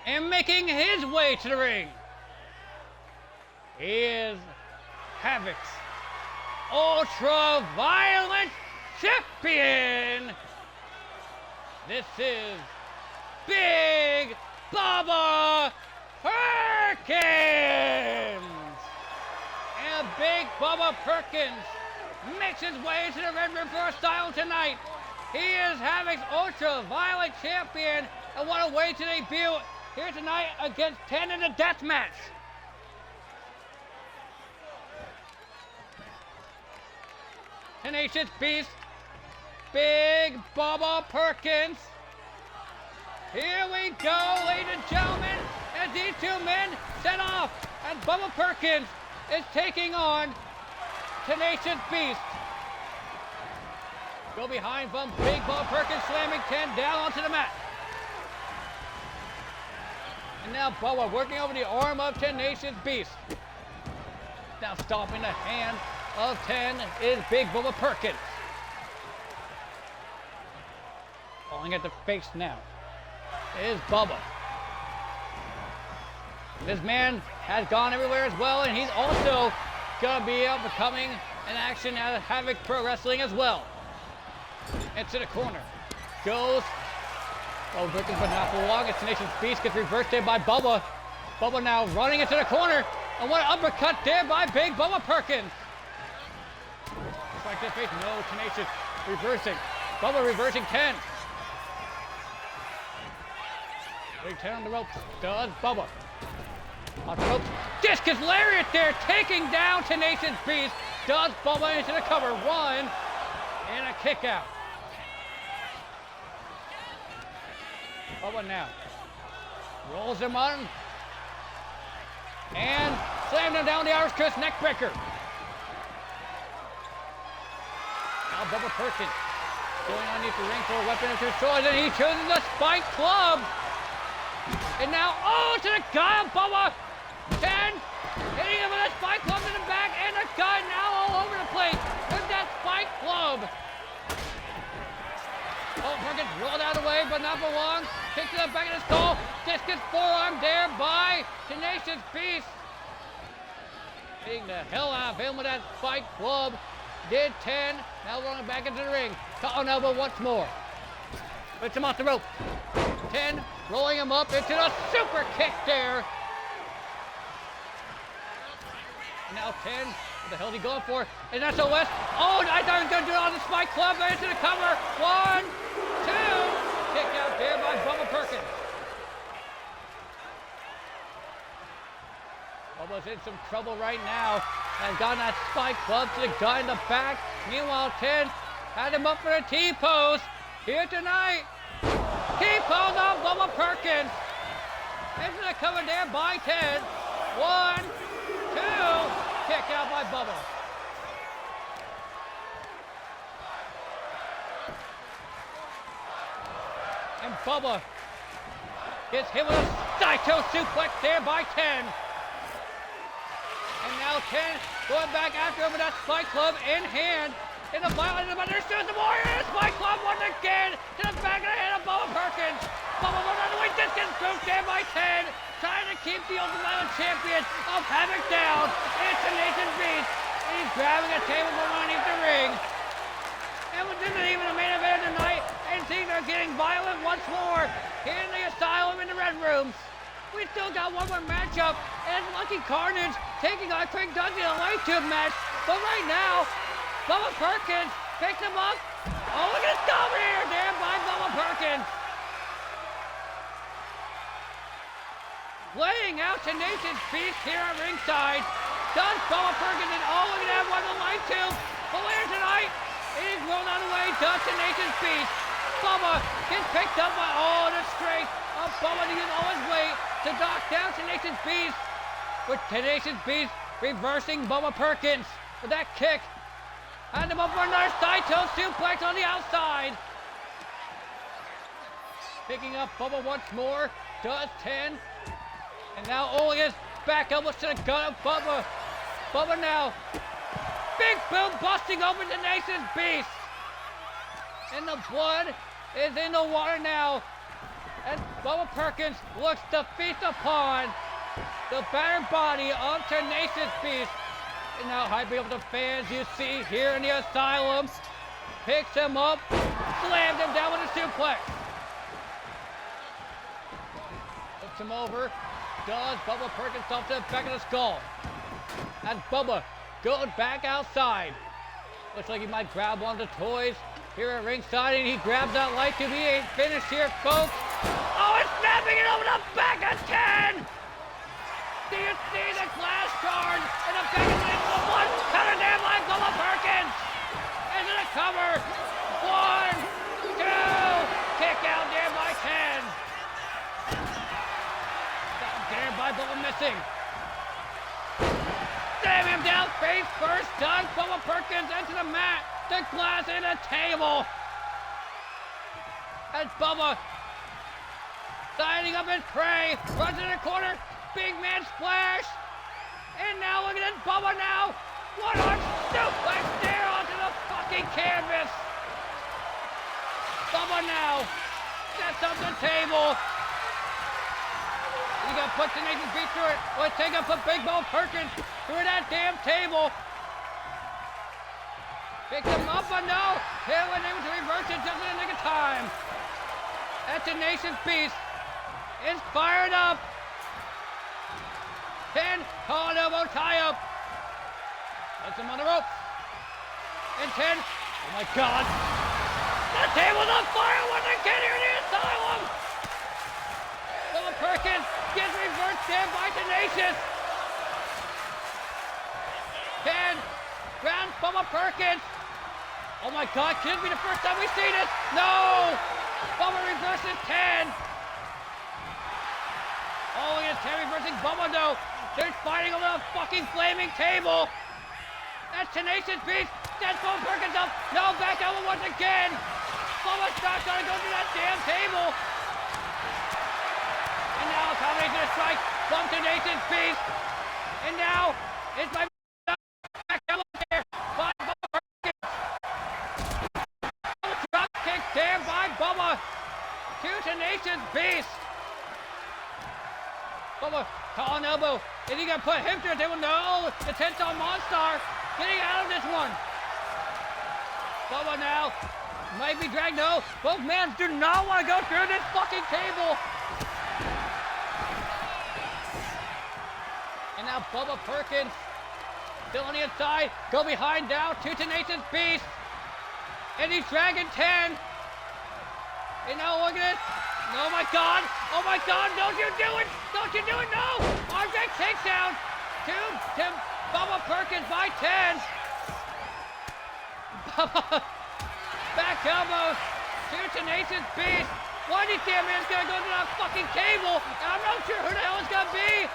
And making his way to the ring is Havoc's ultra-violent champion. This is Big Bubba Perkins. And Big Bubba Perkins makes his way to the Red Room for Asylum tonight. He is Havoc's ultra-violent champion, and what a way to debut here tonight against 10 in the death match. Tenacious Beast, Big Bubba Perkins. Here we go, ladies and gentlemen, as these 2 men set off, and Bubba Perkins is taking on Tenacious Beast. Go behind from Big Bubba Perkins, slamming 10 down onto the mat. And now Bubba working over the arm of Tenacious Beast. Now stomping the hand of 10 is Big Bubba Perkins. Falling at the face now is Bubba. This man has gone everywhere as well, and he's also going to be becoming an action at Havoc Pro Wrestling as well. Into the corner. Goes. Oh, Perkins, but not for long. It's Tenacious Beast gets reversed there by Bubba. Bubba now running into the corner. And what an uppercut there by Big Bubba Perkins. Just like this face. No, Tenacious reversing. Bubba reversing 10. Big 10 on the ropes. Does Bubba. Off the ropes. Discus lariat there, taking down Tenacious Beast. Does Bubba into the cover. 1 and a kick out. Bubba now rolls him on and slams him down the Irish Twist neck breaker. Now Bubba Perkins going underneath the ring for a weapon of his choice, and he chooses the Spike Club. And now, oh, to the guy of Bubba. 10, hitting him with a Spike Club in the back, and the guy now all over the place with that Spike Club. Oh, Perkins rolled out of the way, but not for long. Kick to the back of the skull. Discus forearm there by Tenacious Beast. Hitting the hell out of him with that Spike Club. Did 10. Now rolling back into the ring. Caught on elbow once more. Puts him off the rope. 10. Rolling him up into the super kick there. And now 10. What the hell is he going for? And that's a West. Oh, I thought he was going to do it on the Spike Club. But into the cover. 1, 2. Kick out there by Bubba Perkins. Bubba's in some trouble right now. And got that Spike Club to the guy in the back. Meanwhile, 10 had him up for a T-pose here tonight. T-pose on Bubba Perkins. Into the cover there by 10. 1, 2. Kick out by Bubba. And Bubba gets hit with a Saito suplex there by 10. And now 10 going back after him with that Spike Club in hand. In the violence of there's the Warrior. Spike Club once again to the back of the head of Bubba Perkins. Bubba went on the way. Discus goes there by 10. Trying to keep the Ultimate Violence champion of Havoc down. It's Tenacious Beast. And he's grabbing a table from underneath the ring. And this isn't even the main event tonight. And things are getting violent once more here in the Asylum in the Red Rooms. We still got one more matchup, and it's Lucky Carnage taking on Craig Dudley in a light tube match. But right now, Bubba Perkins picks him up. Oh, look at this cover here, there by Bubba Perkins. Laying out Tenacious Beast here at ringside. Does Bubba Perkins, and oh, look at that one, the light tube. But later tonight, it is rolled out of the way, does Tenacious Beast. Bubba gets picked up by, oh, the strength of Bubba to use all his weight to knock down Tenacious Beast. With Tenacious Beast reversing Bubba Perkins with that kick. And him up for another Saito suplex on the outside. Picking up Bubba once more, does 10. And now only his back elbows to the gut of Bubba. Bubba now. Big boom busting open Tenacious Beast. And the blood is in the water now. And Bubba Perkins looks to feast upon the battered body of Tenacious Beast. And now hyping up the fans you see here in the Asylum. Picks him up, slams him down with a suplex. Puts him over. Does Bubba Perkins off to the back of the skull. And Bubba goes back outside. Looks like he might grab one of the toys here at ringside, and he grabs that light tube. He ain't finished here, folks. Oh, it's snapping it over the back of 10! Do you see the glass shards in the back of the one? Counter there by Bubba Perkins! Into the cover. 1, 2, kick out there by 10. Down there by Bubba missing. Slam him down face first. Done. Bubba Perkins into the mat. The glass and the table. And Bubba Signing up his prey. Runs in the corner. Big man splash. And now look at this Bubba now. One arm suplex there onto the fucking canvas. Bubba now sets up the table. You gotta put the Nathan Beast through it. Let's take up a Big Bo Perkins through that damn table. Pick him up, but no. Hill and able to reverse it just in the nick of time. That's the Nation's Beast. Is fired up. 10, call elbow tie up. Puts him on the rope. And 10. Oh my God. The table's on fire once again here in the Asylum. Bubba Perkins gets reversed there by Tenacious. 10. Grounds Bubba Perkins. Oh my God, could this be the first time we see this? No! Bubba reverses 10. Oh, he is 10 reversing Bubba though. They're fighting over the fucking flaming table. That's Tenacious Beast. That's Bubba Perkins up. No, back elbow once again. Bubba's not trying to go through that damn table. And now a combination of strike from Tenacious Beast. And now it's my back elbow there by Bubba Perkins. Drop kick there by Bubba to Tenacious Beast. Bubba, calling elbow. Is he gonna put him through the table? No, the 10-star Monstar getting out of this one. Bubba now might be dragged. No, both men do not want to go through this fucking table. And now Bubba Perkins still on the inside. Go behind now to Tenacious Beast. And he's dragging 10. And now look at it. Oh my God! Oh my God! Don't you do it! Don't you do it! No! Arm drag takedown to Bubba Perkins by 10. Bubba back elbow to Tenacious Beast. One of these damn man's gonna go to that fucking table, and I'm not sure who the hell it's gonna be.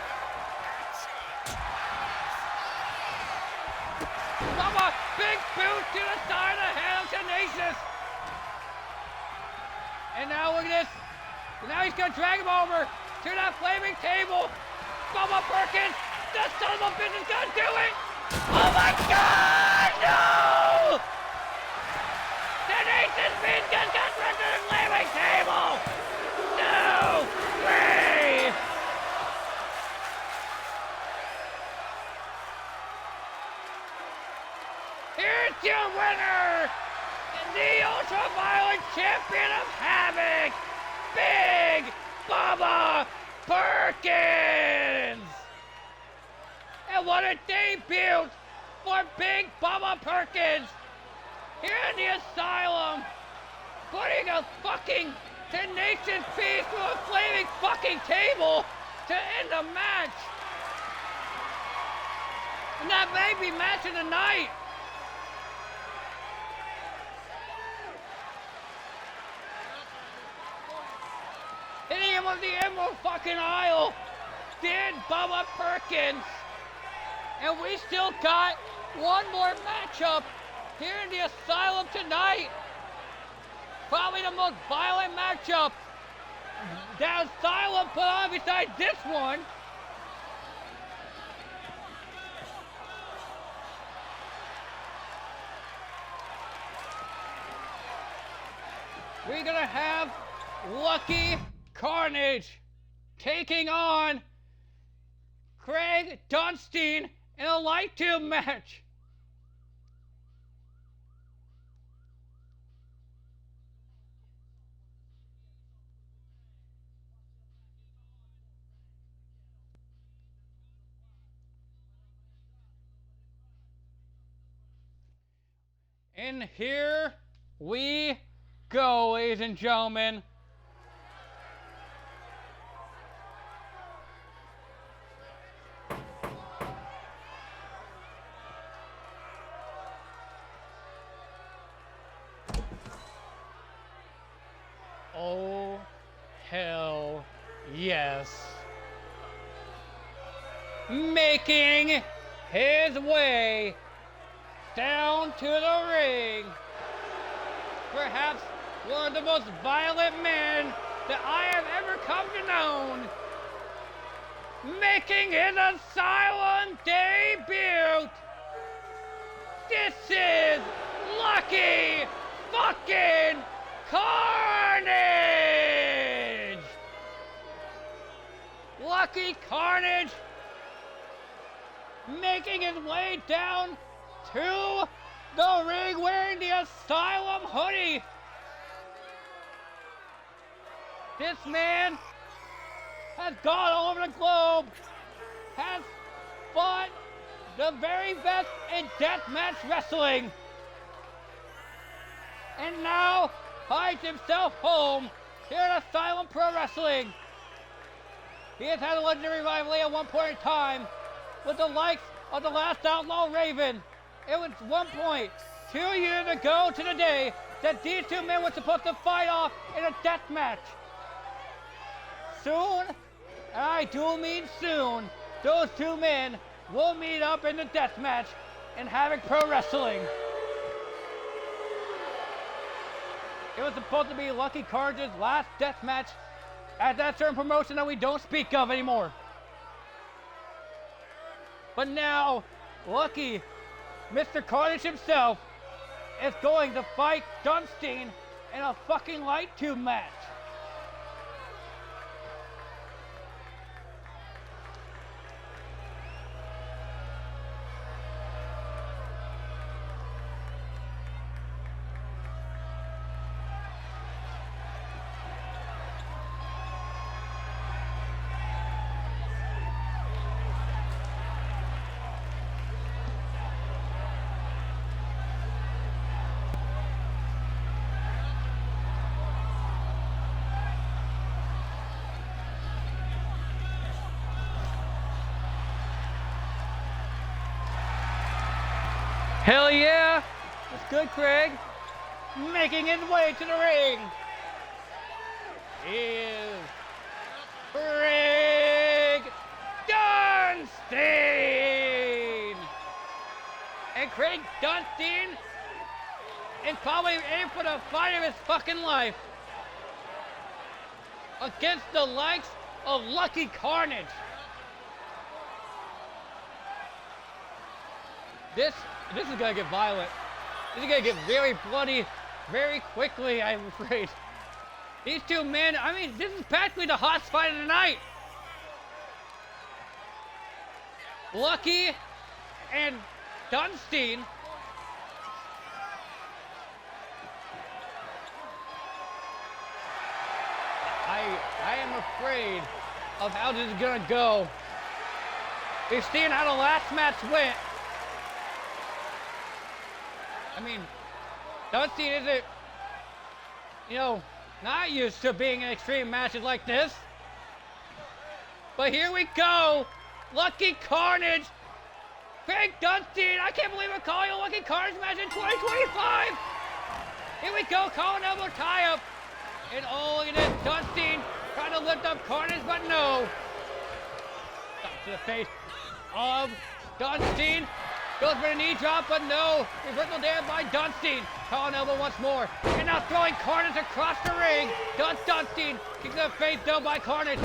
Bubba, big boot to the side of the head of Tenacious. And now look at this. Now he's gonna drag him over to that flaming table. Bubba Perkins, the son of a bitch is gonna do it! Oh my God, no! Tenacious Beast just got thrown to the flaming table! No way! Here's your winner, the ultra-violent champion of Havoc, Big Bubba Perkins! And what a debut for Big Bubba Perkins here in the Asylum, putting a fucking Tenacious Beast through a flaming fucking table to end the match. And that may be match of the night. Hitting him with the Emerald fucking Isle did Bubba Perkins. And we still got one more matchup here in the Asylum tonight. Probably the most violent matchup that Asylum put on besides this one. We're gonna have Lucky Carnage taking on Craig Dunstein in a light tube match. And here we go, ladies and gentlemen. Oh, hell yes. Making his way down to the ring. Perhaps one of the most violent men that I have ever come to know. Making his Asylum debut, this is Lucky fucking Carnage! Lucky Carnage making his way down to the ring wearing the Asylum hoodie. This man has gone all over the globe, has fought the very best in deathmatch wrestling, and now hides himself home here at Asylum Pro Wrestling. He has had a legendary rivalry at one point in time with the likes of the Last Outlaw Raven. It was 2 years ago to the day that these two men were supposed to fight off in a death match. Soon, and I do mean soon, those two men will meet up in the death match in Havoc Pro Wrestling. It was supposed to be Lucky Carnage's last death match at that certain promotion that we don't speak of anymore. But now, Lucky, Mr. Carnage himself, is going to fight Dunstein in a fucking light tube match. Hell yeah! That's good, Craig. Making his way to the ring is Craig Dunstein! And Craig Dunstein is probably in for the fight of his fucking life against the likes of Lucky Carnage. This is gonna get violent. This is gonna get very bloody very quickly, I'm afraid. These two men, I mean, this is practically the hottest fight of the night. Lucky and Dunstein. I am afraid of how this is gonna go. We've seen how the last match went. I mean, Dunstein isn't, not used to being in extreme matches like this. But here we go. Lucky Carnage. Craig Dunstein. I can't believe we're calling a Lucky Carnage match in 2025. Here we go. Collar elbow tie up. And oh, look at this. Dunstein trying to lift up Carnage, but no. Stop to the face of Dunstein. Goes for the knee drop, but no. Reversal there by Dunstein. Collar elbow once more. And now throwing Carnage across the ring. Dunstein kicks the face down by Carnage.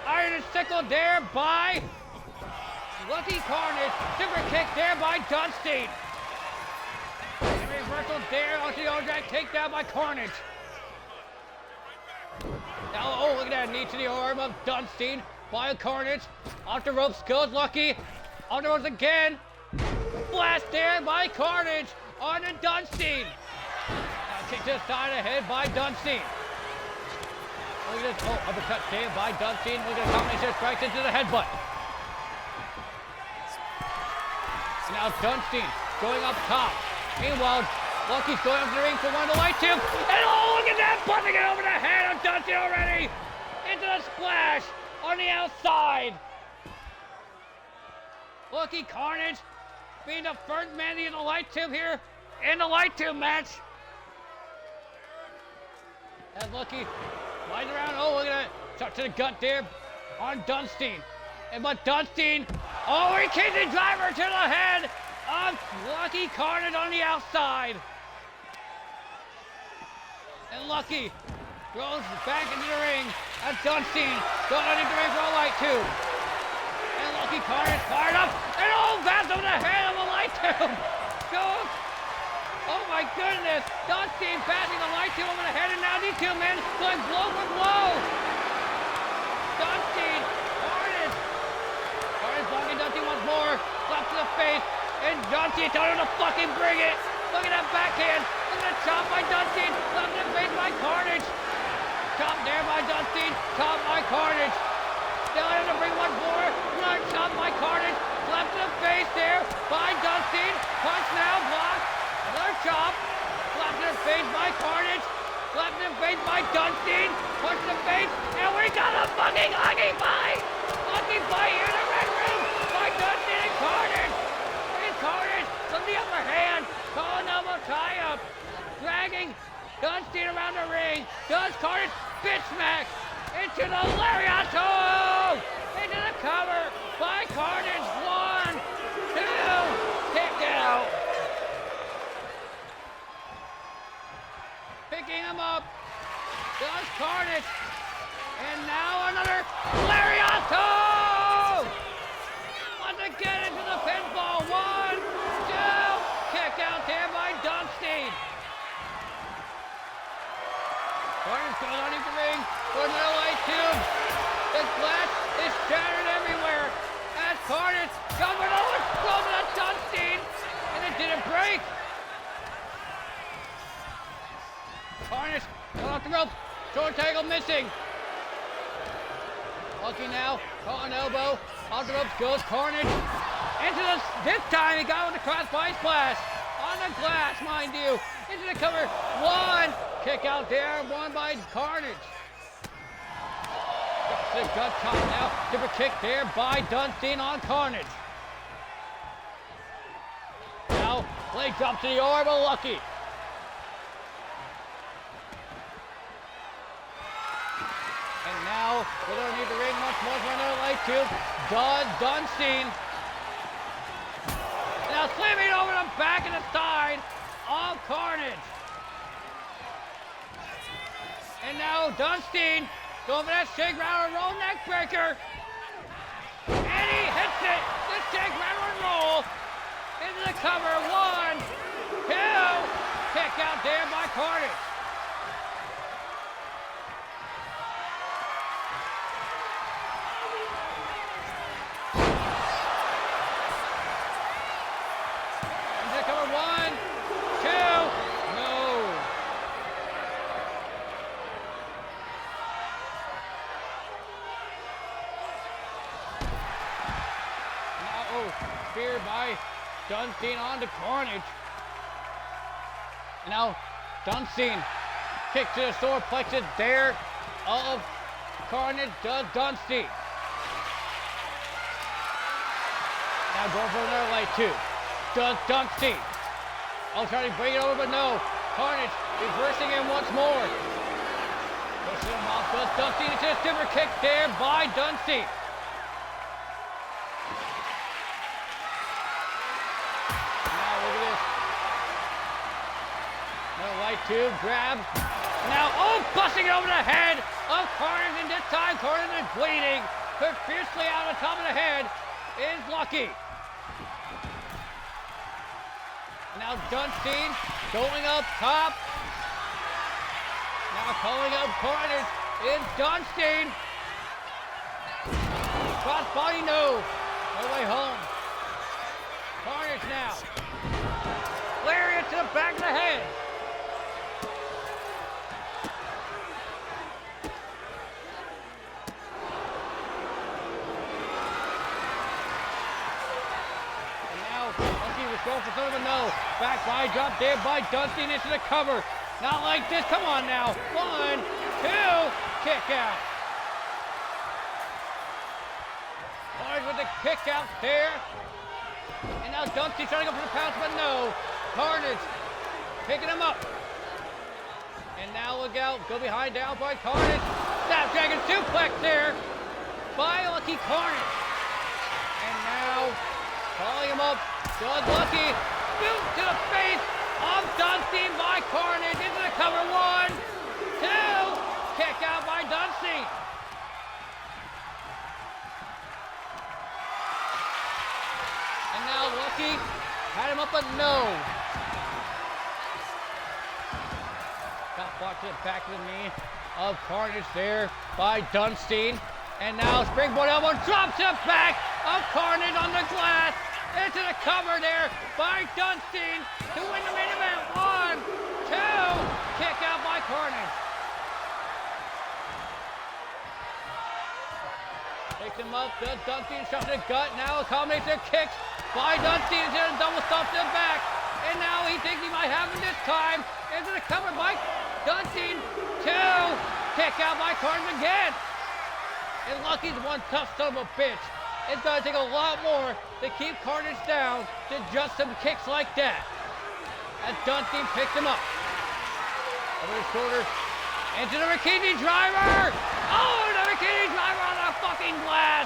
Iron and sickle there by Lucky Carnage. Super kick there by Dunstein. And reversal there onto the Ojak. Takedown by Carnage. Now, oh, look at that knee to the arm of Dunstein by Carnage. Off the ropes goes Lucky. On the ropes again. Blast there by Carnage on to Dunstein. Now kick to the side of the head by Dunstein. Look at this. Oh, uppercut there by Dunstein. Look at the combination of strikes into the headbutt. Now Dunstein going up top. Meanwhile, Lucky's going up the ring for one of the light tubes. And oh, look at that! Buzzing it over the head of Dunstein already! Into the splash on the outside. Lucky Carnage being the first man in the light tube here in the light tube match. As Lucky flies around. Oh, look at that. Shot to the gut there on Dunstein. But Dunstein, oh, he kicks the driver to the head of Lucky Carnage on the outside. And Lucky Throws back into the ring. That's Dunstein. Going underneath the ring for a light tube. And Lucky Carnage fired up. And oh, that's over the head of a light tube. Goes. Oh my goodness. Dunstein passing the light tube over the head, and now these two men going blow for blow. Dunstein. Carnage. Carnage blocking Dunstein once more. Slap to the face. And Dunstein telling him to fucking bring it. Look at that backhand. Look at that chop by Dunstein. Slap to the face by Carnage. Chop there by Dunstein. Chop by Carnage. Telling him to bring one more. Another chop by Carnage. Slap to the face there by Dunstein. Punch now. Block. Another chop. Slap to the face by Carnage. Slap to the face by Dunstein. Punch to the face. And we got a fucking lucky fight. Lucky fight here in the red room by Dunstein and Carnage. And Carnage from the upper hand. Calling elbow tie up. Dragging Dunstein around the ring. Does Carnage bitch smack into the lariato. Into the cover by Carnage. 1, 2, kick out. Picking him up. Does Carnage. And now another lariato. Once again into the pinfall. 1, 2, kick out there by Dunstein. Carnage goes underneath the ring for another light tube. The glass is shattered everywhere. As Carnage coming over, throws it at Dunstein, and it didn't break. Carnage going off the rope. Short tackle missing. Lucky now, caught an elbow. Off the ropes goes Carnage. Into this time he got with the crossbody splash. On the glass, mind you. Into the cover. 1. Kick out there, won by Carnage. The gut chop now. Super kick there by Dunstein on Carnage. Now, leg drop to the orbital, Lucky. And now, we don't need the ring much more for another leg tube. Dunstein. Now slamming over the back and the side of Carnage. And now Dunstein going for that shake, rattle, and roll neck breaker. And he hits it. The shake, rattle, and roll into the cover. 1, 2. Kick out there by Carnage. Into the cover. 1, 2. Spear by Dunstein onto Carnage. And now Dunstein kick to the solar plexus there of Carnage does Dunstein. Now going for another light too. Does Dunstein. I'll try to bring it over, but no. Carnage reversing him once more. Pushing him off, does Dunstein into a super kick there by Dunstein. Light tube, grab. Now, busting it over the head of Carnage, and this time Carnage is bleeding. Profusely out of the top of the head is Lucky. Now Dunstein going up top. Now calling up Carnage is Dunstein. Crossbody, no. No way home. Carnage now. Lariat to the back of the head. Go for third, but no. Back body drop there by Dunstein into the cover. Not like this. Come on now. 1, 2. Kick out. Carnage with the kick out there. And now Dunstein trying to go for the pounce, but no. Carnage picking him up. And now look out. Go behind down by Carnage. Snapdragon suplex there by Lucky Carnage. And now calling him up. Does Lucky. Boot to the face of Dunstein by Carnage into the cover. 1, 2. Dunstein. And now Lucky had him up a nose. Got blocked to the back of the knee of Carnage there by Dunstein. And now Springboard elbow drops it back of Carnage on the glass. Into the cover there by Dunstein to win the main event. 1, 2, kick out by Carnage. Takes him up, does Dunstein, shot to the gut. Now a combination of kicks by Dunstein into a double stomp to the back. And now he thinks he might have him this time. Into the cover by Dunstein. 2, kick out by Carnage again. And Lucky's one tough son of a bitch. It's going to take a lot more to keep Carnage down than just some kicks like that. As Dunstein picks him up. Over his shoulder. Into the Rikini driver! Oh, the Rikini driver on the fucking glass!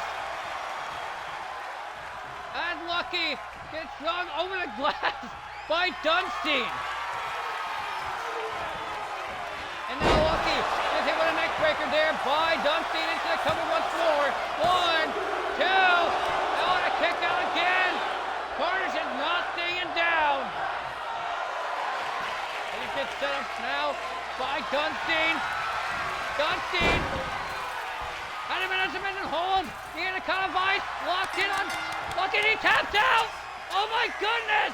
And Lucky gets thrown over the glass by Dunstein. And now Lucky gets hit with a neck breaker there by Dunstein into the cover once more. 1, 2, and on a kick out again. Carnage is not staying down. And he gets set up now by Dunstein. Dunstein had him in a submission hold. He had a kind of vice, locked in on Lucky, he tapped out. Oh my goodness.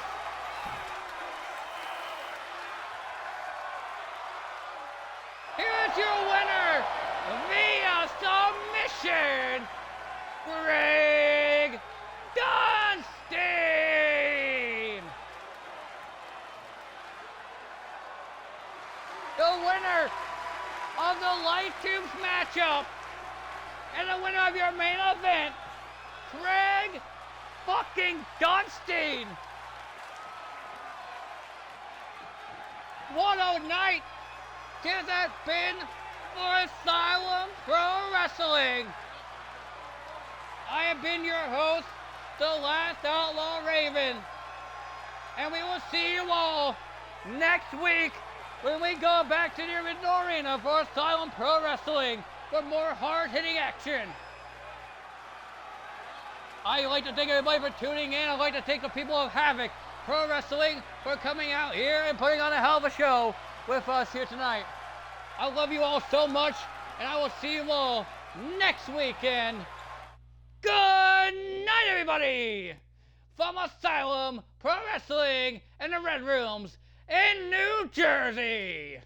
Here's your winner via submission, Greg Dunstein! The winner of the Light Tubes matchup and the winner of your main event, Greg fucking Dunstein! What a night this has been for Asylum Pro Wrestling! I have been your host, the Last Outlaw Raven. And we will see you all next week when we go back to the original arena for Asylum Pro Wrestling for more hard-hitting action. I'd like to thank everybody for tuning in. I'd like to thank the people of Havoc Pro Wrestling for coming out here and putting on a hell of a show with us here tonight. I love you all so much, and I will see you all next weekend. Good night, everybody! From Asylum Pro Wrestling in the Red Rooms in New Jersey.